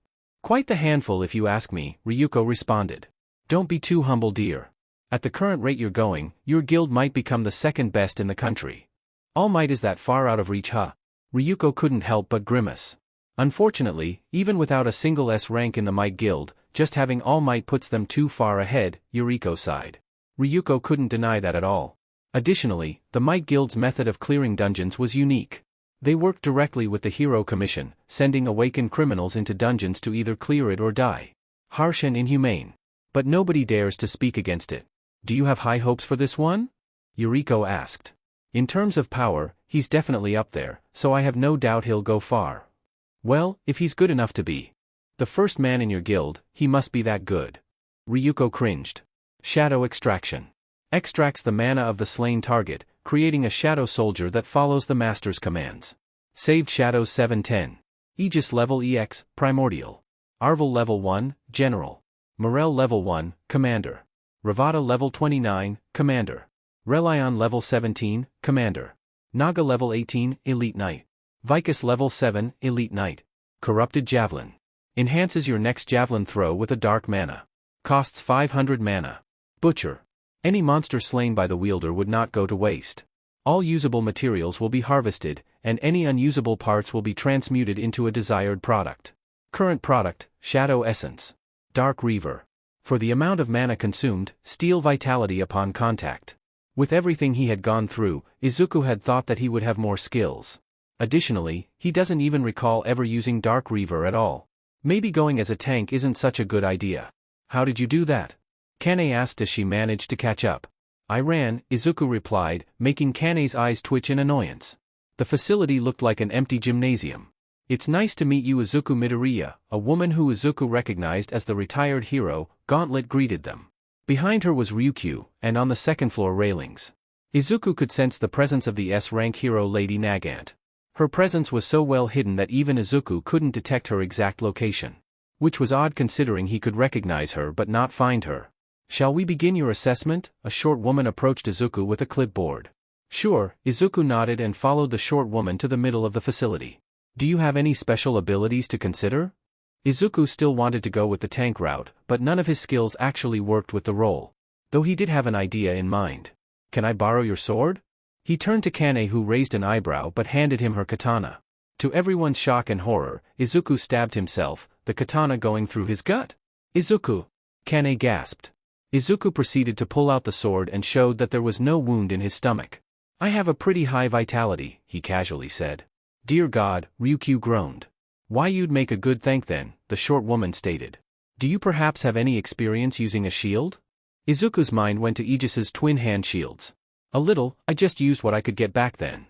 [SPEAKER 1] Quite the handful if you ask me, Ryuko responded. Don't be too humble, dear. At the current rate you're going, your guild might become the second best in the country. All Might is that far out of reach, huh? Ryuko couldn't help but grimace. Unfortunately, even without a single S rank in the Might Guild, just having All Might puts them too far ahead, Yuriko sighed. Ryuko couldn't deny that at all. Additionally, the Might Guild's method of clearing dungeons was unique. They worked directly with the Hero Commission, sending awakened criminals into dungeons to either clear it or die. Harsh and inhumane. But nobody dares to speak against it. Do you have high hopes for this one? Yuriko asked. In terms of power, he's definitely up there, so I have no doubt he'll go far. Well, if he's good enough to be the first man in your guild, he must be that good. Ryuko cringed. Shadow extraction. Extracts the mana of the slain target, creating a shadow soldier that follows the master's commands. Saved Shadows 710. Aegis level EX, Primordial. Arvel level 1, General. Morel level 1, Commander. Ravada level 29, Commander. Relion level 17, Commander. Naga level 18, Elite Knight. Vicus level 7, Elite Knight. Corrupted Javelin. Enhances your next javelin throw with a dark mana. Costs 500 mana. Butcher. Any monster slain by the wielder would not go to waste. All usable materials will be harvested, and any unusable parts will be transmuted into a desired product. Current product, Shadow Essence. Dark Reaver. For the amount of mana consumed, steal vitality upon contact. With everything he had gone through, Izuku had thought that he would have more skills. Additionally, he doesn't even recall ever using Dark Reaver at all. Maybe going as a tank isn't such a good idea. How did you do that? Kane asked as she managed to catch up. I ran, Izuku replied, making Kane's eyes twitch in annoyance. The facility looked like an empty gymnasium. It's nice to meet you, Izuku Midoriya, a woman who Izuku recognized as the retired hero, Gauntlet greeted them. Behind her was Ryukyu, and on the second floor railings. Izuku could sense the presence of the S-rank hero Lady Nagant. Her presence was so well hidden that even Izuku couldn't detect her exact location. Which was odd considering he could recognize her but not find her. Shall we begin your assessment? A short woman approached Izuku with a clipboard. Sure, Izuku nodded and followed the short woman to the middle of the facility. Do you have any special abilities to consider? Izuku still wanted to go with the tank route, but none of his skills actually worked with the role. Though he did have an idea in mind. Can I borrow your sword? He turned to Kane, who raised an eyebrow but handed him her katana. To everyone's shock and horror, Izuku stabbed himself, the katana going through his gut. Izuku! Kane gasped. Izuku proceeded to pull out the sword and showed that there was no wound in his stomach. I have a pretty high vitality, he casually said. Dear God, Ryukyu groaned. Why, you'd make a good tank then, the short woman stated. Do you perhaps have any experience using a shield? Izuku's mind went to Aegis's twin hand shields. A little, I just used what I could get back then.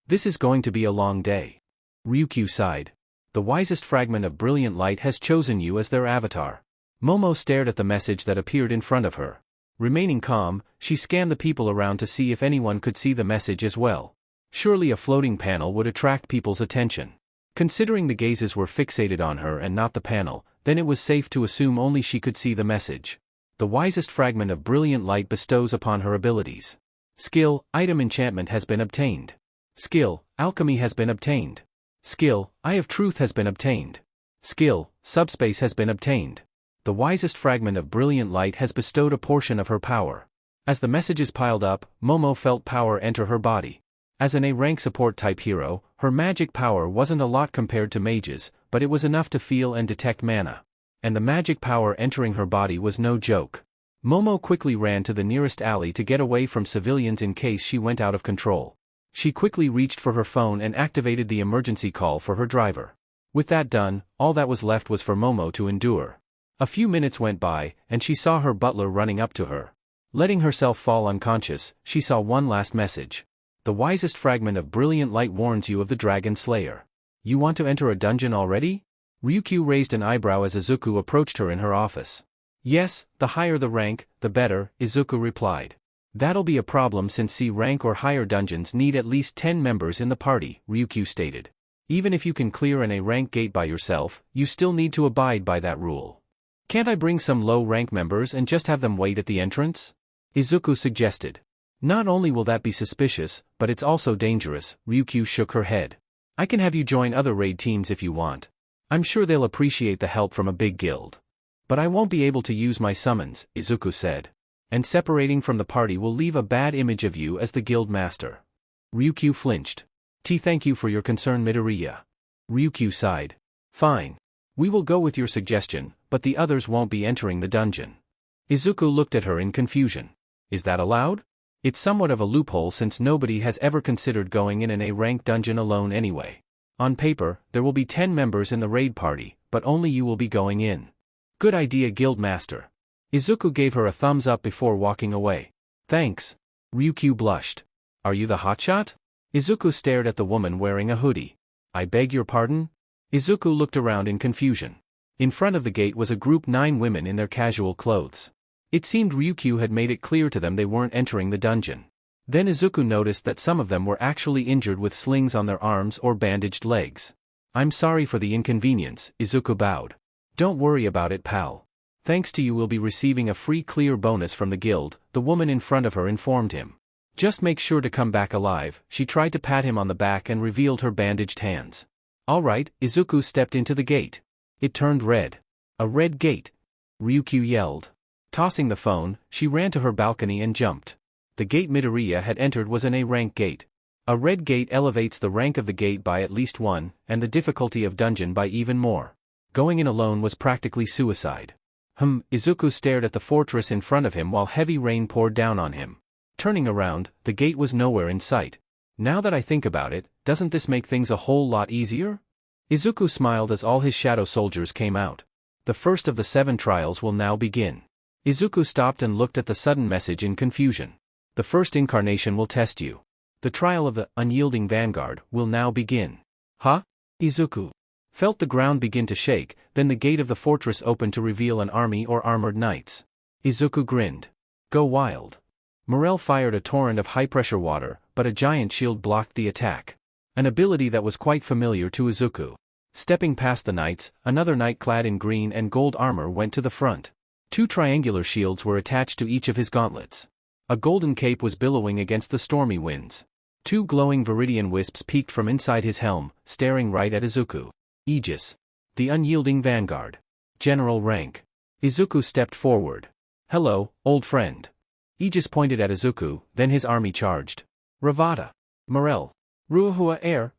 [SPEAKER 1] This is going to be a long day. Ryukyu sighed. The wisest fragment of brilliant light has chosen you as their avatar. Momo stared at the message that appeared in front of her. Remaining calm, she scanned the people around to see if anyone could see the message as well. Surely a floating panel would attract people's attention. Considering the gazes were fixated on her and not the panel, then it was safe to assume only she could see the message. The wisest fragment of brilliant light bestows upon her abilities. Skill, item enchantment has been obtained. Skill, alchemy has been obtained. Skill, eye of truth has been obtained. Skill, subspace has been obtained. The wisest fragment of brilliant light has bestowed a portion of her power. As the messages piled up, Momo felt power enter her body. As an A-rank support type hero, her magic power wasn't a lot compared to mages, but it was enough to feel and detect mana. And the magic power entering her body was no joke. Momo quickly ran to the nearest alley to get away from civilians in case she went out of control. She quickly reached for her phone and activated the emergency call for her driver. With that done, all that was left was for Momo to endure. A few minutes went by, and she saw her butler running up to her. Letting herself fall unconscious, she saw one last message. The wisest fragment of brilliant light warns you of the Dragon Slayer. You want to enter a dungeon already? Ryukyu raised an eyebrow as Izuku approached her in her office. Yes, the higher the rank, the better, Izuku replied. That'll be a problem since C rank or higher dungeons need at least 10 members in the party, Ryukyu stated. Even if you can clear an A rank gate by yourself, you still need to abide by that rule. Can't I bring some low rank members and just have them wait at the entrance? Izuku suggested. Not only will that be suspicious, but it's also dangerous, Ryukyu shook her head. I can have you join other raid teams if you want. I'm sure they'll appreciate the help from a big guild. But I won't be able to use my summons, Izuku said. And separating from the party will leave a bad image of you as the guild master. Ryukyu flinched. Thank you for your concern, Midoriya. Ryukyu sighed. Fine. We will go with your suggestion, but the others won't be entering the dungeon. Izuku looked at her in confusion. Is that allowed? It's somewhat of a loophole since nobody has ever considered going in an A-rank dungeon alone anyway. On paper, there will be 10 members in the raid party, but only you will be going in. Good idea, guild master. Izuku gave her a thumbs up before walking away. Thanks. Ryukyu blushed. Are you the hotshot? Izuku stared at the woman wearing a hoodie. I beg your pardon? Izuku looked around in confusion. In front of the gate was a group 9 women in their casual clothes. It seemed Ryukyu had made it clear to them they weren't entering the dungeon. Then Izuku noticed that some of them were actually injured with slings on their arms or bandaged legs. I'm sorry for the inconvenience, Izuku bowed. Don't worry about it, pal. Thanks to you we'll be receiving a free clear bonus from the guild, the woman in front of her informed him. Just make sure to come back alive. She tried to pat him on the back and revealed her bandaged hands. All right, Izuku stepped into the gate. It turned red. A red gate. Ryukyu yelled. Tossing the phone, she ran to her balcony and jumped. The gate Midoriya had entered was an A-rank gate. A red gate elevates the rank of the gate by at least 1, and the difficulty of dungeon by even more. Going in alone was practically suicide. Izuku stared at the fortress in front of him while heavy rain poured down on him. Turning around, the gate was nowhere in sight. Now that I think about it, doesn't this make things a whole lot easier? Izuku smiled as all his shadow soldiers came out. The first of the 7 trials will now begin. Izuku stopped and looked at the sudden message in confusion. The first incarnation will test you. The trial of the unyielding vanguard will now begin. Huh? Izuku felt the ground begin to shake, then the gate of the fortress opened to reveal an army or armored knights. Izuku grinned. Go wild. Morel fired a torrent of high-pressure water, but a giant shield blocked the attack. An ability that was quite familiar to Izuku. Stepping past the knights, another knight clad in green and gold armor went to the front. 2 triangular shields were attached to each of his gauntlets. A golden cape was billowing against the stormy winds. 2 glowing viridian wisps peeked from inside his helm, staring right at Izuku. Aegis. The unyielding vanguard. General rank. Izuku stepped forward. Hello, old friend. Aegis pointed at Izuku, then his army charged. Ravada. Morel. Ruahua Air.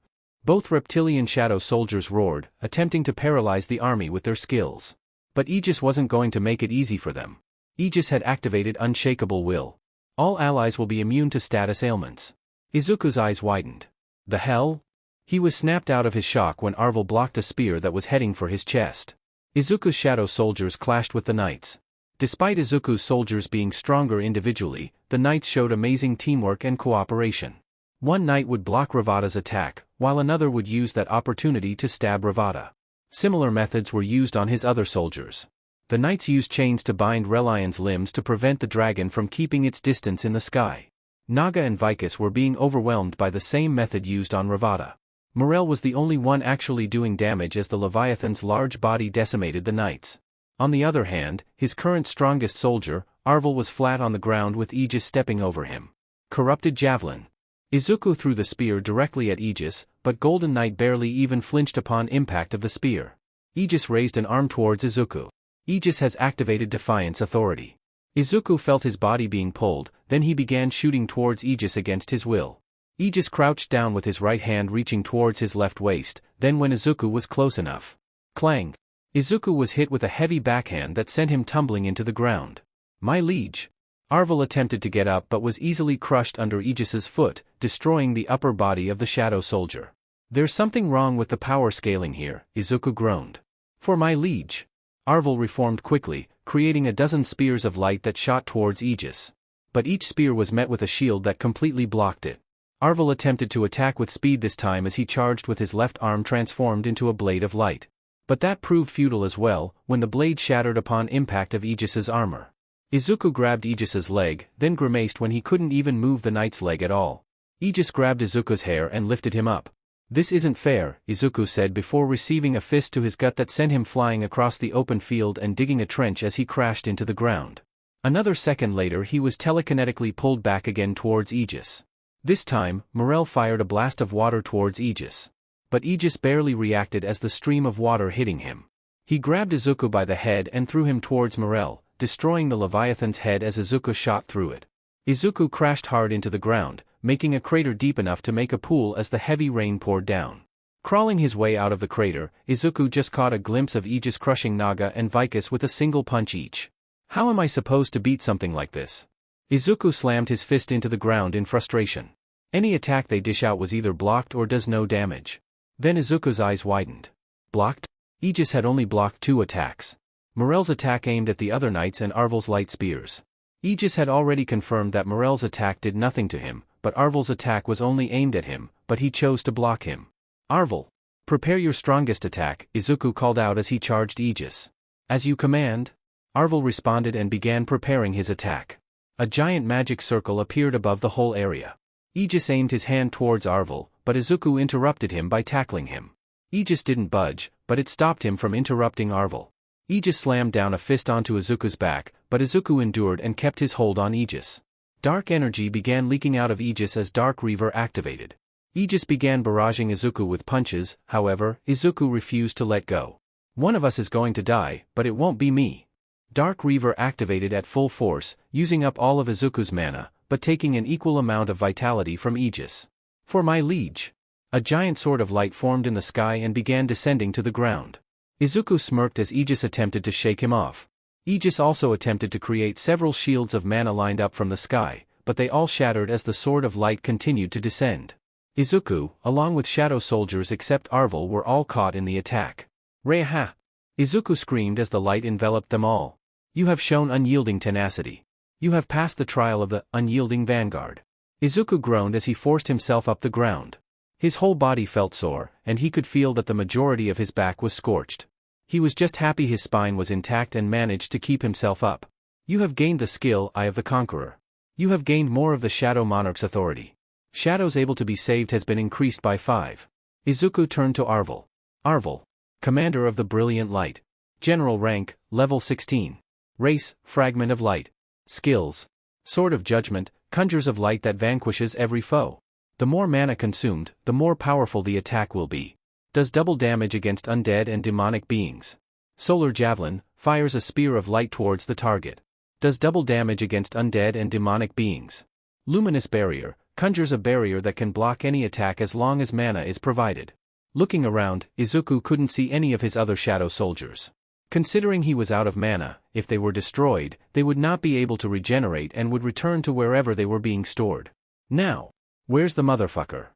[SPEAKER 1] Both reptilian shadow soldiers roared, attempting to paralyze the army with their skills. But Aegis wasn't going to make it easy for them. Aegis had activated Unshakable Will. All allies will be immune to status ailments. Izuku's eyes widened. The hell? He was snapped out of his shock when Arvel blocked a spear that was heading for his chest. Izuku's shadow soldiers clashed with the knights. Despite Izuku's soldiers being stronger individually, the knights showed amazing teamwork and cooperation. One knight would block Ravada's attack, while another would use that opportunity to stab Ravada. Similar methods were used on his other soldiers. The knights used chains to bind Relion's limbs to prevent the dragon from keeping its distance in the sky. Naga and Vicus were being overwhelmed by the same method used on Ravada. Morel was the only one actually doing damage as the Leviathan's large body decimated the knights. On the other hand, his current strongest soldier, Arvel, was flat on the ground with Aegis stepping over him. Corrupted Javelin. Izuku threw the spear directly at Aegis, but Golden Knight barely even flinched upon impact of the spear. Aegis raised an arm towards Izuku. Aegis has activated Defiance Authority. Izuku felt his body being pulled, then he began shooting towards Aegis against his will. Aegis crouched down with his right hand reaching towards his left waist, then when Izuku was close enough. Clang! Izuku was hit with a heavy backhand that sent him tumbling into the ground. My liege! Arvel attempted to get up but was easily crushed under Aegis's foot, destroying the upper body of the shadow soldier. There's something wrong with the power scaling here, Izuku groaned. For my liege! Arvel reformed quickly, creating a dozen spears of light that shot towards Aegis. But each spear was met with a shield that completely blocked it. Arvel attempted to attack with speed this time as he charged with his left arm transformed into a blade of light. But that proved futile as well, when the blade shattered upon impact of Aegis's armor. Izuku grabbed Aegis's leg, then grimaced when he couldn't even move the knight's leg at all. Aegis grabbed Izuku's hair and lifted him up. "This isn't fair," Izuku said before receiving a fist to his gut that sent him flying across the open field and digging a trench as he crashed into the ground. Another second later he was telekinetically pulled back again towards Aegis. This time, Morel fired a blast of water towards Aegis. But Aegis barely reacted as the stream of water hitting him. He grabbed Izuku by the head and threw him towards Morel, destroying the Leviathan's head as Izuku shot through it. Izuku crashed hard into the ground, making a crater deep enough to make a pool as the heavy rain poured down. Crawling his way out of the crater, Izuku just caught a glimpse of Aegis crushing Naga and Vicus with a single punch each. How am I supposed to beat something like this? Izuku slammed his fist into the ground in frustration. Any attack they dish out was either blocked or does no damage. Then Izuku's eyes widened. Blocked? Aegis had only blocked 2 attacks. Morel's attack aimed at the other knights and Arvel's light spears. Aegis had already confirmed that Morel's attack did nothing to him, but Arvel's attack was only aimed at him, but he chose to block him. "Arvel, prepare your strongest attack," Izuku called out as he charged Aegis. "As you command." Arvel responded and began preparing his attack. A giant magic circle appeared above the whole area. Aegis aimed his hand towards Arvel, but Izuku interrupted him by tackling him. Aegis didn't budge, but it stopped him from interrupting Arvel. Aegis slammed down a fist onto Izuku's back, but Izuku endured and kept his hold on Aegis. Dark energy began leaking out of Aegis as Dark Reaver activated. Aegis began barraging Izuku with punches, however, Izuku refused to let go. "One of us is going to die, but it won't be me." Dark Reaver activated at full force, using up all of Izuku's mana, but taking an equal amount of vitality from Aegis. "For my liege." A giant sword of light formed in the sky and began descending to the ground. Izuku smirked as Aegis attempted to shake him off. Aegis also attempted to create several shields of mana lined up from the sky, but they all shattered as the sword of light continued to descend. Izuku, along with shadow soldiers except Arvel, were all caught in the attack. "Reha!" Izuku screamed as the light enveloped them all. "You have shown unyielding tenacity. You have passed the trial of the unyielding vanguard." Izuku groaned as he forced himself up the ground. His whole body felt sore, and he could feel that the majority of his back was scorched. He was just happy his spine was intact and managed to keep himself up. "You have gained the skill, Eye of the Conqueror. You have gained more of the Shadow Monarch's authority. Shadows able to be saved has been increased by 5. Izuku turned to Arvel. "Arvel. Commander of the Brilliant Light. General rank, level 16. Race, Fragment of Light. Skills. Sword of Judgment, conjures of light that vanquishes every foe. The more mana consumed, the more powerful the attack will be. Does double damage against undead and demonic beings. Solar Javelin, fires a spear of light towards the target. Does double damage against undead and demonic beings. Luminous Barrier, conjures a barrier that can block any attack as long as mana is provided." Looking around, Izuku couldn't see any of his other shadow soldiers. Considering he was out of mana, if they were destroyed, they would not be able to regenerate and would return to wherever they were being stored. Now, where's the motherfucker?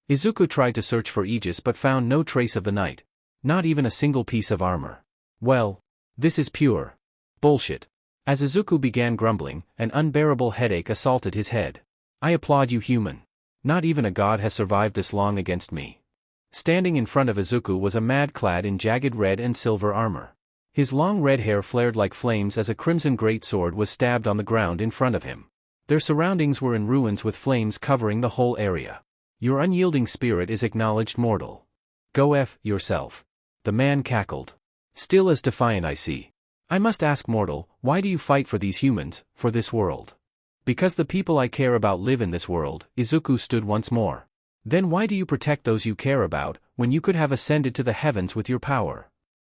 [SPEAKER 1] Izuku tried to search for Aegis but found no trace of the knight. Not even a single piece of armor. Well, this is pure bullshit. As Izuku began grumbling, an unbearable headache assaulted his head. "I applaud you, human. Not even a god has survived this long against me." Standing in front of Izuku was a mad clad in jagged red and silver armor. His long red hair flared like flames as a crimson greatsword was stabbed on the ground in front of him. Their surroundings were in ruins with flames covering the whole area. "Your unyielding spirit is acknowledged, mortal. Go F yourself." The man cackled. "Still as defiant, I see. I must ask, mortal, why do you fight for these humans, for this world?" "Because the people I care about live in this world," Izuku stood once more. "Then why do you protect those you care about, when you could have ascended to the heavens with your power?"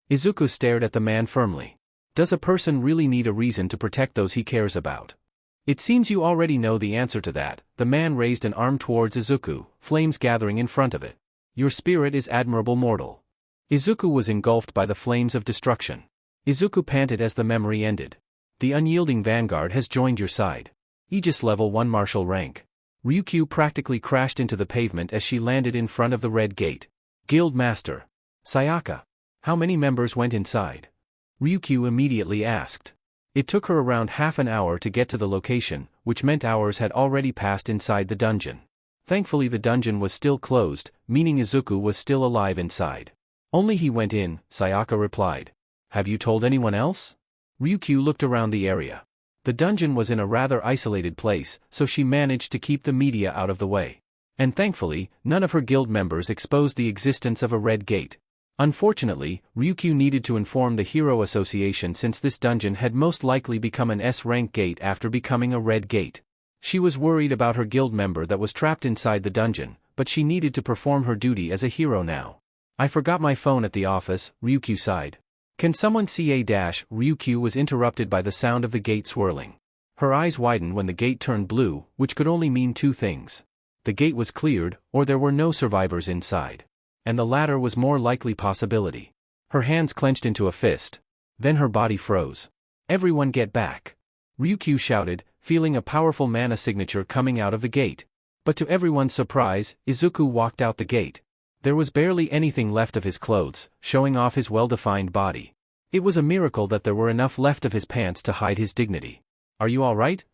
[SPEAKER 1] Izuku stared at the man firmly. "Does a person really need a reason to protect those he cares about?" "It seems you already know the answer to that." The man raised an arm towards Izuku, flames gathering in front of it. "Your spirit is admirable, mortal." Izuku was engulfed by the flames of destruction. Izuku panted as the memory ended. "The unyielding vanguard has joined your side. Aegis level 1 martial rank." Ryukyu practically crashed into the pavement as she landed in front of the red gate. "Guild Master Sayaka. How many members went inside?" Ryukyu immediately asked. It took her around half an hour to get to the location, which meant hours had already passed inside the dungeon. Thankfully the dungeon was still closed, meaning Izuku was still alive inside. Only he went in, Sayaka replied. Have you told anyone else? Ryukyu looked around the area. The dungeon was in a rather isolated place, so she managed to keep the media out of the way. And thankfully, none of her guild members exposed the existence of a red gate. Unfortunately, Ryukyu needed to inform the Hero Association since this dungeon had most likely become an S-rank gate after becoming a red gate. She was worried about her guild member that was trapped inside the dungeon, but she needed to perform her duty as a hero now. I forgot my phone at the office, Ryukyu sighed. Can someone see a dash? Ryukyu was interrupted by the sound of the gate swirling. Her eyes widened when the gate turned blue, which could only mean two things. The gate was cleared, or there were no survivors inside. And the latter was more likely possibility. Her hands clenched into a fist. Then her body froze. Everyone get back! Ryukyu shouted, feeling a powerful mana signature coming out of the gate. But to everyone's surprise, Izuku walked out the gate. There was barely anything left of his clothes, showing off his well-defined body. It was a miracle that there were enough left of his pants to hide his dignity. Are you all right?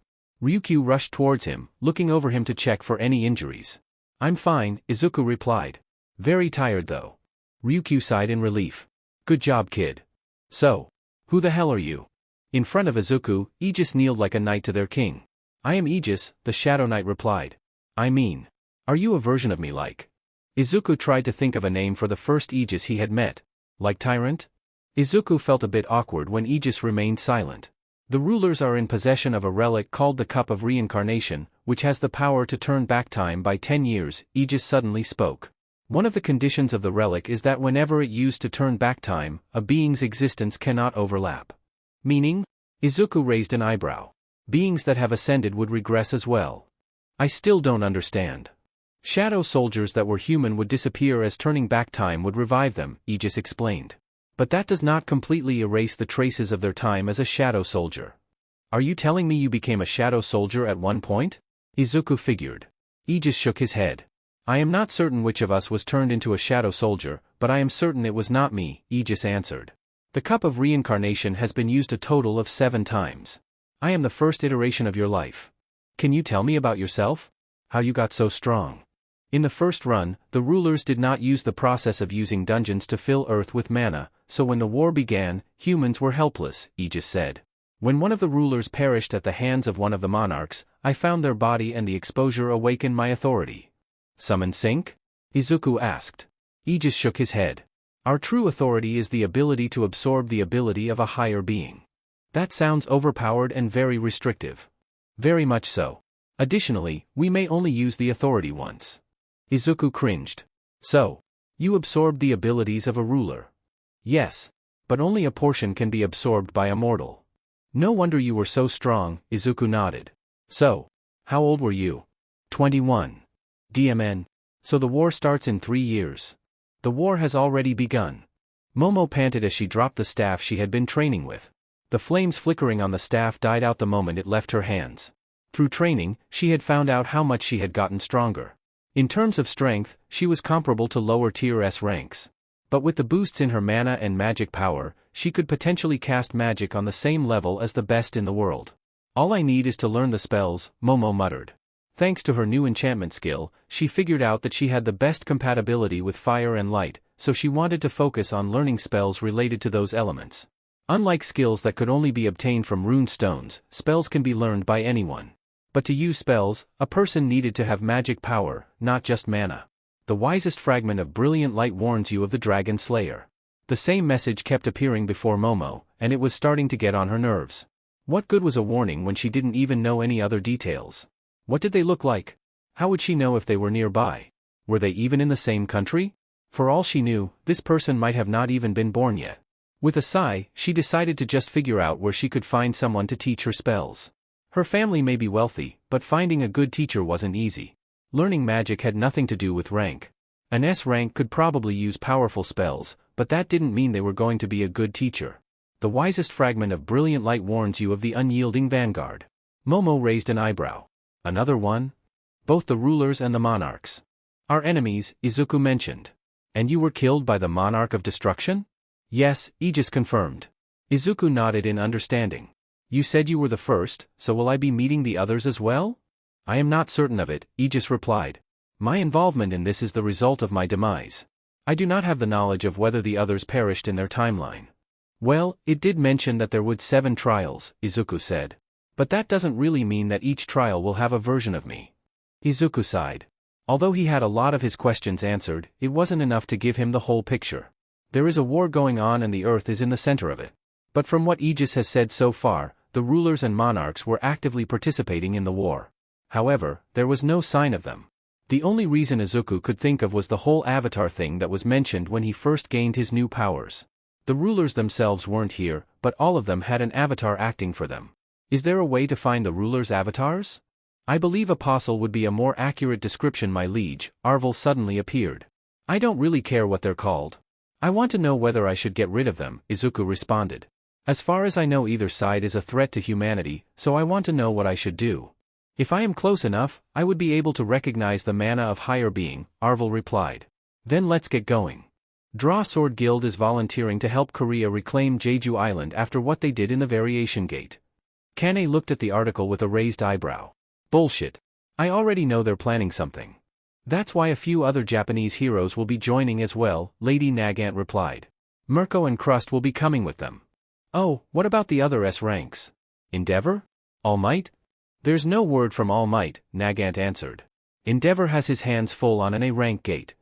[SPEAKER 1] Ryukyu rushed towards him, looking over him to check for any injuries. I'm fine, Izuku replied. Very tired though. Ryukyu sighed in relief. Good job, kid. So, who the hell are you? In front of Izuku, Aegis kneeled like a knight to their king. I am Aegis, the Shadow Knight replied. I mean, are you a version of me like? Izuku tried to think of a name for the first Aegis he had met. Like Tyrant? Izuku felt a bit awkward when Aegis remained silent. The rulers are in possession of a relic called the Cup of Reincarnation, which has the power to turn back time by 10 years, Aegis suddenly spoke. One of the conditions of the relic is that whenever it used to turn back time, a being's existence cannot overlap. Meaning? Izuku raised an eyebrow. Beings that have ascended would regress as well. I still don't understand. Shadow soldiers that were human would disappear as turning back time would revive them, Aegis explained. But that does not completely erase the traces of their time as a shadow soldier. Are you telling me you became a shadow soldier at one point? Izuku figured. Aegis shook his head. I am not certain which of us was turned into a shadow soldier, but I am certain it was not me, Aegis answered. The Cup of Reincarnation has been used a total of 7 times. I am the first iteration of your life. Can you tell me about yourself? How you got so strong? In the first run, the rulers did not use the process of using dungeons to fill Earth with mana, so when the war began, humans were helpless, Aegis said. When one of the rulers perished at the hands of one of the monarchs, I found their body and the exposure awakened my authority. Summon Sync? Izuku asked. Aegis shook his head. Our true authority is the ability to absorb the ability of a higher being. That sounds overpowered and very restrictive. Very much so. Additionally, we may only use the authority once. Izuku cringed. So, you absorbed the abilities of a ruler? Yes. But only a portion can be absorbed by a mortal. No wonder you were so strong, Izuku nodded. So, how old were you? 21. DMN. So the war starts in 3 years. The war has already begun. Momo panted as she dropped the staff she had been training with. The flames flickering on the staff died out the moment it left her hands. Through training, she had found out how much she had gotten stronger. In terms of strength, she was comparable to lower tier S ranks. But with the boosts in her mana and magic power, she could potentially cast magic on the same level as the best in the world. All I need is to learn the spells, Momo muttered. Thanks to her new enchantment skill, she figured out that she had the best compatibility with fire and light, so she wanted to focus on learning spells related to those elements. Unlike skills that could only be obtained from rune stones, spells can be learned by anyone. But to use spells, a person needed to have magic power, not just mana. The wisest fragment of brilliant light warns you of the Dragon Slayer. The same message kept appearing before Momo, and it was starting to get on her nerves. What good was a warning when she didn't even know any other details? What did they look like? How would she know if they were nearby? Were they even in the same country? For all she knew, this person might have not even been born yet. With a sigh, she decided to just figure out where she could find someone to teach her spells. Her family may be wealthy, but finding a good teacher wasn't easy. Learning magic had nothing to do with rank. An S rank could probably use powerful spells, but that didn't mean they were going to be a good teacher. The wisest fragment of brilliant light warns you of the unyielding vanguard. Momo raised an eyebrow. Another one? Both the rulers and the monarchs. Our enemies, Izuku mentioned. And you were killed by the monarch of destruction? Yes, Aegis confirmed. Izuku nodded in understanding. You said you were the first, so will I be meeting the others as well? I am not certain of it, Aegis replied. My involvement in this is the result of my demise. I do not have the knowledge of whether the others perished in their timeline. Well, it did mention that there would 7 trials, Izuku said. But that doesn't really mean that each trial will have a version of me. Izuku sighed. Although he had a lot of his questions answered, it wasn't enough to give him the whole picture. There is a war going on and the Earth is in the center of it. But from what Aegis has said so far, the rulers and monarchs were actively participating in the war. However, there was no sign of them. The only reason Izuku could think of was the whole avatar thing that was mentioned when he first gained his new powers. The rulers themselves weren't here, but all of them had an avatar acting for them. Is there a way to find the rulers' avatars? I believe Apostle would be a more accurate description, my liege. Arvel suddenly appeared. I don't really care what they're called. I want to know whether I should get rid of them, Izuku responded. As far as I know, either side is a threat to humanity, so I want to know what I should do. If I am close enough, I would be able to recognize the mana of higher being, Arvel replied. Then let's get going. Draw Sword Guild is volunteering to help Korea reclaim Jeju Island after what they did in the Variation Gate. Kane looked at the article with a raised eyebrow. Bullshit. I already know they're planning something. That's why a few other Japanese heroes will be joining as well, Lady Nagant replied. Mirko and Crust will be coming with them. Oh, what about the other S ranks? Endeavor? All Might? There's no word from All Might, Nagant answered. Endeavor has his hands full on an A rank gate.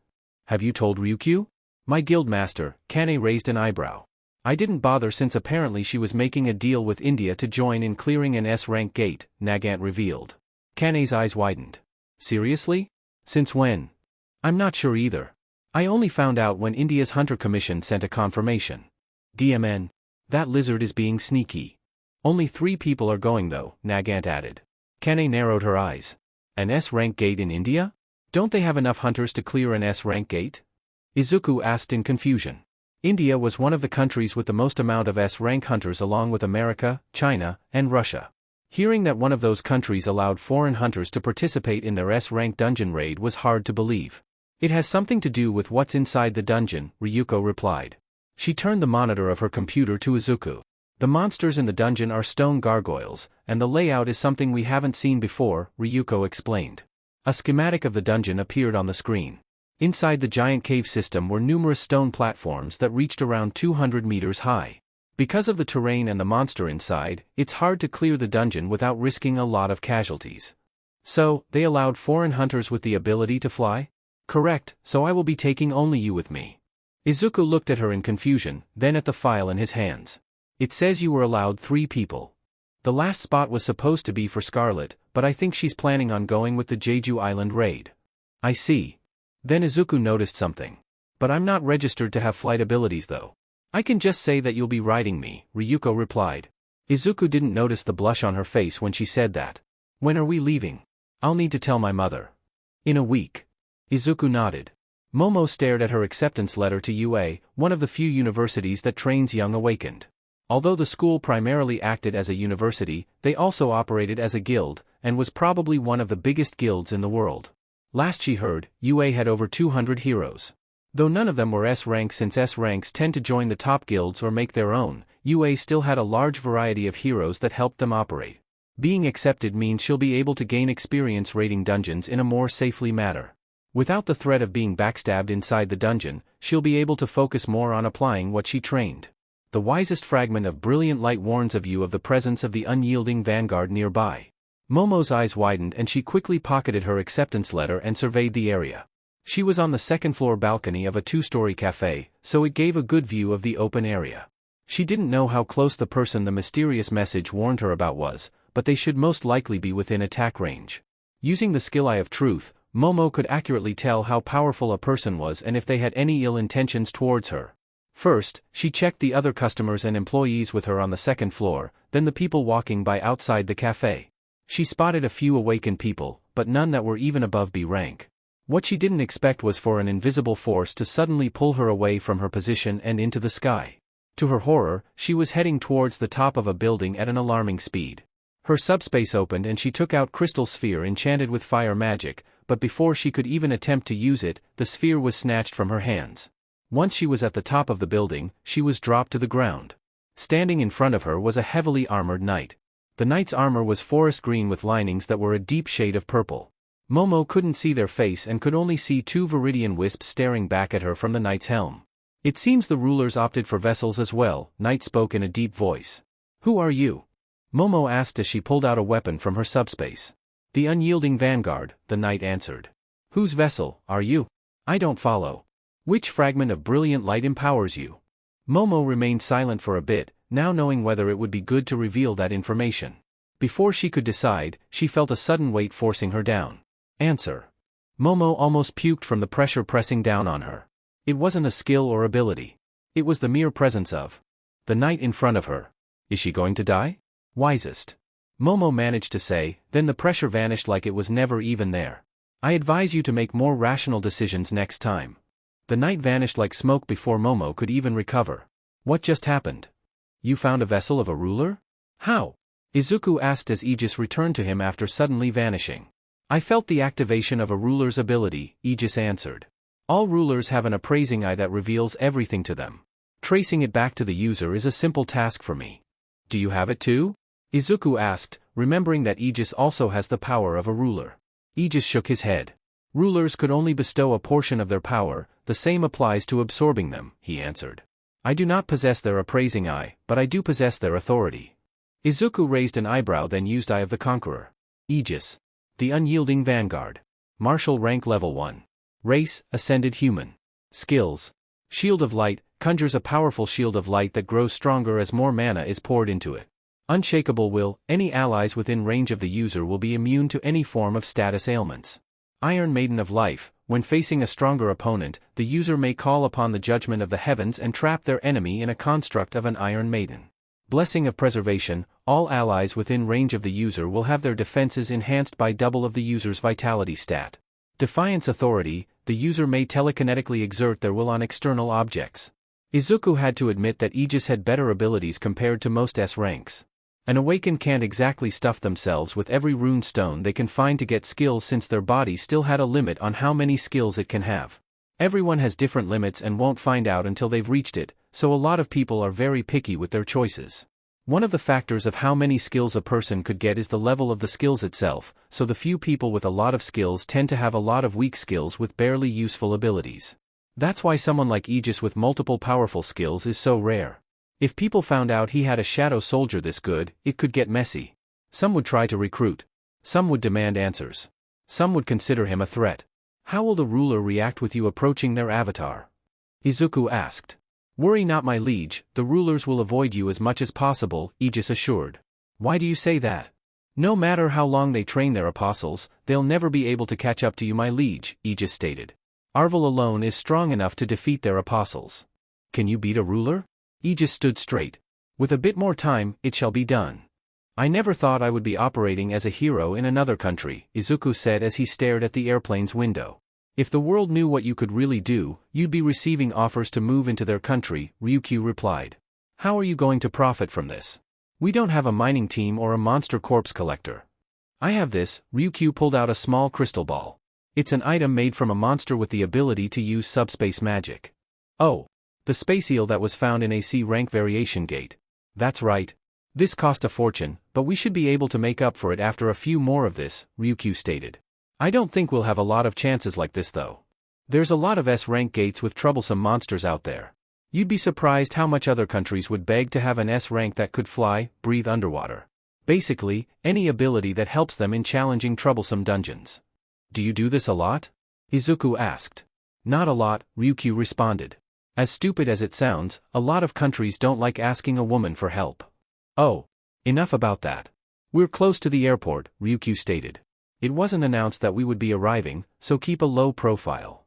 [SPEAKER 1] Have you told Ryukyu? My guildmaster, Kane raised an eyebrow. I didn't bother since apparently she was making a deal with India to join in clearing an S rank gate, Nagant revealed. Kane's eyes widened. Seriously? Since when? I'm not sure either. I only found out when India's Hunter Commission sent a confirmation. DMN. That lizard is being sneaky. Only 3 people are going though, Nagant added. Kane narrowed her eyes. An S-rank gate in India? Don't they have enough hunters to clear an S-rank gate? Izuku asked in confusion. India was one of the countries with the most amount of S-rank hunters along with America, China, and Russia. Hearing that one of those countries allowed foreign hunters to participate in their S-rank dungeon raid was hard to believe. It has something to do with what's inside the dungeon, Ryuko replied. She turned the monitor of her computer to Izuku. The monsters in the dungeon are stone gargoyles, and the layout is something we haven't seen before, Ryuko explained. A schematic of the dungeon appeared on the screen. Inside the giant cave system were numerous stone platforms that reached around 200 meters high. Because of the terrain and the monster inside, it's hard to clear the dungeon without risking a lot of casualties. So, they allowed foreign hunters with the ability to fly? Correct, so I will be taking only you with me. Izuku looked at her in confusion, then at the file in his hands. It says you were allowed 3 people. The last spot was supposed to be for Scarlet, but I think she's planning on going with the Jeju Island raid. I see. Then Izuku noticed something. But I'm not registered to have flight abilities though. I can just say that you'll be riding me, Ryuko replied. Izuku didn't notice the blush on her face when she said that. When are we leaving? I'll need to tell my mother. In a week. Izuku nodded. Momo stared at her acceptance letter to UA, one of the few universities that trains young awakened. Although the school primarily acted as a university, they also operated as a guild, and was probably one of the biggest guilds in the world. Last she heard, UA had over 200 heroes. Though none of them were S ranks since S ranks tend to join the top guilds or make their own, UA still had a large variety of heroes that helped them operate. Being accepted means she'll be able to gain experience raiding dungeons in a more safely manner. Without the threat of being backstabbed inside the dungeon, she'll be able to focus more on applying what she trained. The wisest fragment of brilliant light warns of you of the presence of the unyielding vanguard nearby. Momo's eyes widened and she quickly pocketed her acceptance letter and surveyed the area. She was on the second-floor balcony of a 2-story cafe, so it gave a good view of the open area. She didn't know how close the person the mysterious message warned her about was, but they should most likely be within attack range. Using the skill Eye of Truth, Momo could accurately tell how powerful a person was and if they had any ill intentions towards her. First, she checked the other customers and employees with her on the second floor, then the people walking by outside the cafe. She spotted a few awakened people, but none that were even above B rank. What she didn't expect was for an invisible force to suddenly pull her away from her position and into the sky. To her horror, she was heading towards the top of a building at an alarming speed. Her subspace opened and she took out Crystal Sphere enchanted with fire magic, but before she could even attempt to use it, the sphere was snatched from her hands. Once she was at the top of the building, she was dropped to the ground. Standing in front of her was a heavily armored knight. The knight's armor was forest green with linings that were a deep shade of purple. Momo couldn't see their face and could only see two viridian wisps staring back at her from the knight's helm. It seems the rulers opted for vessels as well, Knight spoke in a deep voice. Who are you? Momo asked as she pulled out a weapon from her subspace. The unyielding vanguard, the knight answered. Whose vessel are you? I don't follow. Which fragment of brilliant light empowers you? Momo remained silent for a bit, now knowing whether it would be good to reveal that information. Before she could decide, she felt a sudden weight forcing her down. Answer. Momo almost puked from the pressure pressing down on her. It wasn't a skill or ability. It was the mere presence of the knight in front of her. Is she going to die? Wisest. Momo managed to say, then the pressure vanished like it was never even there. I advise you to make more rational decisions next time. The knight vanished like smoke before Momo could even recover. What just happened? You found a vessel of a ruler? How? Izuku asked as Aegis returned to him after suddenly vanishing. I felt the activation of a ruler's ability, Aegis answered. All rulers have an appraising eye that reveals everything to them. Tracing it back to the user is a simple task for me. Do you have it too? Izuku asked, remembering that Aegis also has the power of a ruler. Aegis shook his head. Rulers could only bestow a portion of their power, the same applies to absorbing them, he answered. I do not possess their appraising eye, but I do possess their authority. Izuku raised an eyebrow then used Eye of the Conqueror. Aegis. The unyielding vanguard. Martial rank level 1. Race, ascended human. Skills. Shield of light, conjures a powerful shield of light that grows stronger as more mana is poured into it. Unshakable will, any allies within range of the user will be immune to any form of status ailments. Iron Maiden of Life, when facing a stronger opponent, the user may call upon the judgment of the heavens and trap their enemy in a construct of an Iron Maiden. Blessing of Preservation, all allies within range of the user will have their defenses enhanced by double of the user's vitality stat. Defiance Authority, the user may telekinetically exert their will on external objects. Izuku had to admit that Aegis had better abilities compared to most S ranks. An awakened can't exactly stuff themselves with every rune stone they can find to get skills since their body still had a limit on how many skills it can have. Everyone has different limits and won't find out until they've reached it, so a lot of people are very picky with their choices. One of the factors of how many skills a person could get is the level of the skills itself, so the few people with a lot of skills tend to have a lot of weak skills with barely useful abilities. That's why someone like Aegis with multiple powerful skills is so rare. If people found out he had a shadow soldier this good, it could get messy. Some would try to recruit. Some would demand answers. Some would consider him a threat. How will the ruler react with you approaching their avatar? Izuku asked. Worry not, my liege, the rulers will avoid you as much as possible, Aegis assured. Why do you say that? No matter how long they train their apostles, they'll never be able to catch up to you, my liege, Aegis stated. Arvel alone is strong enough to defeat their apostles. Can you beat a ruler? Aegis stood straight. With a bit more time, it shall be done. I never thought I would be operating as a hero in another country, Izuku said as he stared at the airplane's window. If the world knew what you could really do, you'd be receiving offers to move into their country, Ryukyu replied. How are you going to profit from this? We don't have a mining team or a monster corpse collector. I have this, Ryukyu pulled out a small crystal ball. It's an item made from a monster with the ability to use subspace magic. Oh. The space eel that was found in a C rank variation gate. That's right. This cost a fortune, but we should be able to make up for it after a few more of this, Ryukyu stated. I don't think we'll have a lot of chances like this though. There's a lot of S rank gates with troublesome monsters out there. You'd be surprised how much other countries would beg to have an S rank that could fly, breathe underwater. Basically, any ability that helps them in challenging troublesome dungeons. Do you do this a lot? Izuku asked. Not a lot, Ryukyu responded. As stupid as it sounds, a lot of countries don't like asking a woman for help. Oh. Enough about that. We're close to the airport, Ryukyu stated. It wasn't announced that we would be arriving, so keep a low profile.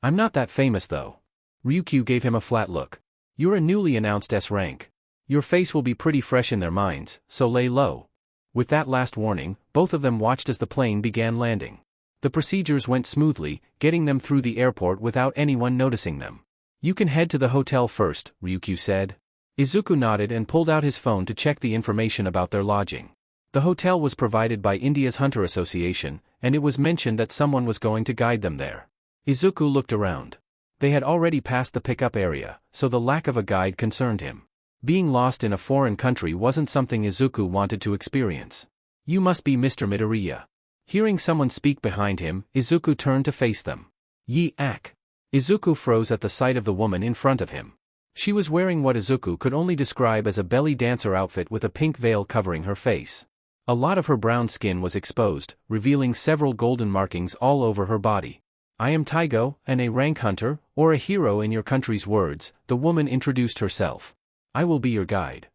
[SPEAKER 1] I'm not that famous though. Ryukyu gave him a flat look. You're a newly announced S rank. Your face will be pretty fresh in their minds, so lay low. With that last warning, both of them watched as the plane began landing. The procedures went smoothly, getting them through the airport without anyone noticing them. You can head to the hotel first, Ryukyu said. Izuku nodded and pulled out his phone to check the information about their lodging. The hotel was provided by India's Hunter Association, and it was mentioned that someone was going to guide them there. Izuku looked around. They had already passed the pickup area, so the lack of a guide concerned him. Being lost in a foreign country wasn't something Izuku wanted to experience. You must be Mr. Midoriya. Hearing someone speak behind him, Izuku turned to face them. Yi-ak. Izuku froze at the sight of the woman in front of him. She was wearing what Izuku could only describe as a belly dancer outfit with a pink veil covering her face. A lot of her brown skin was exposed, revealing several golden markings all over her body. I am Taigo, and a rank hunter, or a hero in your country's words, the woman introduced herself. I will be your guide.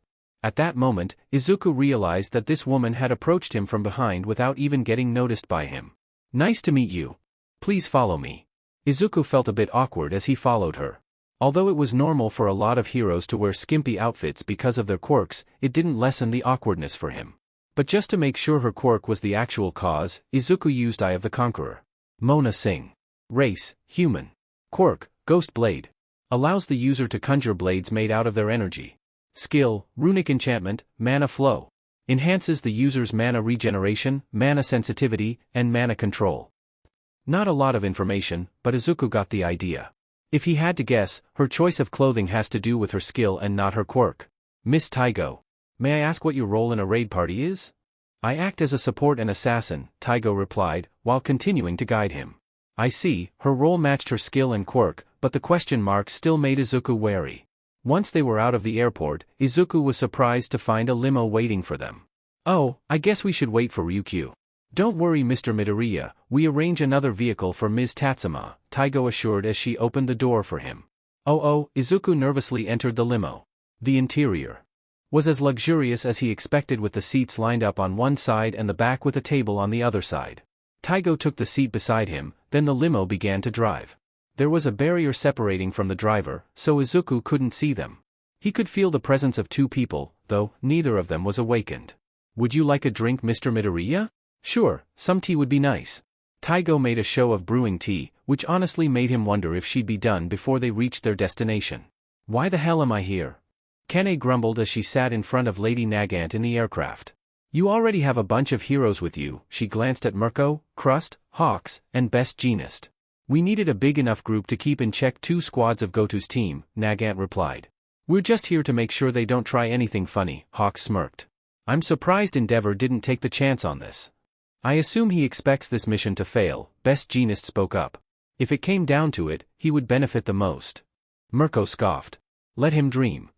[SPEAKER 1] At that moment, Izuku realized that this woman had approached him from behind without even getting noticed by him. Nice to meet you. Please follow me. Izuku felt a bit awkward as he followed her. Although it was normal for a lot of heroes to wear skimpy outfits because of their quirks, it didn't lessen the awkwardness for him. But just to make sure her quirk was the actual cause, Izuku used Eye of the Conqueror. Mona Singh. Race, human. Quirk, Ghost Blade. Allows the user to conjure blades made out of their energy. Skill, Runic Enchantment, Mana Flow. Enhances the user's mana regeneration, mana sensitivity, and mana control. Not a lot of information, but Izuku got the idea. If he had to guess, her choice of clothing has to do with her skill and not her quirk. Miss Taigo. May I ask what your role in a raid party is? I act as a support and assassin, Taigo replied, while continuing to guide him. I see, her role matched her skill and quirk, but the question mark still made Izuku wary. Once they were out of the airport, Izuku was surprised to find a limo waiting for them. Oh, I guess we should wait for Ryukyu. Don't worry Mr. Midoriya, we arrange another vehicle for Ms. Tatsuma, Taigo assured as she opened the door for him. Oh, Izuku nervously entered the limo. The interior was as luxurious as he expected with the seats lined up on one side and the back with a table on the other side. Taigo took the seat beside him, then the limo began to drive. There was a barrier separating from the driver, so Izuku couldn't see them. He could feel the presence of two people, though neither of them was awakened. Would you like a drink Mr. Midoriya? Sure, some tea would be nice. Taigo made a show of brewing tea, which honestly made him wonder if she'd be done before they reached their destination. Why the hell am I here? Kane grumbled as she sat in front of Lady Nagant in the aircraft. You already have a bunch of heroes with you, she glanced at Mirko, Crust, Hawks, and Best Jeanist. We needed a big enough group to keep in check 2 squads of Goto's team, Nagant replied. We're just here to make sure they don't try anything funny, Hawks smirked. I'm surprised Endeavor didn't take the chance on this. I assume he expects this mission to fail, Best Jeanist spoke up. If it came down to it, he would benefit the most. Mirko scoffed. Let him dream.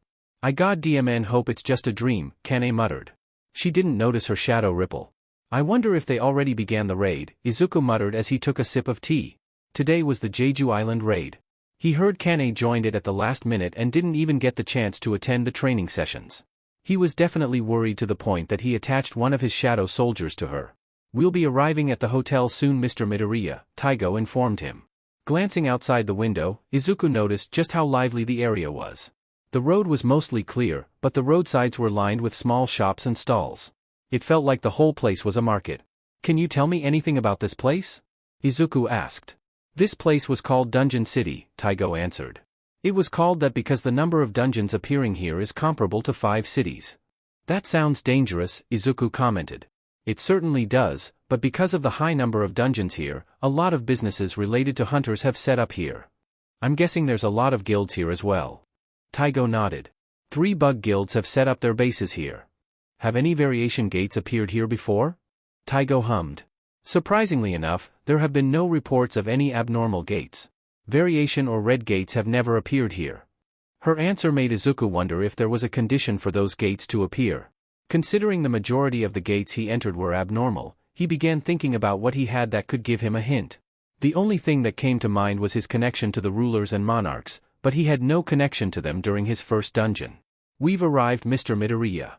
[SPEAKER 1] I goddamn hope it's just a dream, Kane muttered. She didn't notice her shadow ripple. I wonder if they already began the raid, Izuku muttered as he took a sip of tea. Today was the Jeju Island raid. He heard Kane joined it at the last minute and didn't even get the chance to attend the training sessions. He was definitely worried to the point that he attached one of his shadow soldiers to her. We'll be arriving at the hotel soon Mr. Midoriya, Taigo informed him. Glancing outside the window, Izuku noticed just how lively the area was. The road was mostly clear, but the roadsides were lined with small shops and stalls. It felt like the whole place was a market. Can you tell me anything about this place? Izuku asked. This place was called Dungeon City, Taigo answered. It was called that because the number of dungeons appearing here is comparable to 5 cities. That sounds dangerous, Izuku commented. It certainly does, but because of the high number of dungeons here, a lot of businesses related to hunters have set up here. I'm guessing there's a lot of guilds here as well. Taigo nodded. 3 bug guilds have set up their bases here. Have any variation gates appeared here before? Taigo hummed. Surprisingly enough, there have been no reports of any abnormal gates. Variation or red gates have never appeared here. Her answer made Izuku wonder if there was a condition for those gates to appear. Considering the majority of the gates he entered were abnormal, he began thinking about what he had that could give him a hint. The only thing that came to mind was his connection to the rulers and monarchs, but he had no connection to them during his first dungeon. We've arrived Mr. Midoriya.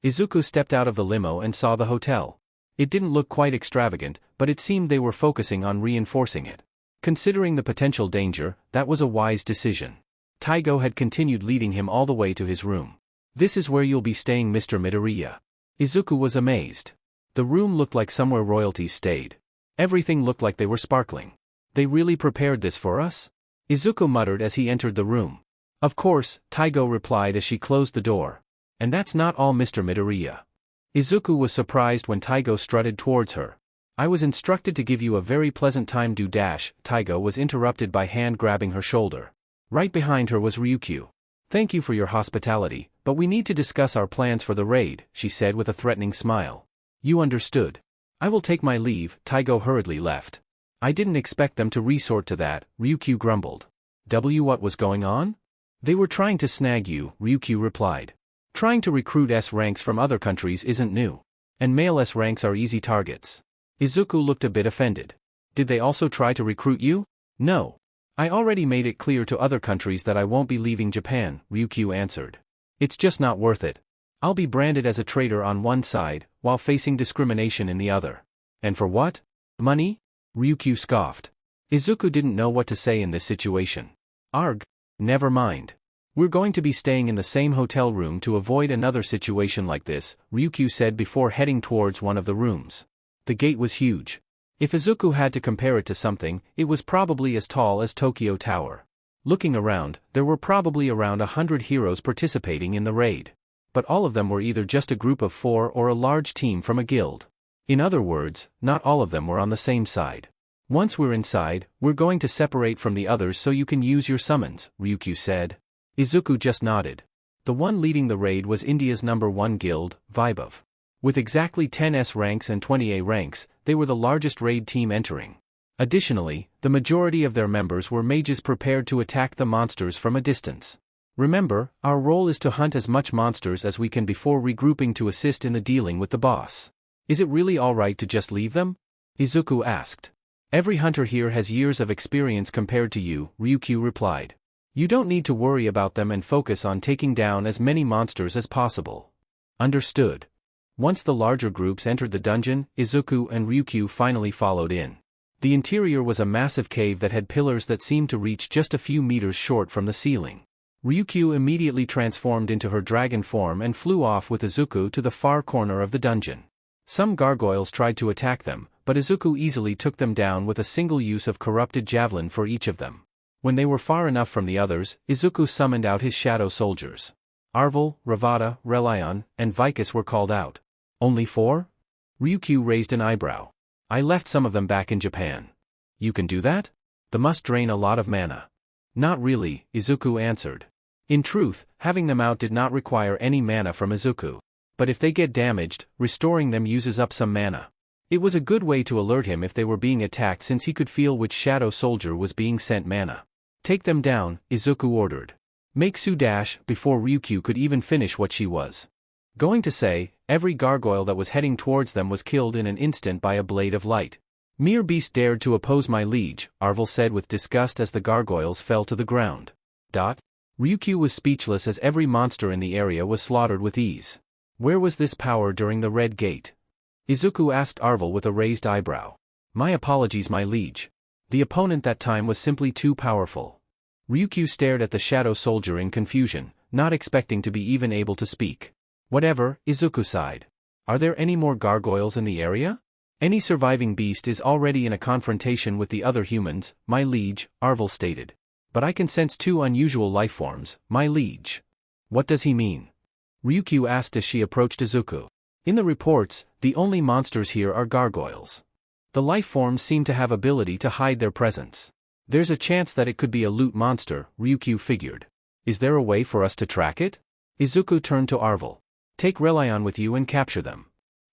[SPEAKER 1] Izuku stepped out of the limo and saw the hotel. It didn't look quite extravagant, but it seemed they were focusing on reinforcing it. Considering the potential danger, that was a wise decision. Taigo had continued leading him all the way to his room. This is where you'll be staying Mr. Midoriya. Izuku was amazed. The room looked like somewhere royalties stayed. Everything looked like they were sparkling. They really prepared this for us? Izuku muttered as he entered the room. Of course, Taigo replied as she closed the door. And that's not all Mr. Midoriya. Izuku was surprised when Taigo strutted towards her. I was instructed to give you a very pleasant time do dash. Taigo was interrupted by hand grabbing her shoulder. Right behind her was Ryukyu. Thank you for your hospitality, but we need to discuss our plans for the raid, she said with a threatening smile. You understood. I will take my leave, Taigo hurriedly left. I didn't expect them to resort to that, Ryukyu grumbled. What was going on? They were trying to snag you, Ryukyu replied. Trying to recruit S ranks from other countries isn't new. And male S ranks are easy targets. Izuku looked a bit offended. Did they also try to recruit you? No. I already made it clear to other countries that I won't be leaving Japan, Ryukyu answered. It's just not worth it. I'll be branded as a traitor on one side, while facing discrimination in the other. And for what? Money? Ryukyu scoffed. Izuku didn't know what to say in this situation. Arg. Never mind. We're going to be staying in the same hotel room to avoid another situation like this, Ryukyu said before heading towards one of the rooms. The gate was huge. If Izuku had to compare it to something, it was probably as tall as Tokyo Tower. Looking around, there were probably around 100 heroes participating in the raid. But all of them were either just a group of 4 or a large team from a guild. In other words, not all of them were on the same side. Once we're inside, we're going to separate from the others so you can use your summons, Ryukyu said. Izuku just nodded. The one leading the raid was India's #1 guild, Vaibhav. With exactly 10 S ranks and 20 A ranks, they were the largest raid team entering. Additionally, the majority of their members were mages prepared to attack the monsters from a distance. Remember, our role is to hunt as much monsters as we can before regrouping to assist in the dealing with the boss. Is it really alright to just leave them? Izuku asked. Every hunter here has years of experience compared to you, Ryukyu replied. You don't need to worry about them and focus on taking down as many monsters as possible. Understood. Once the larger groups entered the dungeon, Izuku and Ryukyu finally followed in. The interior was a massive cave that had pillars that seemed to reach just a few meters short from the ceiling. Ryukyu immediately transformed into her dragon form and flew off with Izuku to the far corner of the dungeon. Some gargoyles tried to attack them, but Izuku easily took them down with a single use of corrupted javelin for each of them. When they were far enough from the others, Izuku summoned out his shadow soldiers. Arvel, Ravada, Relion, and Vicus were called out. Only 4? Ryukyu raised an eyebrow. I left some of them back in Japan. You can do that? They must drain a lot of mana. Not really, Izuku answered. In truth, having them out did not require any mana from Izuku. But if they get damaged, restoring them uses up some mana. It was a good way to alert him if they were being attacked since he could feel which shadow soldier was being sent mana. Take them down, Izuku ordered. Make Su dash before Ryukyu could even finish what she was going to say. Every gargoyle that was heading towards them was killed in an instant by a blade of light. Mere beast dared to oppose my liege, Arvel said with disgust as the gargoyles fell to the ground. Ryukyu was speechless as every monster in the area was slaughtered with ease. Where was this power during the Red Gate? Izuku asked Arvel with a raised eyebrow. My apologies, my liege. The opponent that time was simply too powerful. Ryukyu stared at the shadow soldier in confusion, not expecting to be even able to speak. Whatever, Izuku sighed. Are there any more gargoyles in the area? Any surviving beast is already in a confrontation with the other humans, my liege, Arvel stated. But I can sense 2 unusual lifeforms, my liege. What does he mean? Ryukyu asked as she approached Izuku. In the reports, the only monsters here are gargoyles. The lifeforms seem to have ability to hide their presence. There's a chance that it could be a loot monster, Ryukyu figured. Is there a way for us to track it? Izuku turned to Arvel. Take Relion with you and capture them.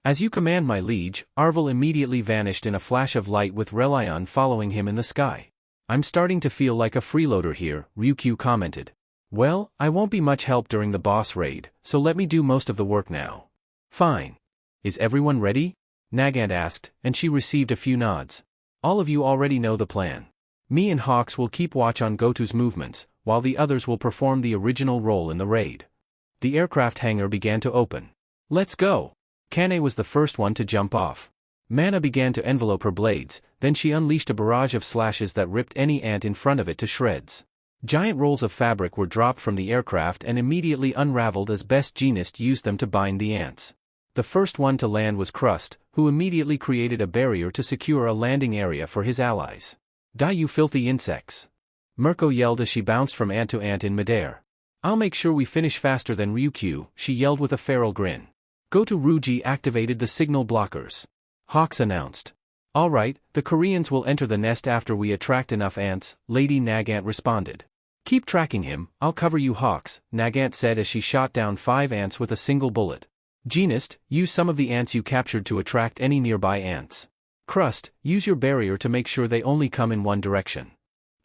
[SPEAKER 1] As you command, my liege, Arvel immediately vanished in a flash of light with Relion following him in the sky. I'm starting to feel like a freeloader here, Ryukyu commented. Well, I won't be much help during the boss raid, so let me do most of the work now. Fine. Is everyone ready? Nagant asked, and she received a few nods. All of you already know the plan. Me and Hawks will keep watch on Goto's movements, while the others will perform the original role in the raid. The aircraft hangar began to open. Let's go! Kane was the first one to jump off. Mana began to envelope her blades, then she unleashed a barrage of slashes that ripped any ant in front of it to shreds. Giant rolls of fabric were dropped from the aircraft and immediately unraveled as Best Jeanist used them to bind the ants. The first one to land was Crust, who immediately created a barrier to secure a landing area for his allies. Die, you filthy insects! Mirko yelled as she bounced from ant to ant in midair. I'll make sure we finish faster than Ryukyu, she yelled with a feral grin. Goto Ruji activated the signal blockers. Hawks announced. Alright, the Koreans will enter the nest after we attract enough ants, Lady Nagant responded. Keep tracking him, I'll cover you, Hawks, Nagant said as she shot down 5 ants with a single bullet. Genist, use some of the ants you captured to attract any nearby ants. Crust, use your barrier to make sure they only come in one direction.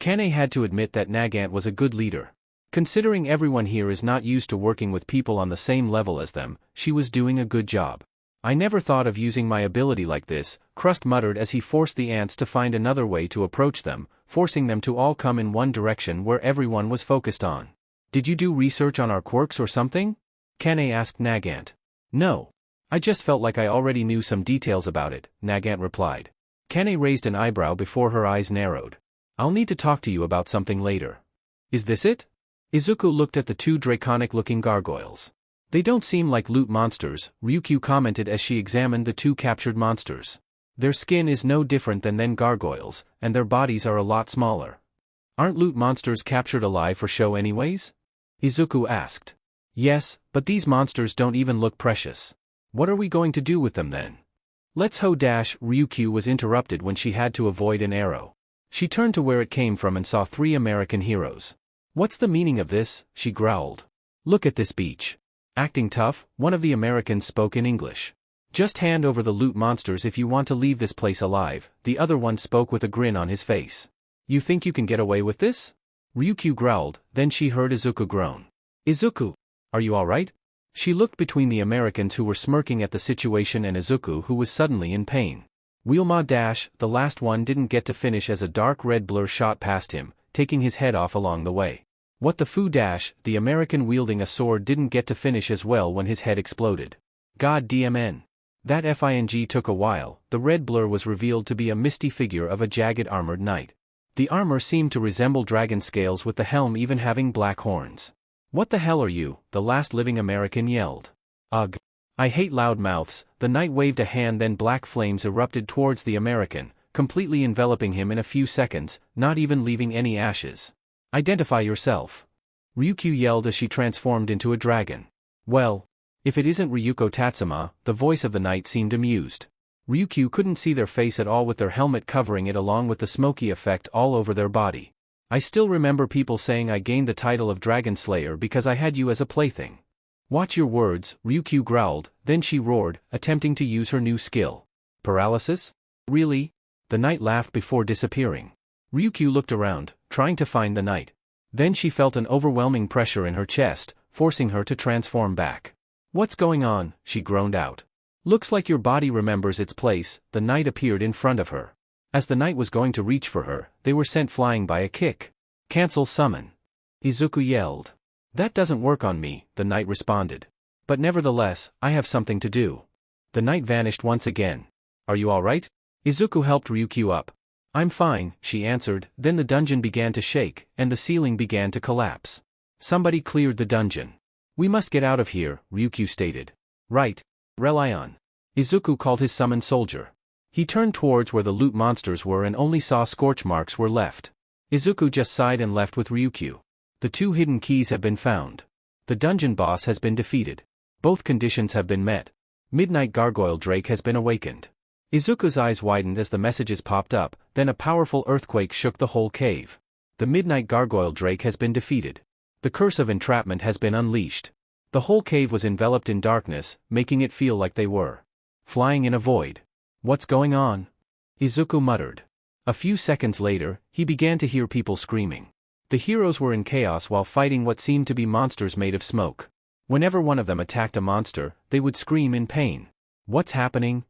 [SPEAKER 1] Kane had to admit that Nagant was a good leader. Considering everyone here is not used to working with people on the same level as them, she was doing a good job. I never thought of using my ability like this, Crust muttered as he forced the ants to find another way to approach them, forcing them to all come in one direction where everyone was focused on. Did you do research on our quirks or something? Kane asked Nagant. No. I just felt like I already knew some details about it, Nagant replied. Kane raised an eyebrow before her eyes narrowed. I'll need to talk to you about something later. Is this it? Izuku looked at the two draconic-looking gargoyles. They don't seem like loot monsters, Ryukyu commented as she examined the two captured monsters. Their skin is no different than gargoyles, and their bodies are a lot smaller. Aren't loot monsters captured alive for show anyways? Izuku asked. Yes, but these monsters don't even look precious. What are we going to do with them then? Let's ho dash, Ryukyu was interrupted when she had to avoid an arrow. She turned to where it came from and saw 3 American heroes. What's the meaning of this? She growled. Look at this beach. Acting tough, one of the Americans spoke in English. Just hand over the loot monsters if you want to leave this place alive, the other one spoke with a grin on his face. You think you can get away with this? Ryukyu growled, then she heard Izuku groan. Izuku! Are you alright? She looked between the Americans who were smirking at the situation and Izuku who was suddenly in pain. Wheelma dash, the last one didn't get to finish as a dark red blur shot past him, taking his head off along the way. What the foo dash, the American wielding a sword didn't get to finish as well when his head exploded. God DMN. That FING took a while, the red blur was revealed to be a misty figure of a jagged armored knight. The armor seemed to resemble dragon scales with the helm even having black horns. What the hell are you? The last living American yelled. Ugh. I hate loud mouths. The knight waved a hand, then black flames erupted towards the American, completely enveloping him in a few seconds, not even leaving any ashes. Identify yourself. Ryukyu yelled as she transformed into a dragon. Well, if it isn't Ryuko Tatsuma, the voice of the knight seemed amused. Ryukyu couldn't see their face at all with their helmet covering it along with the smoky effect all over their body. I still remember people saying I gained the title of Dragon Slayer because I had you as a plaything. Watch your words, Ryukyu growled, then she roared, attempting to use her new skill. Paralysis? Really? The knight laughed before disappearing. Ryukyu looked around, trying to find the knight. Then she felt an overwhelming pressure in her chest, forcing her to transform back. What's going on? She groaned out. Looks like your body remembers its place. The knight appeared in front of her. As the knight was going to reach for her, they were sent flying by a kick. Cancel summon. Izuku yelled. That doesn't work on me, the knight responded. But nevertheless, I have something to do. The knight vanished once again. Are you alright? Izuku helped Ryukyu up. I'm fine, she answered, then the dungeon began to shake, and the ceiling began to collapse. Somebody cleared the dungeon. We must get out of here, Ryukyu stated. Right. Relion. Izuku called his summoned soldier. He turned towards where the loot monsters were and only saw scorch marks were left. Izuku just sighed and left with Ryukyu. The 2 hidden keys have been found. The dungeon boss has been defeated. Both conditions have been met. Midnight Gargoyle Drake has been awakened. Izuku's eyes widened as the messages popped up, then a powerful earthquake shook the whole cave. The Midnight Gargoyle Drake has been defeated. The curse of entrapment has been unleashed. The whole cave was enveloped in darkness, making it feel like they were flying in a void. What's going on? Izuku muttered. A few seconds later, he began to hear people screaming. The heroes were in chaos while fighting what seemed to be monsters made of smoke. Whenever one of them attacked a monster, they would scream in pain. What's happening?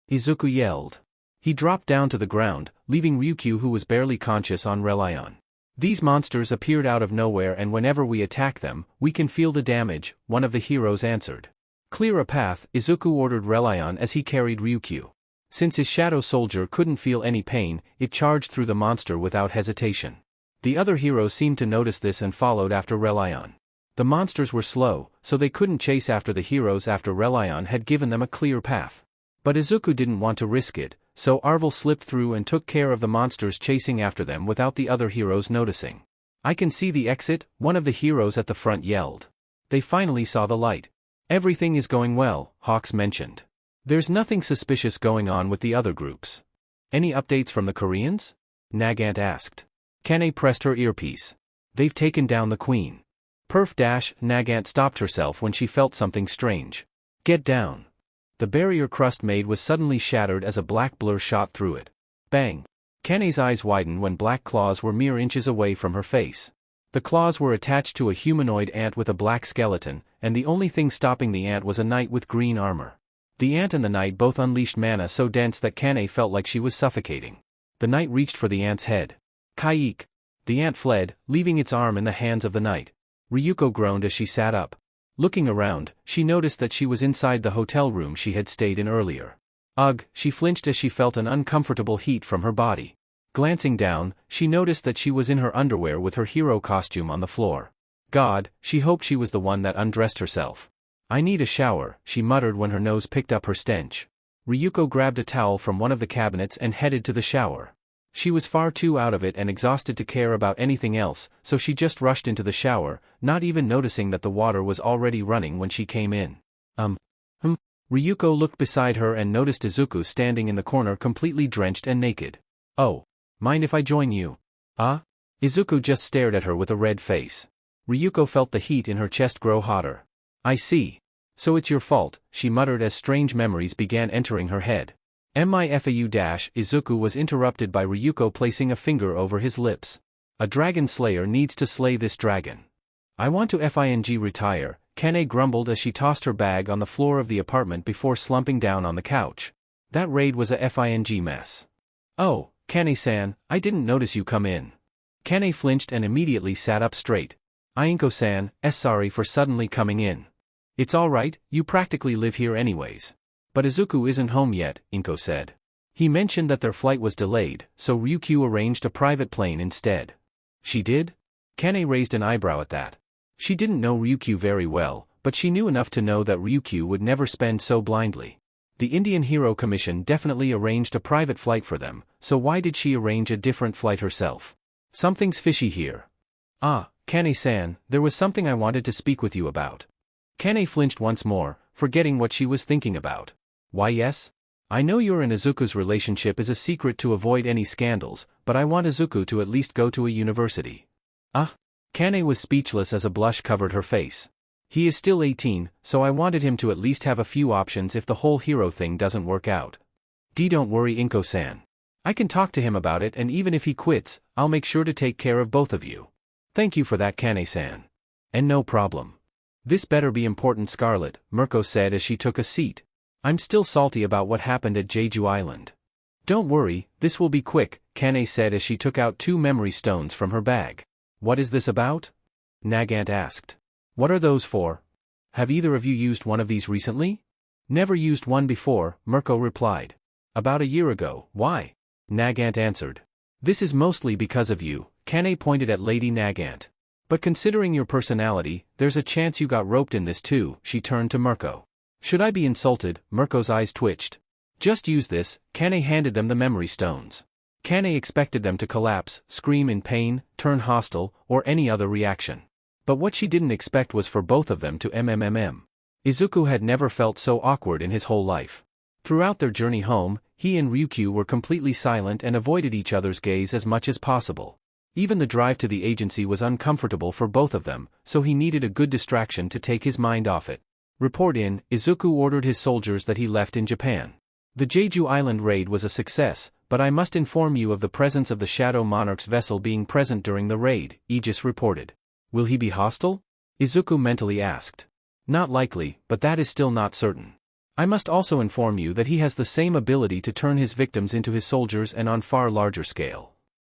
[SPEAKER 1] Izuku yelled. He dropped down to the ground, leaving Ryukyu who was barely conscious on Relion. These monsters appeared out of nowhere and whenever we attack them, we can feel the damage, one of the heroes answered. Clear a path, Izuku ordered Relion as he carried Ryukyu. Since his shadow soldier couldn't feel any pain, it charged through the monster without hesitation. The other heroes seemed to notice this and followed after Relion. The monsters were slow, so they couldn't chase after the heroes after Relion had given them a clear path. But Izuku didn't want to risk it, so Arvel slipped through and took care of the monsters chasing after them without the other heroes noticing. I can see the exit, one of the heroes at the front yelled. They finally saw the light. Everything is going well, Hawks mentioned. There's nothing suspicious going on with the other groups. Any updates from the Koreans? Nagant asked. Kane pressed her earpiece. They've taken down the queen. Nagant stopped herself when she felt something strange. Get down. The barrier crust made was suddenly shattered as a black blur shot through it. Bang. Kane's eyes widened when black claws were mere inches away from her face. The claws were attached to a humanoid ant with a black skeleton, and the only thing stopping the ant was a knight with green armor. The ant and the knight both unleashed mana so dense that Kane felt like she was suffocating. The knight reached for the ant's head. Kaik! The ant fled, leaving its arm in the hands of the knight. Ryuko groaned as she sat up. Looking around, she noticed that she was inside the hotel room she had stayed in earlier. Ugh, she flinched as she felt an uncomfortable heat from her body. Glancing down, she noticed that she was in her underwear with her hero costume on the floor. God, she hoped she was the one that undressed herself. I need a shower, she muttered when her nose picked up her stench. Ryuko grabbed a towel from one of the cabinets and headed to the shower. She was far too out of it and exhausted to care about anything else, so she just rushed into the shower, not even noticing that the water was already running when she came in. Ryuko looked beside her and noticed Izuku standing in the corner completely drenched and naked. Oh. Mind if I join you? Izuku just stared at her with a red face. Ryuko felt the heat in her chest grow hotter. I see. So it's your fault, she muttered as strange memories began entering her head. Izuku was interrupted by Ryuko placing a finger over his lips. A dragon slayer needs to slay this dragon. I want to retire, Kane grumbled as she tossed her bag on the floor of the apartment before slumping down on the couch. That raid was a mess. Oh, Kane-san, I didn't notice you come in. Kane flinched and immediately sat up straight. Ainko-san, sorry for suddenly coming in. It's alright, you practically live here anyways. But Izuku isn't home yet, Inko said. He mentioned that their flight was delayed, so Ryukyu arranged a private plane instead. She did? Kane raised an eyebrow at that. She didn't know Ryukyu very well, but she knew enough to know that Ryukyu would never spend so blindly. The Indian Hero Commission definitely arranged a private flight for them, so why did she arrange a different flight herself? Something's fishy here. Kane-san, there was something I wanted to speak with you about. Kane flinched once more, forgetting what she was thinking about. Why yes? I know your and Izuku's relationship is a secret to avoid any scandals, but I want Izuku to at least go to a university. Kane was speechless as a blush covered her face. He is still 18, so I wanted him to at least have a few options if the whole hero thing doesn't work out. Don't worry Inko-san. I can talk to him about it and even if he quits, I'll make sure to take care of both of you. Thank you for that Kane-san. And no problem. This better be important Scarlet, Mirko said as she took a seat. I'm still salty about what happened at Jeju Island. Don't worry, this will be quick, Kane said as she took out 2 memory stones from her bag. What is this about? Nagant asked. What are those for? Have either of you used one of these recently? Never used one before, Mirko replied. About a year ago, why? Nagant answered. This is mostly because of you, Kane pointed at Lady Nagant. But considering your personality, there's a chance you got roped in this too, she turned to Mirko. Should I be insulted? Mirko's eyes twitched. Just use this, Kane handed them the memory stones. Kane expected them to collapse, scream in pain, turn hostile, or any other reaction. But what she didn't expect was for both of them to Izuku had never felt so awkward in his whole life. Throughout their journey home, he and Ryukyu were completely silent and avoided each other's gaze as much as possible. Even the drive to the agency was uncomfortable for both of them, so he needed a good distraction to take his mind off it. Report in, Izuku ordered his soldiers that he left in Japan. The Jeju Island raid was a success, but I must inform you of the presence of the Shadow Monarch's vessel being present during the raid, Aegis reported. Will he be hostile? Izuku mentally asked. Not likely, but that is still not certain. I must also inform you that he has the same ability to turn his victims into his soldiers and on far larger scale.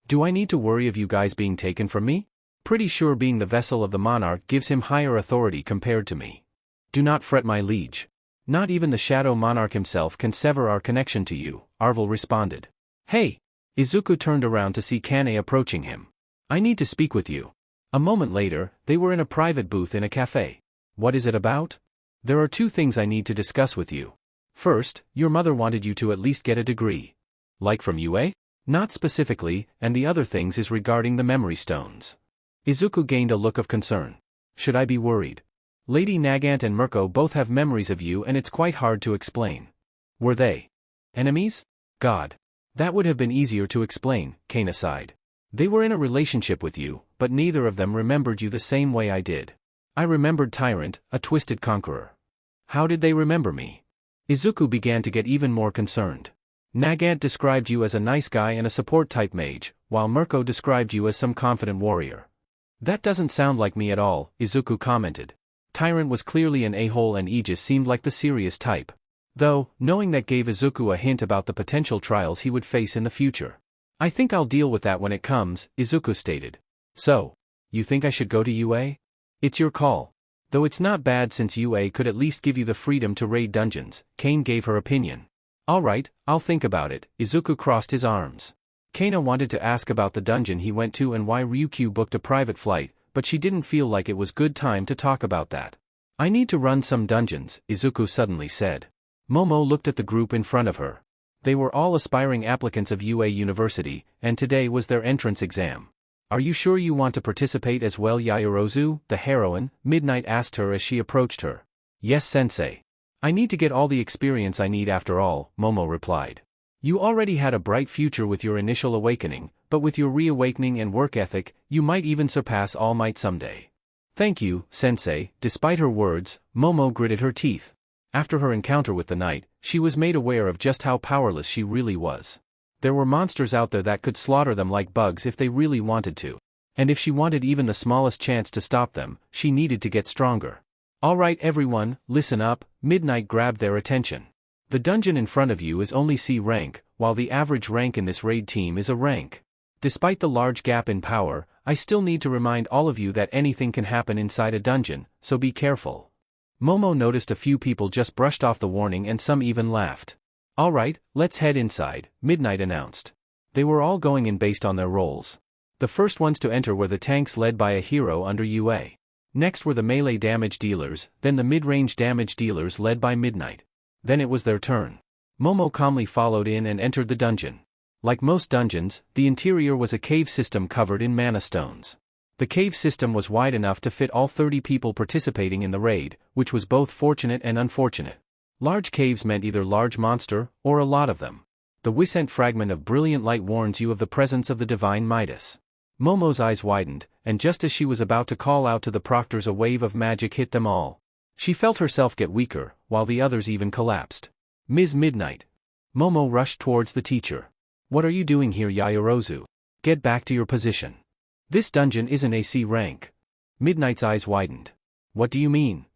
[SPEAKER 1] Do I need to worry of you guys being taken from me? Pretty sure being the vessel of the monarch gives him higher authority compared to me. Do not fret my liege. Not even the Shadow Monarch himself can sever our connection to you, Arvel responded. Hey! Izuku turned around to see Kane approaching him. I need to speak with you. A moment later, they were in a private booth in a cafe. What is it about? There are 2 things I need to discuss with you. First, your mother wanted you to at least get a degree. Like from UA? Not specifically, and the other things is regarding the memory stones. Izuku gained a look of concern. Should I be worried? Lady Nagant and Mirko both have memories of you and it's quite hard to explain. Were they enemies? God. That would have been easier to explain, Kane sighed. They were in a relationship with you, but neither of them remembered you the same way I did. I remembered Tyrant, a twisted conqueror. How did they remember me? Izuku began to get even more concerned. Nagant described you as a nice guy and a support-type mage, while Mirko described you as some confident warrior. That doesn't sound like me at all, Izuku commented. Tyrant was clearly an a-hole and Aegis seemed like the serious type. Though, knowing that gave Izuku a hint about the potential trials he would face in the future. I think I'll deal with that when it comes, Izuku stated. So, you think I should go to UA? It's your call. Though it's not bad since UA could at least give you the freedom to raid dungeons, Kane gave her opinion. Alright, I'll think about it, Izuku crossed his arms. Kana wanted to ask about the dungeon he went to and why Ryukyu booked a private flight, but she didn't feel like it was good time to talk about that. I need to run some dungeons, Izuku suddenly said. Momo looked at the group in front of her. They were all aspiring applicants of UA University, and today was their entrance exam. Are you sure you want to participate as well, Yaoyorozu, the heroine? Midnight asked her as she approached her. Yes, sensei. I need to get all the experience I need after all, Momo replied. You already had a bright future with your initial awakening, but with your reawakening and work ethic, you might even surpass All Might someday. Thank you, sensei. Despite her words, Momo gritted her teeth. After her encounter with the knight, she was made aware of just how powerless she really was. There were monsters out there that could slaughter them like bugs if they really wanted to. And if she wanted even the smallest chance to stop them, she needed to get stronger. Alright everyone, listen up, Midnight grabbed their attention. The dungeon in front of you is only C rank, while the average rank in this raid team is a rank. Despite the large gap in power, I still need to remind all of you that anything can happen inside a dungeon, so be careful. Momo noticed a few people just brushed off the warning and some even laughed. Alright, let's head inside, Midnight announced. They were all going in based on their roles. The first ones to enter were the tanks led by a hero under UA. Next were the melee damage dealers, then the mid-range damage dealers led by Midnight. Then it was their turn. Momo calmly followed in and entered the dungeon. Like most dungeons, the interior was a cave system covered in mana stones. The cave system was wide enough to fit all 30 people participating in the raid, which was both fortunate and unfortunate. Large caves meant either large monster, or a lot of them. The Wisent fragment of brilliant light warns you of the presence of the divine Midas. Momo's eyes widened, and just as she was about to call out to the proctors, a wave of magic hit them all. She felt herself get weaker, while the others even collapsed. Ms. Midnight. Momo rushed towards the teacher. What are you doing here, Yaoyorozu? Get back to your position. This dungeon isn't AC rank. Midnight's eyes widened. What do you mean?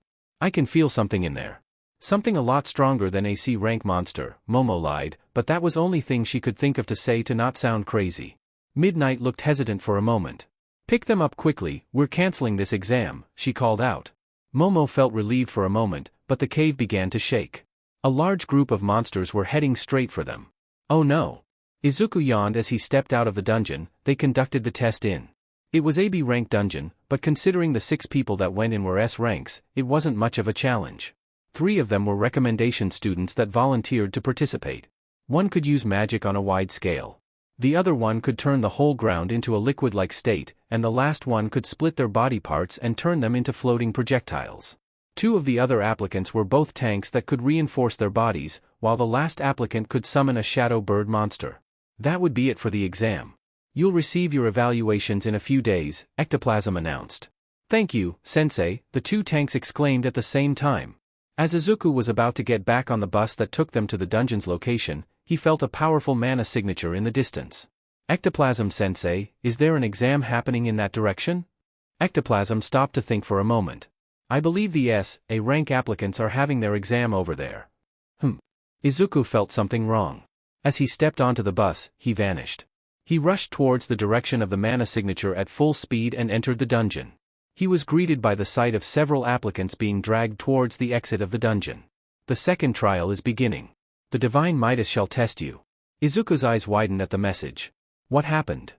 [SPEAKER 1] I can feel something in there. Something a lot stronger than AC rank monster, Momo lied, but that was only thing she could think of to say to not sound crazy. Midnight looked hesitant for a moment. Pick them up quickly, we're canceling this exam, she called out. Momo felt relieved for a moment, but the cave began to shake. A large group of monsters were heading straight for them. Oh no. Izuku yawned as he stepped out of the dungeon. They conducted the test in. It was a B rank dungeon, but considering the 6 people that went in were S ranks, it wasn't much of a challenge. 3 of them were recommendation students that volunteered to participate. One could use magic on a wide scale. The other one could turn the whole ground into a liquid-like state, and the last one could split their body parts and turn them into floating projectiles. 2 of the other applicants were both tanks that could reinforce their bodies, while the last applicant could summon a shadow bird monster. That would be it for the exam. You'll receive your evaluations in a few days, Ectoplasm announced. Thank you, Sensei, the 2 tanks exclaimed at the same time. As Izuku was about to get back on the bus that took them to the dungeon's location, he felt a powerful mana signature in the distance. Ectoplasm Sensei, is there an exam happening in that direction? Ectoplasm stopped to think for a moment. I believe the S.A. rank applicants are having their exam over there. Izuku felt something wrong. As he stepped onto the bus, he vanished. He rushed towards the direction of the mana signature at full speed and entered the dungeon. He was greeted by the sight of several applicants being dragged towards the exit of the dungeon. The second trial is beginning. The divine Midas shall test you. Izuku's eyes widened at the message. What happened?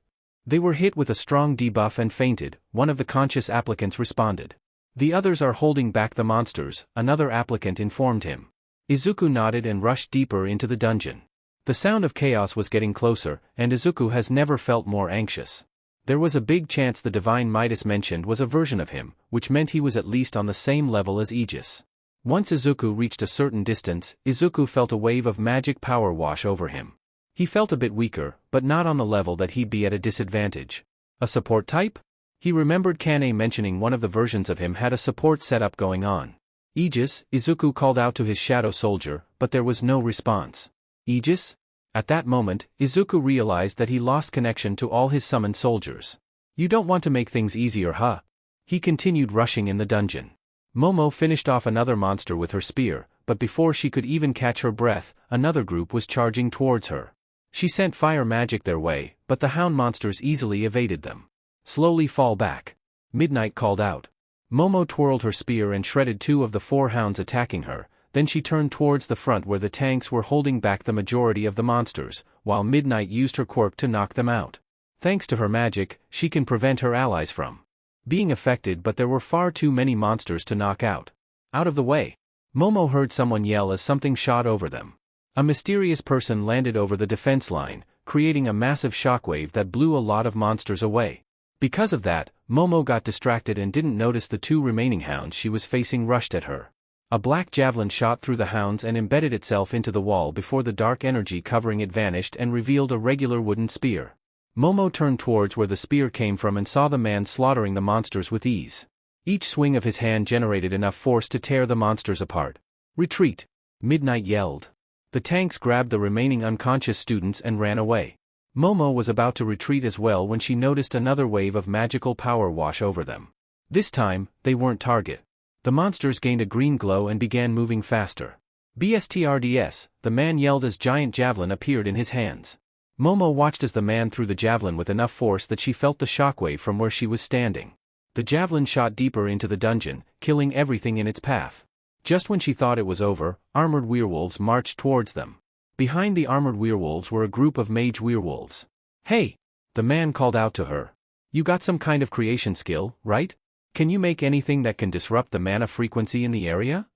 [SPEAKER 1] They were hit with a strong debuff and fainted, one of the conscious applicants responded. The others are holding back the monsters, another applicant informed him. Izuku nodded and rushed deeper into the dungeon. The sound of chaos was getting closer, and Izuku has never felt more anxious. There was a big chance the divine Midas mentioned was a version of him, which meant he was at least on the same level as Aegis. Once Izuku reached a certain distance, Izuku felt a wave of magic power wash over him. He felt a bit weaker, but not on the level that he'd be at a disadvantage. A support type? He remembered Kane mentioning one of the versions of him had a support setup going on. Aegis, Izuku called out to his shadow soldier, but there was no response. Aegis? At that moment, Izuku realized that he lost connection to all his summoned soldiers. You don't want to make things easier, huh? He continued rushing in the dungeon. Momo finished off another monster with her spear, but before she could even catch her breath, another group was charging towards her. She sent fire magic their way, but the hound monsters easily evaded them. Slowly fall back. Midnight called out. Momo twirled her spear and shredded 2 of the 4 hounds attacking her, then she turned towards the front where the tanks were holding back the majority of the monsters, while Midnight used her quirk to knock them out. Thanks to her magic, she can prevent her allies from being affected, but there were far too many monsters to knock out. Out of the way. Momo heard someone yell as something shot over them. A mysterious person landed over the defense line, creating a massive shockwave that blew a lot of monsters away. Because of that, Momo got distracted and didn't notice the 2 remaining hounds she was facing rushed at her. A black javelin shot through the hounds and embedded itself into the wall before the dark energy covering it vanished and revealed a regular wooden spear. Momo turned towards where the spear came from and saw the man slaughtering the monsters with ease. Each swing of his hand generated enough force to tear the monsters apart. Retreat! Midnight yelled. The tanks grabbed the remaining unconscious students and ran away. Momo was about to retreat as well when she noticed another wave of magical power wash over them. This time, they weren't target. The monsters gained a green glow and began moving faster. BSTRDS, the man yelled as giant javelin appeared in his hands. Momo watched as the man threw the javelin with enough force that she felt the shockwave from where she was standing. The javelin shot deeper into the dungeon, killing everything in its path. Just when she thought it was over, armored werewolves marched towards them. Behind the armored werewolves were a group of mage werewolves. Hey! The man called out to her. You got some kind of creation skill, right? Can you make anything that can disrupt the mana frequency in the area?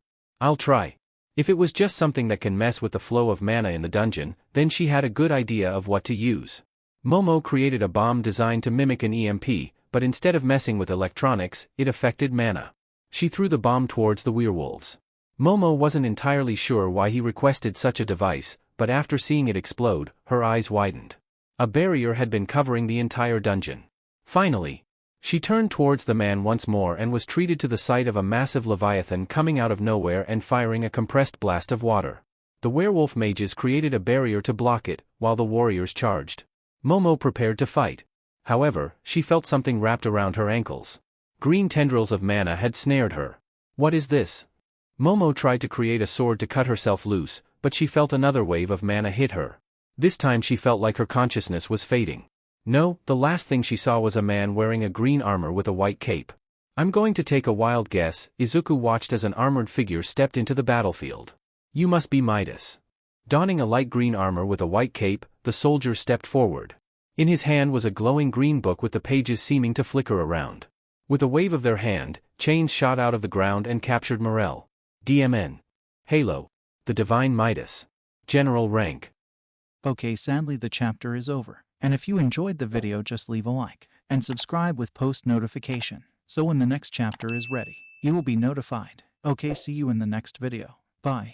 [SPEAKER 1] I'll try. If it was just something that can mess with the flow of mana in the dungeon, then she had a good idea of what to use. Momo created a bomb designed to mimic an EMP, but instead of messing with electronics, it affected mana. She threw the bomb towards the werewolves. Momo wasn't entirely sure why he requested such a device, but after seeing it explode, her eyes widened. A barrier had been covering the entire dungeon. Finally, she turned towards the man once more and was treated to the sight of a massive leviathan coming out of nowhere and firing a compressed blast of water. The werewolf mages created a barrier to block it, while the warriors charged. Momo prepared to fight. However, she felt something wrapped around her ankles. Green tendrils of mana had snared her. What is this? Momo tried to create a sword to cut herself loose, but she felt another wave of mana hit her. This time she felt like her consciousness was fading. No, the last thing she saw was a man wearing a green armor with a white cape. I'm going to take a wild guess. Izuku watched as an armored figure stepped into the battlefield. You must be Midas. Donning a light green armor with a white cape, the soldier stepped forward. In his hand was a glowing green book with the pages seeming to flicker around. With a wave of their hand, chains shot out of the ground and captured Morel. DMN. Halo. The Divine Midas. General rank.
[SPEAKER 2] Okay, sadly the chapter is over. And if you enjoyed the video, just leave a like and subscribe with post notification. So when the next chapter is ready, you will be notified. Okay, see you in the next video. Bye.